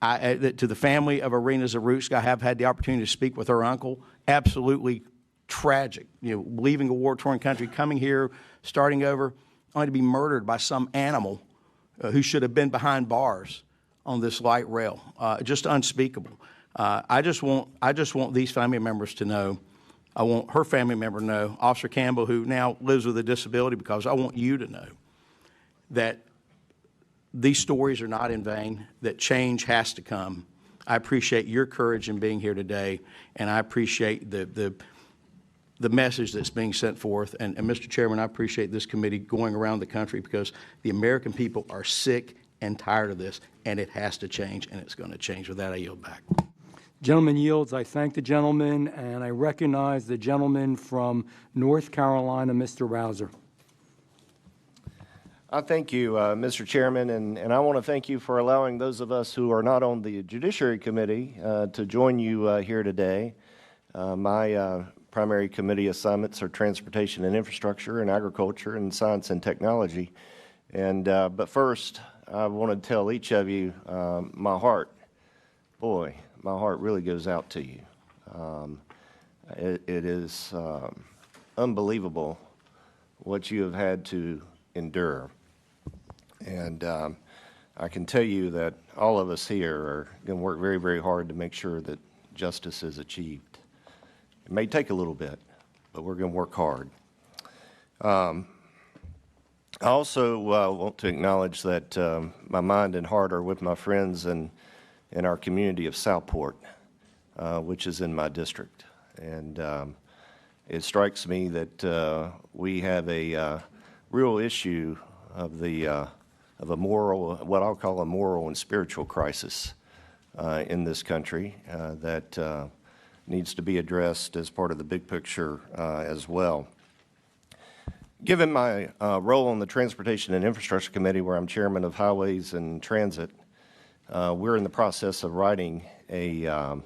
To the family of Irina Zarutska, I have had the opportunity to speak with her uncle. Absolutely tragic. Leaving a war-torn country, coming here, starting over, only to be murdered by some animal who should have been behind bars on this light rail. Just unspeakable. I just want these family members to know. I want her family member to know, Officer Campbell, who now lives with a disability, because I want you to know that these stories are not in vain, that change has to come. I appreciate your courage in being here today, and I appreciate the message that's being sent forth. And Mr. Chairman, I appreciate this committee going around the country, because the American people are sick and tired of this, and it has to change, and it's going to change. With that, I yield back. Gentleman yields. I thank the gentleman, and I recognize the gentleman from North Carolina, Mr. Rouser. I thank you, Mr. Chairman, and I want to thank you for allowing those of us who are not on the Judiciary Committee to join you here today. My primary committee assignments are Transportation and Infrastructure, and Agriculture, and Science and Technology. But first, I want to tell each of you my heart really goes out to you. It is unbelievable what you have had to endure. And I can tell you that all of us here are going to work very, very hard to make sure that justice is achieved. It may take a little bit, but we're going to work hard. I also want to acknowledge that my mind and heart are with my friends in our community of Southport, which is in my district. And it strikes me that we have a real issue of a moral, what I'll call a moral and spiritual crisis in this country that needs to be addressed as part of the big picture as well. Given my role on the Transportation and Infrastructure Committee, where I'm chairman of Highways and Transit, we're in the process of writing a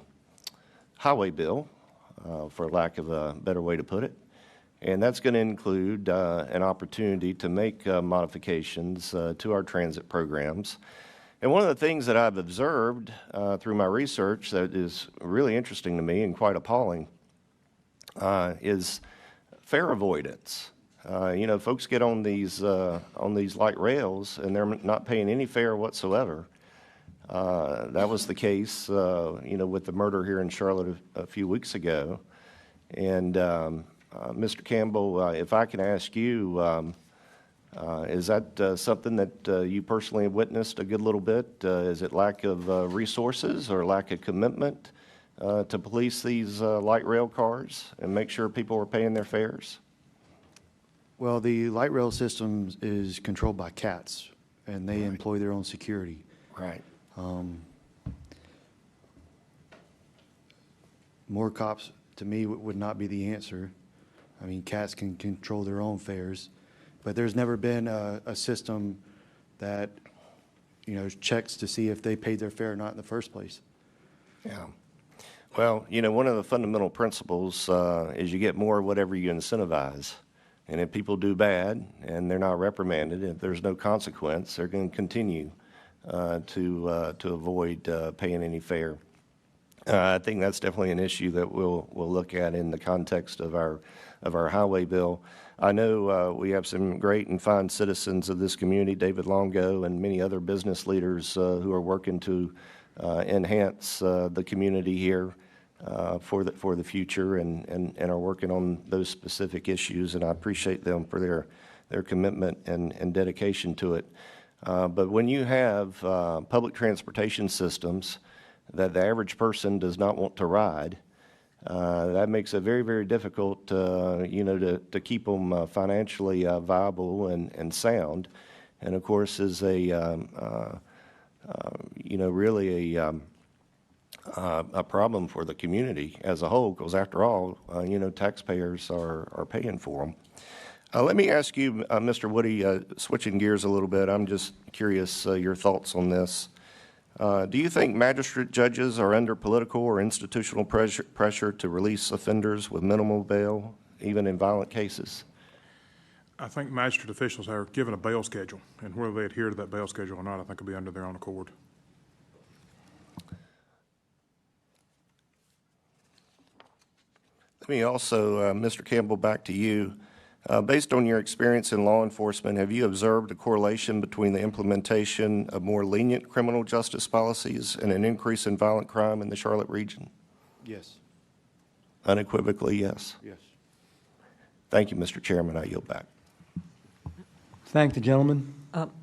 highway bill, for lack of a better way to put it. And that's going to include an opportunity to make modifications to our transit programs. And one of the things that I've observed through my research that is really interesting to me and quite appalling is fare avoidance. Folks get on these light rails and they're not paying any fare whatsoever. That was the case, with the murder here in Charlotte a few weeks ago. And Mr. Campbell, if I can ask you, is that something that you personally have witnessed a good little bit? Is it lack of resources or lack of commitment to police these light rail cars and make sure people are paying their fares? Well, the light rail system is controlled by CATS, and they employ their own security. Right. More cops, to me, would not be the answer. I mean, CATS can control their own fares, but there's never been a system that, checks to see if they paid their fare or not in the first place. Yeah. Well, one of the fundamental principles is you get more of whatever you incentivize. And if people do bad and they're not reprimanded, if there's no consequence, they're going to continue to avoid paying any fare. I think that's definitely an issue that we'll look at in the context of our highway bill. I know we have some great and fine citizens of this community, David Longo and many other business leaders who are working to enhance the community here for the future and are working on those specific issues, and I appreciate them for their commitment and dedication to it. But when you have public transportation systems that the average person does not want to ride, That makes it very, very difficult, to keep them financially viable and sound. And of course, is really a problem for the community as a whole, because after all, taxpayers are paying for them. Let me ask you, Mr. Woody, switching gears a little bit, I'm just curious your thoughts on this. Do you think magistrate judges are under political or institutional pressure to release offenders with minimal bail, even in violent cases? I think magistrate officials are given a bail schedule, and whether they adhere to that bail schedule or not, I think will be under their own accord. Let me also, Mr. Campbell, back to you. Based on your experience in law enforcement, have you observed a correlation between the implementation of more lenient criminal justice policies and an increase in violent crime in the Charlotte region? Yes. Unequivocally, yes. Yes. Thank you, Mr. Chairman. I yield back. Thank the gentleman.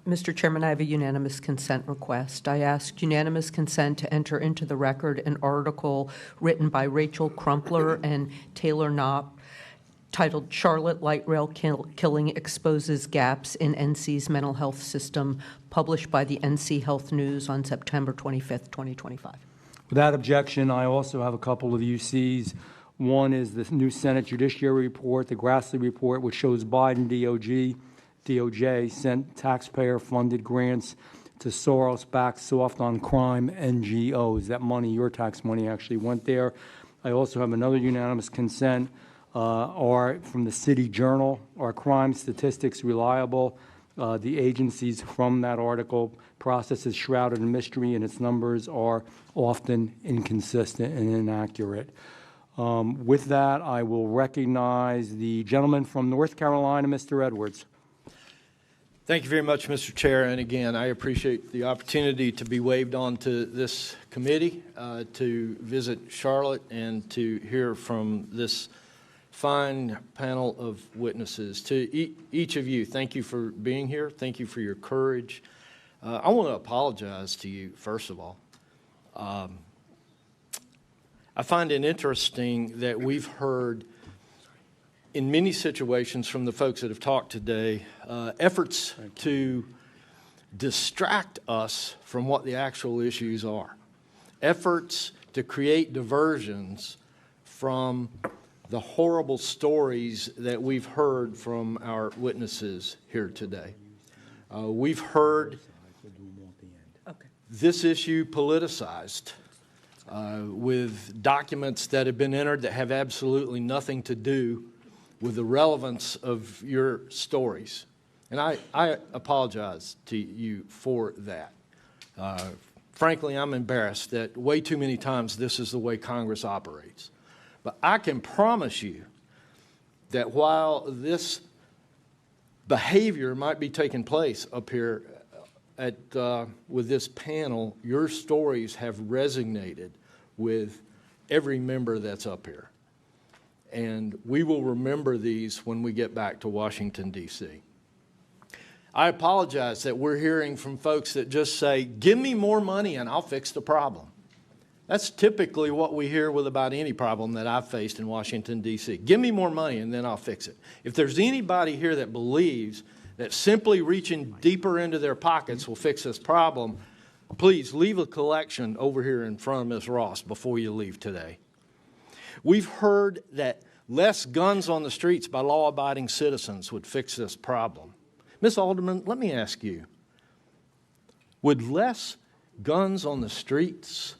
Mr. Chairman, I have a unanimous consent request. I ask unanimous consent to enter into the record an article written by Rachel Crumpler and Taylor Knopp titled "Charlotte Light Rail Killing Exposes Gaps in NC's Mental Health System," published by the NC Health News on September 25th, 2025. Without objection, I also have a couple of UCs. One is the new Senate Judiciary Report, the Grassley Report, which shows Biden DOJ sent taxpayer-funded grants to Soros-backed soft-on-crime NGOs. That money, your tax money, actually went there. I also have another unanimous consent from the City Journal. Are crime statistics reliable? The agencies from that article process is shrouded in mystery, and its numbers are often inconsistent and inaccurate. With that, I will recognize the gentleman from North Carolina, Mr. Edwards. Thank you very much, Mr. Chair. And again, I appreciate the opportunity to be waived on to this committee, to visit Charlotte, and to hear from this fine panel of witnesses. To each of you, thank you for being here. Thank you for your courage. I want to apologize to you, first of all. I find it interesting that we've heard in many situations from the folks that have talked today, efforts to distract us from what the actual issues are. Efforts to create diversions from the horrible stories that we've heard from our witnesses here today. We've heard this issue politicized with documents that have been entered that have absolutely nothing to do with the relevance of your stories. And I apologize to you for that. Frankly, I'm embarrassed that way too many times this is the way Congress operates. But I can promise you that while this behavior might be taking place up here with this panel, your stories have resonated with every member that's up here. And we will remember these when we get back to Washington, D.C. I apologize that we're hearing from folks that just say, give me more money and I'll fix the problem. That's typically what we hear with about any problem that I've faced in Washington, D.C. Give me more money and then I'll fix it. If there's anybody here that believes that simply reaching deeper into their pockets will fix this problem, please leave a collection over here in front of Ms. Ross before you leave today. We've heard that less guns on the streets by law-abiding citizens would fix this problem. Ms. Alderman, let me ask you, would less guns on the streets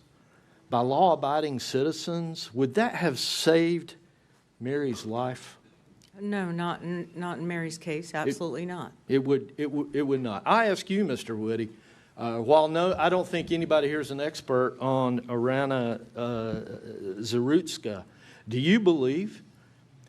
by law-abiding citizens, would that have saved Mary's life? No, not in Mary's case, absolutely not. It would not. I ask you, Mr. Woody, while no, I don't think anybody here is an expert on Arana Zarutska, do you believe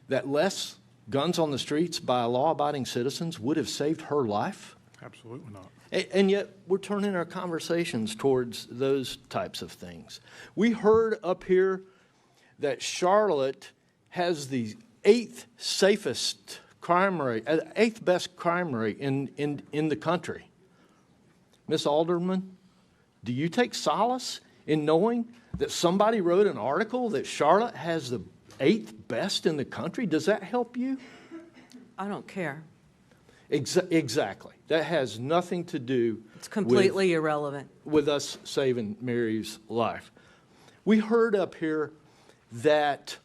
that less guns on the streets by law-abiding citizens would have saved her life? Absolutely not. And yet we're turning our conversations towards those types of things. We heard up here that Charlotte has the eighth best crime rate in the country. Ms. Alderman, do you take solace in knowing that somebody wrote an article that Charlotte has the 8th best in the country? Does that help you? I don't care. Exactly. That has nothing to do. It's completely irrelevant. With us saving Mary's life. We heard up here that,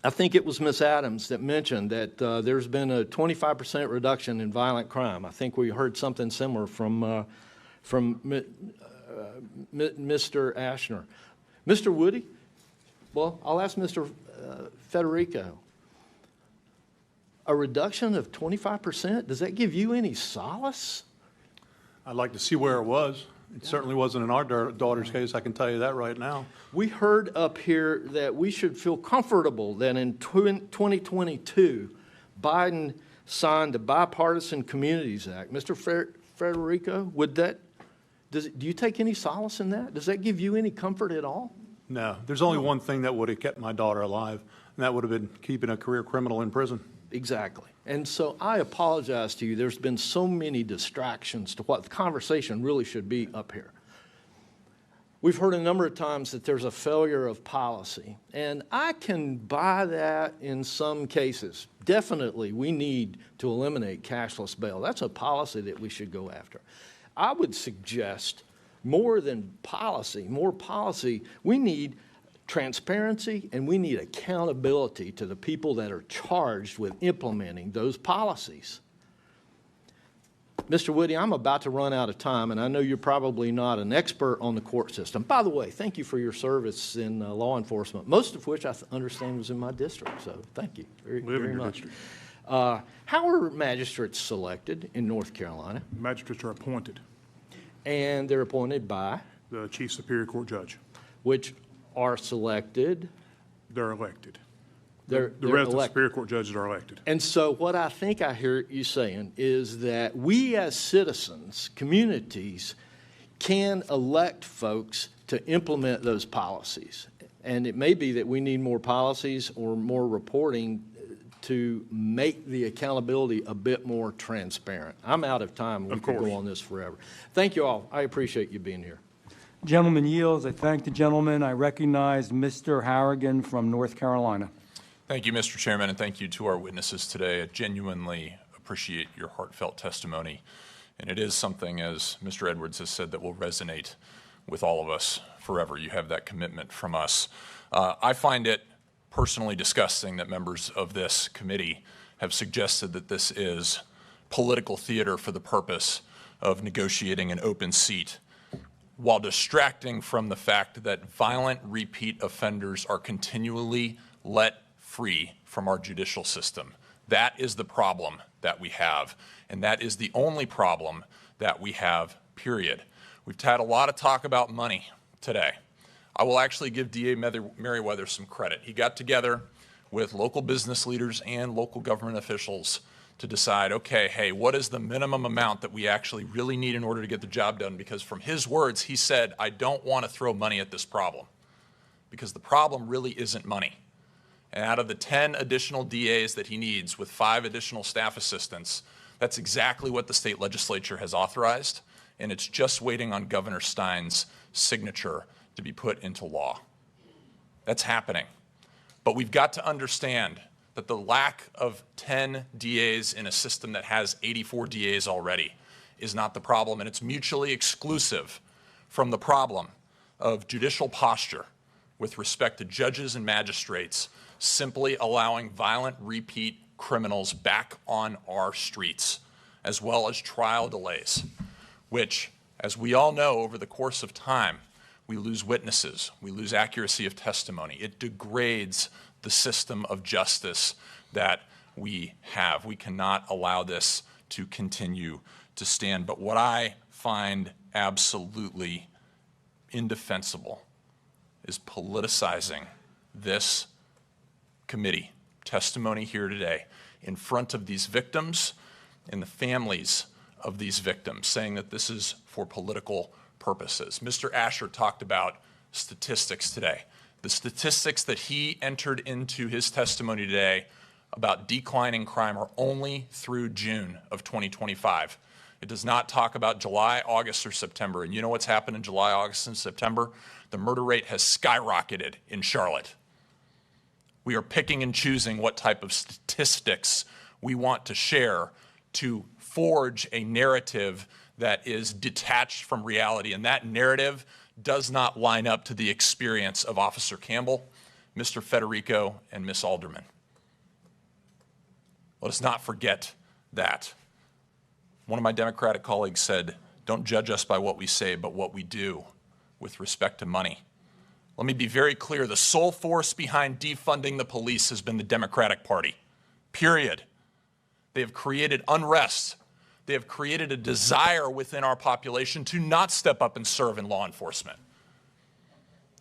I think it was Ms. Adams that mentioned that there's been a 25% reduction in violent crime. I think we heard something similar from Mr. Ashner. Mr. Woody? Well, I'll ask Mr. Federico. A reduction of 25%, does that give you any solace? I'd like to see where it was. It certainly wasn't in our daughter's case, I can tell you that right now. We heard up here that we should feel comfortable that in 2022, Biden signed the Bipartisan Communities Act. Mr. Federico, do you take any solace in that? Does that give you any comfort at all? No, there's only one thing that would have kept my daughter alive, and that would have been keeping a career criminal in prison. Exactly. And so I apologize to you. There's been so many distractions to what the conversation really should be up here. We've heard a number of times that there's a failure of policy, and I can buy that in some cases. Definitely, we need to eliminate cashless bail. That's a policy that we should go after. I would suggest more than policy, we need transparency, and we need accountability to the people that are charged with implementing those policies. Mr. Woody, I'm about to run out of time, and I know you're probably not an expert on the court system. By the way, thank you for your service in law enforcement, most of which I understand was in my district, so thank you very much. How are magistrates selected in North Carolina? Magistrates are appointed. And they're appointed by? The Chief Superior Court Judge. Which are selected? They're elected. They're the resident Superior Court judges are elected. And so what I think I hear you saying is that we as citizens, communities, can elect folks to implement those policies. And it may be that we need more policies or more reporting to make the accountability a bit more transparent. I'm out of time. We could go on this forever. Thank you all. I appreciate you being here. Gentleman yields. I thank the gentleman. I recognize Mr. Harrigan from North Carolina. Thank you, Mr. Chairman, and thank you to our witnesses today. I genuinely appreciate your heartfelt testimony, and it is something, as Mr. Edwards has said, that will resonate with all of us forever. You have that commitment from us. I find it personally disgusting that members of this committee have suggested that this is political theater for the purpose of negotiating an open seat, while distracting from the fact that violent repeat offenders are continually let free from our judicial system. That is the problem that we have, and that is the only problem that we have, period. We've had a lot of talk about money today. I will actually give DA Merriweather some credit. He got together with local business leaders and local government officials to decide, okay, hey, what is the minimum amount that we actually really need in order to get the job done? Because from his words, he said, I don't want to throw money at this problem, because the problem really isn't money. And out of the 10 additional DAs that he needs with 5 additional staff assistants, that's exactly what the state legislature has authorized, and it's just waiting on Governor Stein's signature to be put into law. That's happening. But we've got to understand that the lack of 10 DAs in a system that has 84 DAs already is not the problem, and it's mutually exclusive from the problem of judicial posture with respect to judges and magistrates simply allowing violent repeat criminals back on our streets, as well as trial delays, which, as we all know, over the course of time, we lose witnesses, we lose accuracy of testimony. It degrades the system of justice that we have. We cannot allow this to continue to stand. But what I find absolutely indefensible is politicizing this committee testimony here today in front of these victims and the families of these victims, saying that this is for political purposes. Mr. Asher talked about statistics today. The statistics that he entered into his testimony today about declining crime are only through June of 2025. It does not talk about July, August, or September. And you know what's happened in July, August, and September? The murder rate has skyrocketed in Charlotte. We are picking and choosing what type of statistics we want to share to forge a narrative that is detached from reality. And that narrative does not line up to the experience of Officer Campbell, Mr. Federico, and Ms. Alderman. Let us not forget that. One of my Democratic colleagues said, don't judge us by what we say, but what we do with respect to money. Let me be very clear. The sole force behind defunding the police has been the Democratic Party, period. They have created unrest. They have created a desire within our population to not step up and serve in law enforcement.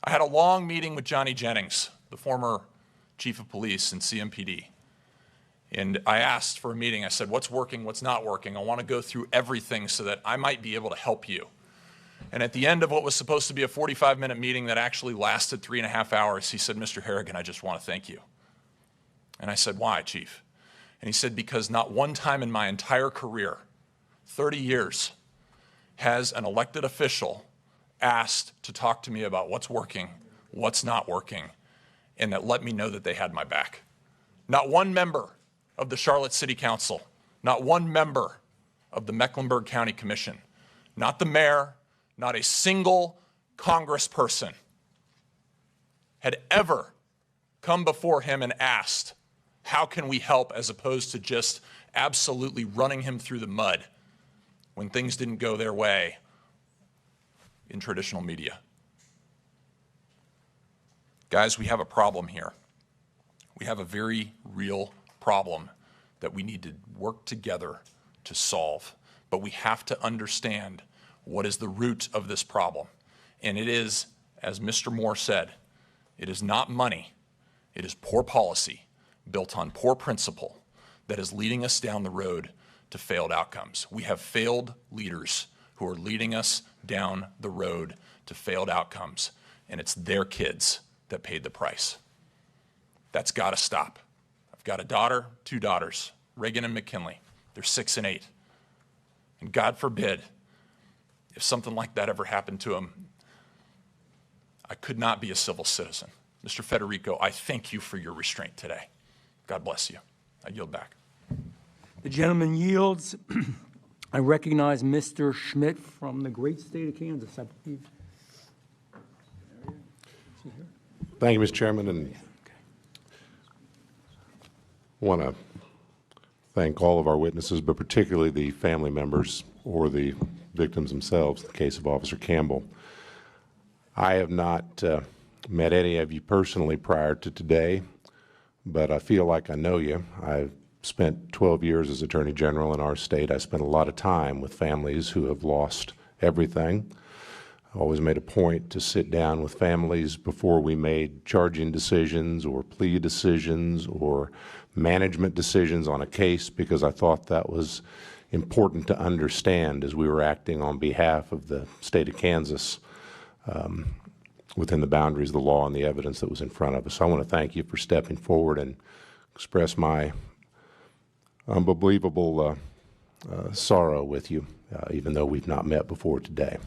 I had a long meeting with Johnny Jennings, the former chief of police in CMPD. And I asked for a meeting. I said, what's working, what's not working? I want to go through everything so that I might be able to help you. And at the end of what was supposed to be a 45-minute meeting that actually lasted 3.5 hours, he said, Mr. Harrigan, I just want to thank you. And I said, why, Chief? And he said, because not one time in my entire career, 30 years, has an elected official asked to talk to me about what's working, what's not working, and that let me know that they had my back. Not one member of the Charlotte City Council, not one member of the Mecklenburg County Commission, not the mayor, not a single congressperson had ever come before him and asked, how can we help, as opposed to just absolutely running him through the mud when things didn't go their way in traditional media. Guys, we have a problem here. We have a very real problem that we need to work together to solve. But we have to understand what is the root of this problem. And it is, as Mr. Moore said, it is not money. It is poor policy built on poor principle that is leading us down the road to failed outcomes. We have failed leaders who are leading us down the road to failed outcomes, and it's their kids that paid the price. That's got to stop. I've got a daughter, 2 daughters, Reagan and McKinley. They're 6 and 8. And God forbid, if something like that ever happened to them, I could not be a civil citizen. Mr. Federico, I thank you for your restraint today. God bless you. I yield back. The gentleman yields. I recognize Mr. Schmidt from the great state of Kansas, I believe. Thank you, Mr. Chairman, and want to thank all of our witnesses, but particularly the family members or the victims themselves in the case of Officer Campbell. I have not met any of you personally prior to today, but I feel like I know you. I've spent 12 years as Attorney General in our state. I spent a lot of time with families who have lost everything. I always made a point to sit down with families before we made charging decisions or plea decisions or management decisions on a case, because I thought that was important to understand as we were acting on behalf of the state of Kansas within the boundaries of the law and the evidence that was in front of us. So I want to thank you for stepping forward and express my unbelievable sorrow with you, even though we've not met before today.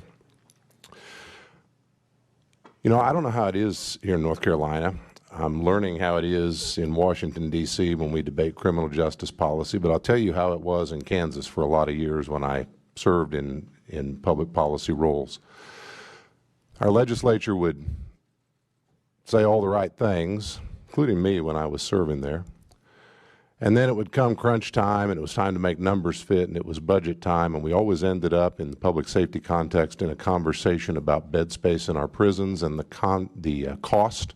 You know, I don't know how it is here in North Carolina. I'm learning how it is in Washington, D.C. when we debate criminal justice policy, but I'll tell you how it was in Kansas for a lot of years when I served in public policy roles. Our legislature would say all the right things, including me when I was serving there. And then it would come crunch time, and it was time to make numbers fit, and it was budget time, and we always ended up in the public safety context in a conversation about bed space in our prisons and the cost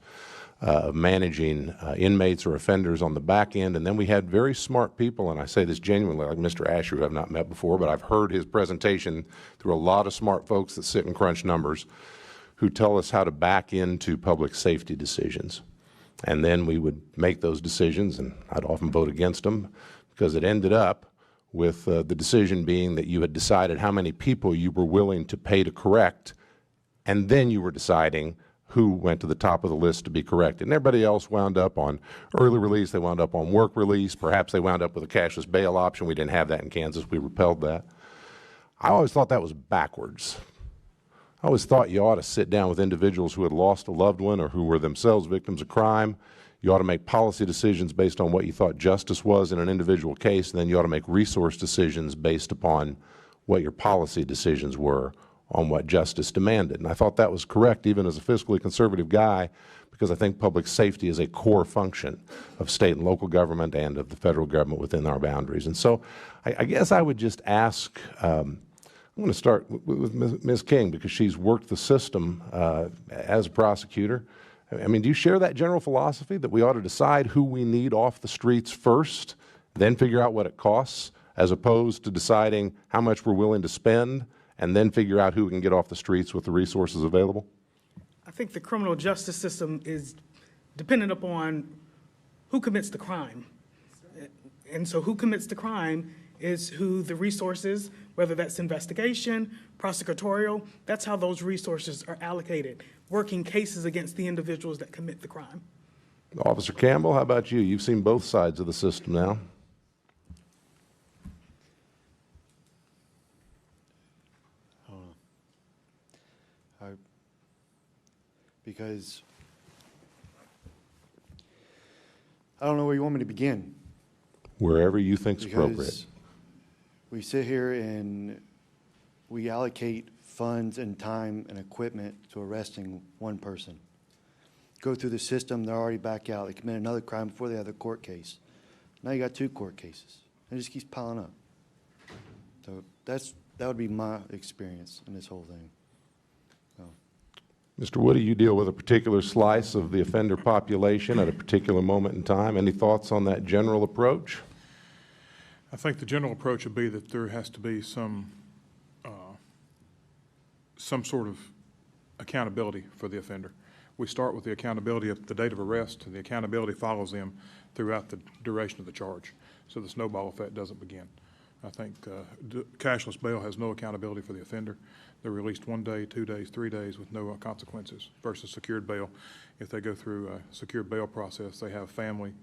of managing inmates or offenders on the back end. And then we had very smart people, and I say this genuinely, like Mr. Asher, who I've not met before, but I've heard his presentation through a lot of smart folks that sit and crunch numbers, who tell us how to back into public safety decisions. And then we would make those decisions, and I'd often vote against them, because it ended up with the decision being that you had decided how many people you were willing to pay to correct, and then you were deciding who went to the top of the list to be corrected. And everybody else wound up on early release, they wound up on work release, perhaps they wound up with a cashless bail option. We didn't have that in Kansas, we repelled that. I always thought that was backwards. I always thought you ought to sit down with individuals who had lost a loved one or who were themselves victims of crime. You ought to make policy decisions based on what you thought justice was in an individual case, and then you ought to make resource decisions based upon what your policy decisions were on what justice demanded. And I thought that was correct even as a fiscally conservative guy, because I think public safety is a core function of state and local government and of the federal government within our boundaries. And so I guess I would just ask, I'm going to start with Ms. King, because she's worked the system as a prosecutor. I mean, do you share that general philosophy that we ought to decide who we need off the streets first, then figure out what it costs, as opposed to deciding how much we're willing to spend and then figure out who we can get off the streets with the resources available? I think the criminal justice system is dependent upon who commits the crime. And so who commits the crime is who the resources, whether that's investigation, prosecutorial, that's how those resources are allocated, working cases against the individuals that commit the crime. Officer Campbell, how about you? You've seen both sides of the system now. Because I don't know where you want me to begin. Wherever you think is appropriate. Because we sit here and we allocate funds and time and equipment to arresting one person. Go through the system, they're already back out. They commit another crime before they have the court case. Now you got 2 court cases. It just keeps piling up. So that would be my experience in this whole thing. Mr. Woody, you deal with a particular slice of the offender population at a particular moment in time. Any thoughts on that general approach? I think the general approach would be that there has to be some sort of accountability for the offender. We start with the accountability at the date of arrest, and the accountability follows them throughout the duration of the charge, so the snowball effect doesn't begin. I think cashless bail has no accountability for the offender. They're released 1 day, 2 days, 3 days with no consequences, versus secured bail. If they go through a secured bail process, they have family,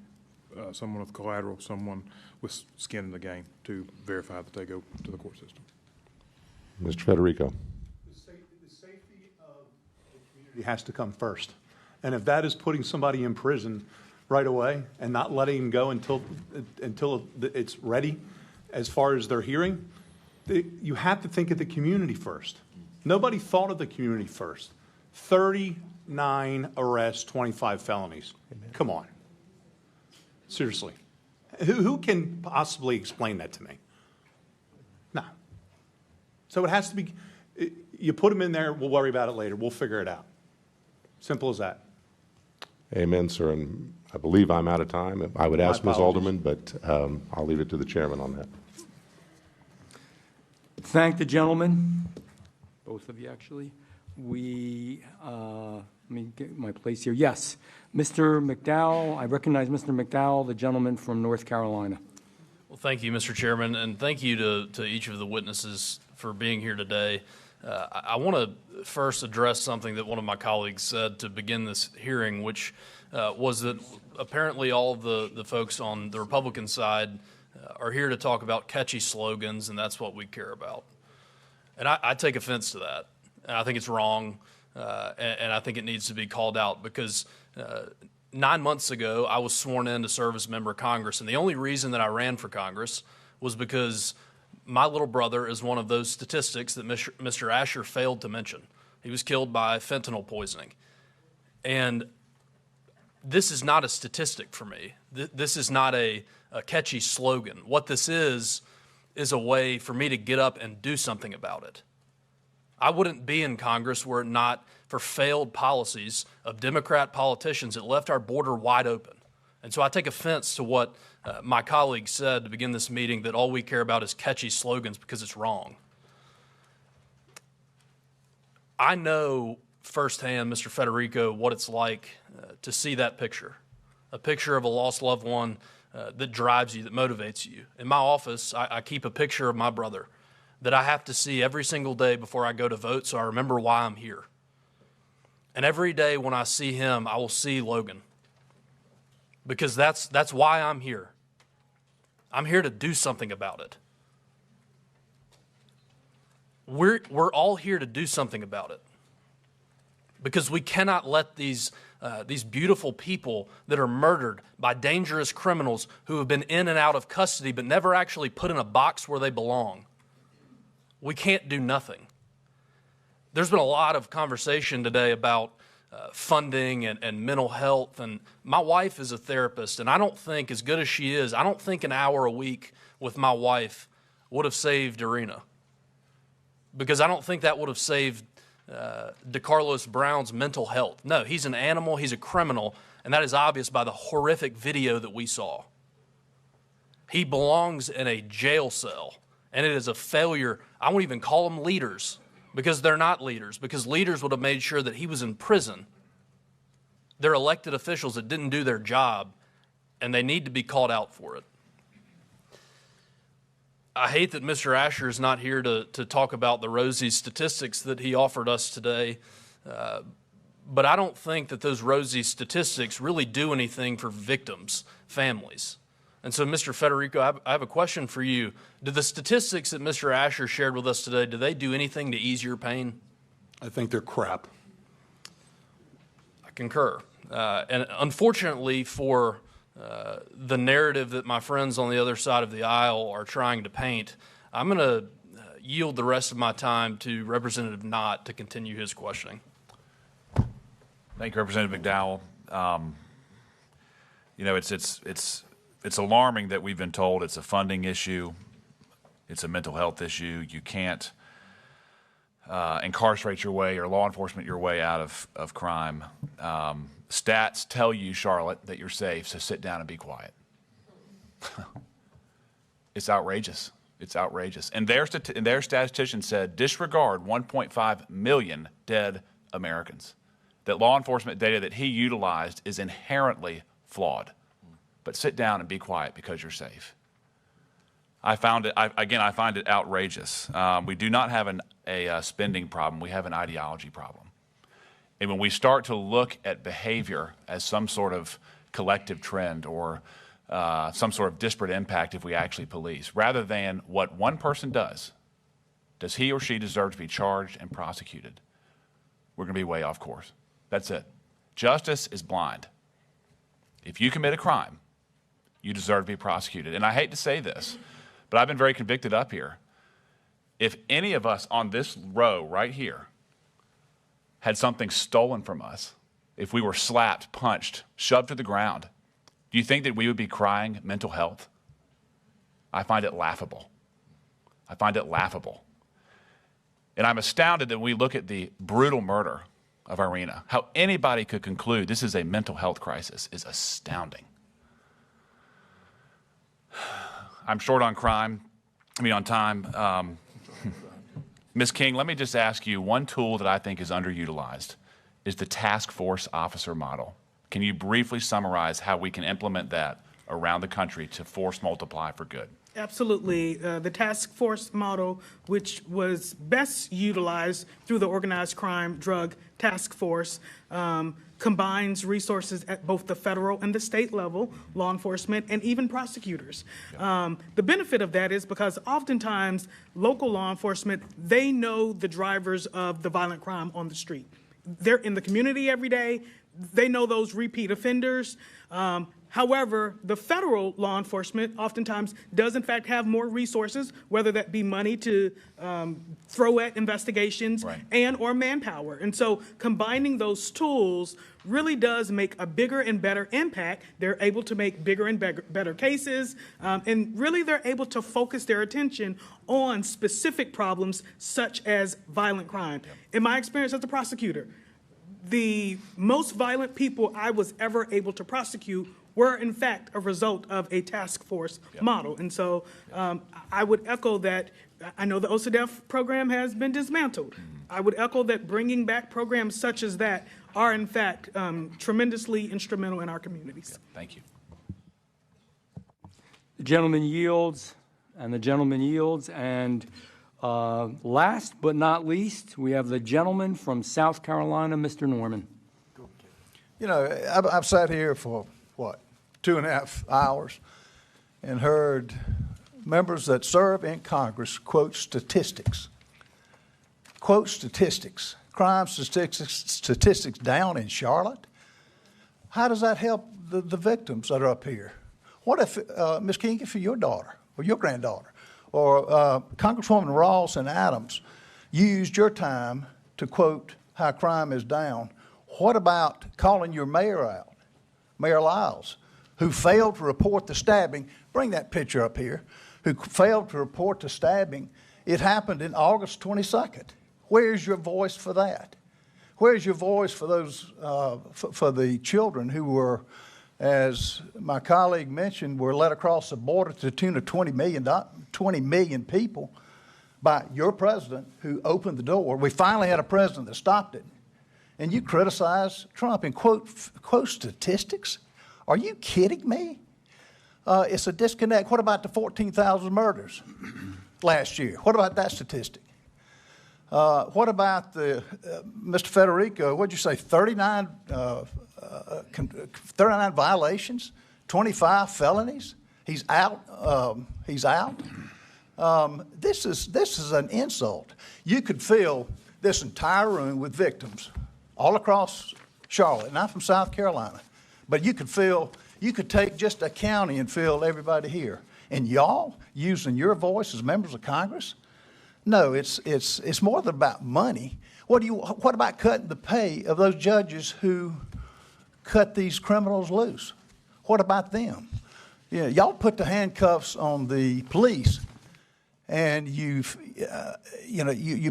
someone with collateral, someone with skin in the game to verify that they go to the court system. Mr. Federico. The safety of the community has to come first. And if that is putting somebody in prison right away and not letting him go until it's ready, as far as their hearing, you have to think of the community first. Nobody thought of the community first. 39 arrests, 25 felonies. Amen. Come on. Seriously. Who can possibly explain that to me? No. So it has to be, you put them in there, we'll worry about it later. We'll figure it out. Simple as that. Amen, sir. And I believe I'm out of time. I would ask Ms. Alderman, but I'll leave it to the chairman on that. Thank the gentleman, both of you actually. Let me get my place here. Yes, Mr. McDowell, I recognize Mr. McDowell, the gentleman from North Carolina. Well, thank you, Mr. Chairman, and thank you to each of the witnesses for being here today. I want to first address something that one of my colleagues said to begin this hearing, which was that apparently all of the folks on the Republican side are here to talk about catchy slogans, and that's what we care about. And I take offense to that. And I think it's wrong, and I think it needs to be called out, because 9 months ago, I was sworn in to serve as a member of Congress, and the only reason that I ran for Congress was because my little brother is one of those statistics that Mr. Asher failed to mention. He was killed by fentanyl poisoning. And this is not a statistic for me. This is not a catchy slogan. What this is a way for me to get up and do something about it. I wouldn't be in Congress were it not for failed policies of Democrat politicians that left our border wide open. And so I take offense to what my colleague said to begin this meeting, that all we care about is catchy slogans, because it's wrong. I know firsthand, Mr. Federico, what it's like to see that picture, a picture of a lost loved one that drives you, that motivates you. In my office, I keep a picture of my brother that I have to see every single day before I go to vote, so I remember why I'm here. And every day when I see him, I will see Logan, because that's why I'm here. I'm here to do something about it. we're all here to do something about it, because we cannot let these beautiful people that are murdered by dangerous criminals who have been in and out of custody but never actually put in a box where they belong. We can't do nothing. There's been a lot of conversation today about funding and mental health, and my wife is a therapist, and I don't think, as good as she is, I don't think an hour a week with my wife would have saved Irina, because I don't think that would have saved DeCarlos Brown's mental health. No, he's an animal, he's a criminal, and that is obvious by the horrific video that we saw. He belongs in a jail cell, and it is a failure. I won't even call them leaders, because they're not leaders, because leaders would have made sure that he was in prison. They're elected officials that didn't do their job, and they need to be called out for it. I hate that Mr. Asher is not here to talk about the rosy statistics that he offered us today, but I don't think that those rosy statistics really do anything for victims' families. And so, Mr. Federico, I have a question for you. Do the statistics that Mr. Asher shared with us today, do they do anything to ease your pain? I think they're crap. I concur. And unfortunately for the narrative that my friends on the other side of the aisle are trying to paint, I'm going to yield the rest of my time to Representative Knott to continue his questioning. Thank you, Representative McDowell. You know, it's alarming that we've been told it's a funding issue, it's a mental health issue. You can't incarcerate your way or law enforcement your way out of crime. Stats tell you, Charlotte, that you're safe, so sit down and be quiet. It's outrageous. It's outrageous. And their statistician said, disregard 1.5 million dead Americans. That law enforcement data that he utilized is inherently flawed. But sit down and be quiet because you're safe. I find it outrageous. We do not have a spending problem. We have an ideology problem. And when we start to look at behavior as some sort of collective trend or some sort of disparate impact if we actually police, rather than what one person does he or she deserve to be charged and prosecuted, we're going to be way off course. That's it. Justice is blind. If you commit a crime, you deserve to be prosecuted. And I hate to say this, but I've been very convicted up here. If any of us on this row right here had something stolen from us, if we were slapped, punched, shoved to the ground, do you think that we would be crying mental health? I find it laughable. I find it laughable. And I'm astounded that when we look at the brutal murder of Irina, how anybody could conclude this is a mental health crisis is astounding. I'm short on time. Ms. King, let me just ask you, one tool that I think is underutilized is the task force officer model. Can you briefly summarize how we can implement that around the country to force multiply for good? Absolutely. The task force model, which was best utilized through the Organized Crime Drug Task Force, combines resources at both the federal and the state level, law enforcement, and even prosecutors. The benefit of that is because oftentimes local law enforcement, they know the drivers of the violent crime on the street. They're in the community every day. They know those repeat offenders. However, the federal law enforcement oftentimes does in fact have more resources, whether that be money to throw at investigations and or manpower. And so combining those tools really does make a bigger and better impact. They're able to make bigger and better cases, and really they're able to focus their attention on specific problems such as violent crime. In my experience as a prosecutor, the most violent people I was ever able to prosecute were, in fact, a result of a task force model. And so I would echo that. I know the OCDEF program has been dismantled. I would echo that bringing back programs such as that are, in fact, tremendously instrumental in our communities. Thank you. The gentleman yields, and the gentleman yields. And last but not least, we have the gentleman from South Carolina, Mr. Norman. You know, I've sat here for, 2.5 hours and heard members that serve in Congress quote statistics quote statistics, crime statistics down in Charlotte. How does that help the victims that are up here? What if, Ms. King, if your daughter or your granddaughter or Congresswoman Ross and Adams used your time to quote how crime is down? What about calling your mayor out, Mayor Lyles, who failed to report the stabbing? Bring that picture up here. Who failed to report the stabbing. It happened in August 22nd. Where's your voice for that? Where's your voice for those, for the children who were, as my colleague mentioned, were led across the border to the tune of 20 million people by your president who opened the door? We finally had a president that stopped it. And you criticize Trump and quote statistics? Are you kidding me? It's a disconnect. What about the 14,000 murders last year? What about that statistic? What about the, Mr. Federico, what'd you say, 39 violations, 25 felonies? He's out. He's out. This is an insult. You could fill this entire room with victims all across Charlotte, and I'm from South Carolina, but you could take just a county and fill everybody here. And y'all using your voice as members of Congress? No, it's more than about money. What about cutting the pay of those judges who cut these criminals loose? What about them? Yeah, y'all put the handcuffs on the police, and you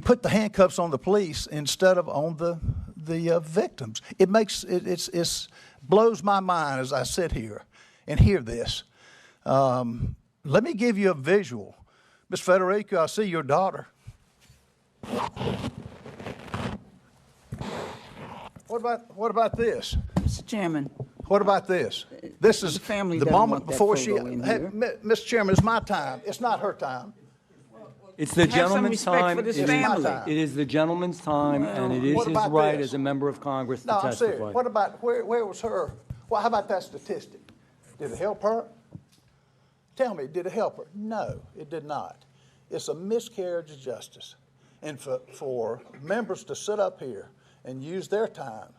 put the handcuffs on the police instead of on the victims. It blows my mind as I sit here and hear this. Let me give you a visual. Ms. Federico, I see your daughter. What about this? Mr. Chairman. What about this? This is the moment before she. Hey, Mr. Chairman, it's my time. It's not her time. It's the gentleman's time. It is the gentleman's time, and it is his right as a member of Congress to testify. I'm serious. What about where was her? Well, how about that statistic? Did it help her? Tell me, did it help her? No, it did not. It's a miscarriage of justice, and for members to sit up here and use their time,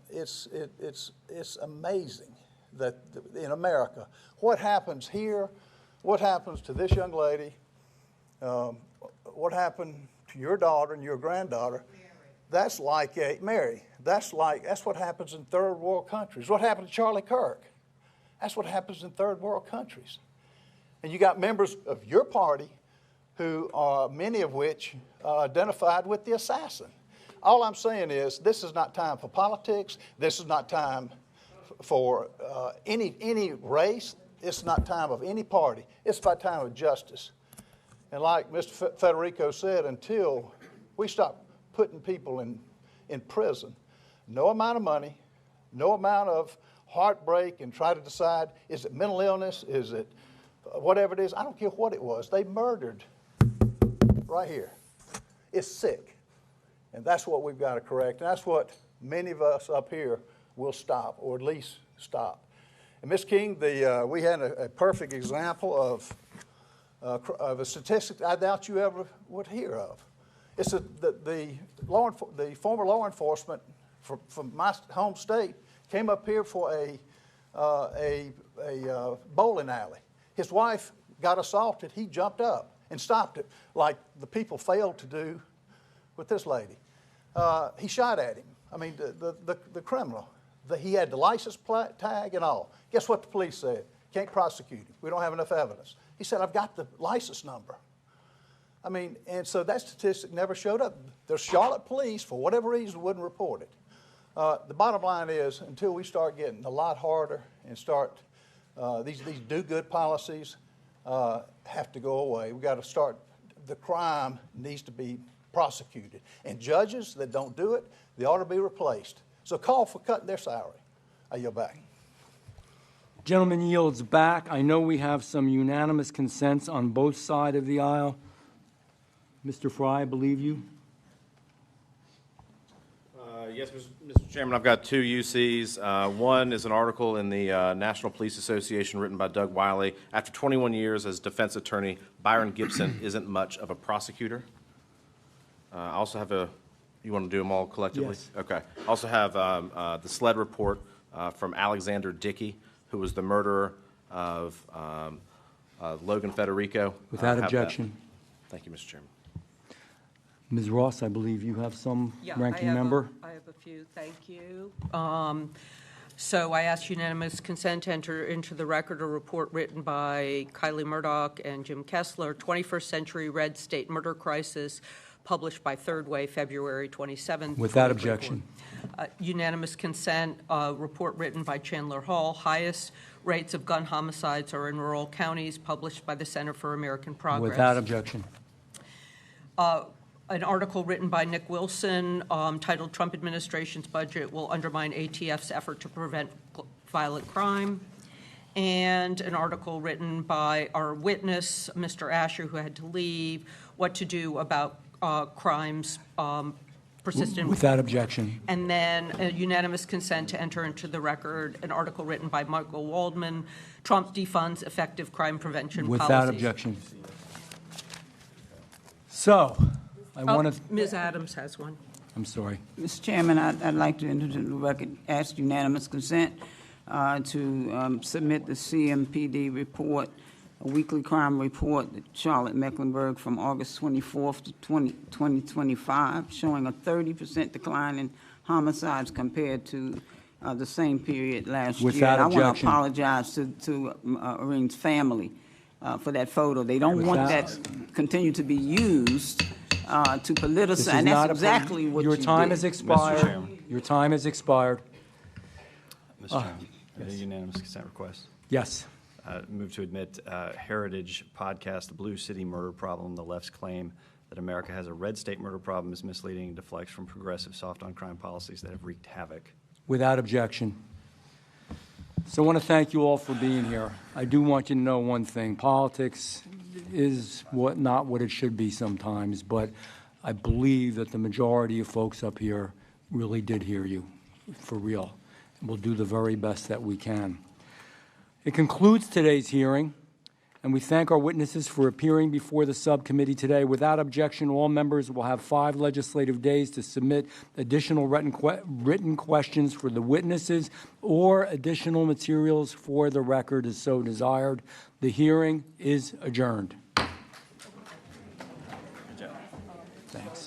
it's amazing that in America, what happens here, what happens to this young lady. What happened to your daughter and your granddaughter? That's like Mary. That's what happens in third world countries. What happened to Charlie Kirk? That's what happens in third world countries. And you got members of your party who are, many of which identified with the assassin. All I'm saying is this is not time for politics. This is not time for any race. It's not time of any party. It's about time of justice. And like Mr. Federico said, until we stop putting people in prison, no amount of money, no amount of heartbreak and try to decide, is it mental illness, is it whatever it is, I don't care what it was. They murdered right here. It's sick. And that's what we've got to correct. And that's what many of us up here will stop, or at least stop. And Ms. King, we had a perfect example of a statistic I doubt you ever would hear of. It's the former law enforcement from my home state came up here for a bowling alley. His wife got assaulted. He jumped up and stopped it, like the people failed to do with this lady. He shot at him. I mean, the criminal. He had the license tag and all. Guess what the police said? Can't prosecute him. We don't have enough evidence. He said, I've got the license number. I mean, and so that statistic never showed up. The Charlotte police, for whatever reason, wouldn't report it. The bottom line is, until we start getting a lot harder and start, these do-good policies have to go away. We've got to start, the crime needs to be prosecuted. And judges that don't do it, they ought to be replaced. So call for cutting their salary. I yield back. Gentleman yields back. I know we have some unanimous consents on both sides of the aisle. Mr. Fry, I believe you. Yes, Mr. Chairman, I've got two UCs. One is an article in the National Police Association written by Doug Wiley. After 21 years as defense attorney, Byron Gibson isn't much of a prosecutor. I also have you want to do them all collectively? Yes. Okay. I also have the SLED report from Alexander Dickey, who was the murderer of Logan Federico. Without Have that. objection. Thank you, Mr. Chairman. Ms. Ross, I believe you have some ranking member? I have a few, thank you. So I ask unanimous consent to enter into the record a report written by Kylie Murdoch and Jim Kessler, 21st Century Red State Murder Crisis, published by Third Way, February 27th. Without objection. Unanimous consent, report written by Chandler Hall, highest rates of gun homicides are in rural counties, published by the Center for American Progress. Without objection. An article written by Nick Wilson titled Trump Administration's Budget Will Undermine ATF's Effort to Prevent Violent Crime. And an article written by our witness, Mr. Asher, who had to leave, What to Do About Crimes Persistent. Without objection. And then a unanimous consent to enter into the record an article written by Michael Waldman, Trump Defunds Effective Crime Prevention Policies. Without objection. So, I want to... Ms. Adams has one. I'm sorry. Mr. Chairman, I'd like to enter into the record, ask unanimous consent to submit the CMPD report, a weekly crime report, Charlotte Mecklenburg, from August 24th to 2025, showing a 30% decline in homicides compared to the same period last year. Without objection. I want to apologize to Irene's family for that photo. They don't want that continue to be used to politicize, and that's exactly what you did. Your time has expired. Your time has expired. Mr. Chairman, a unanimous consent request. Yes. Move to admit Heritage podcast, The Blue City Murder Problem. The left's claim that America has a red state murder problem is misleading and deflects from progressive soft on crime policies that have wreaked havoc. Without objection. So I want to thank you all for being here. I do want you to know one thing. Politics is not what it should be sometimes, but I believe that the majority of folks up here really did hear you, for real. And we'll do the very best that we can. It concludes today's hearing, and we thank our witnesses for appearing before the subcommittee today. Without objection, all members will have 5 legislative days to submit additional written questions for the witnesses or additional materials for the record as so desired. The hearing is adjourned. Thanks.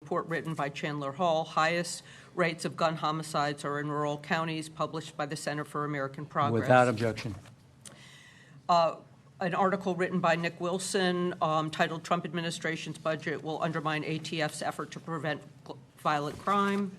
report written by Chandler Hall, Highest Rates of Gun Homicides Are in Rural Counties, published by the Center for American Progress. Without objection. An article written by Nick Wilson titled Trump Administration's Budget Will Undermine ATF's Effort to Prevent Violent Crime.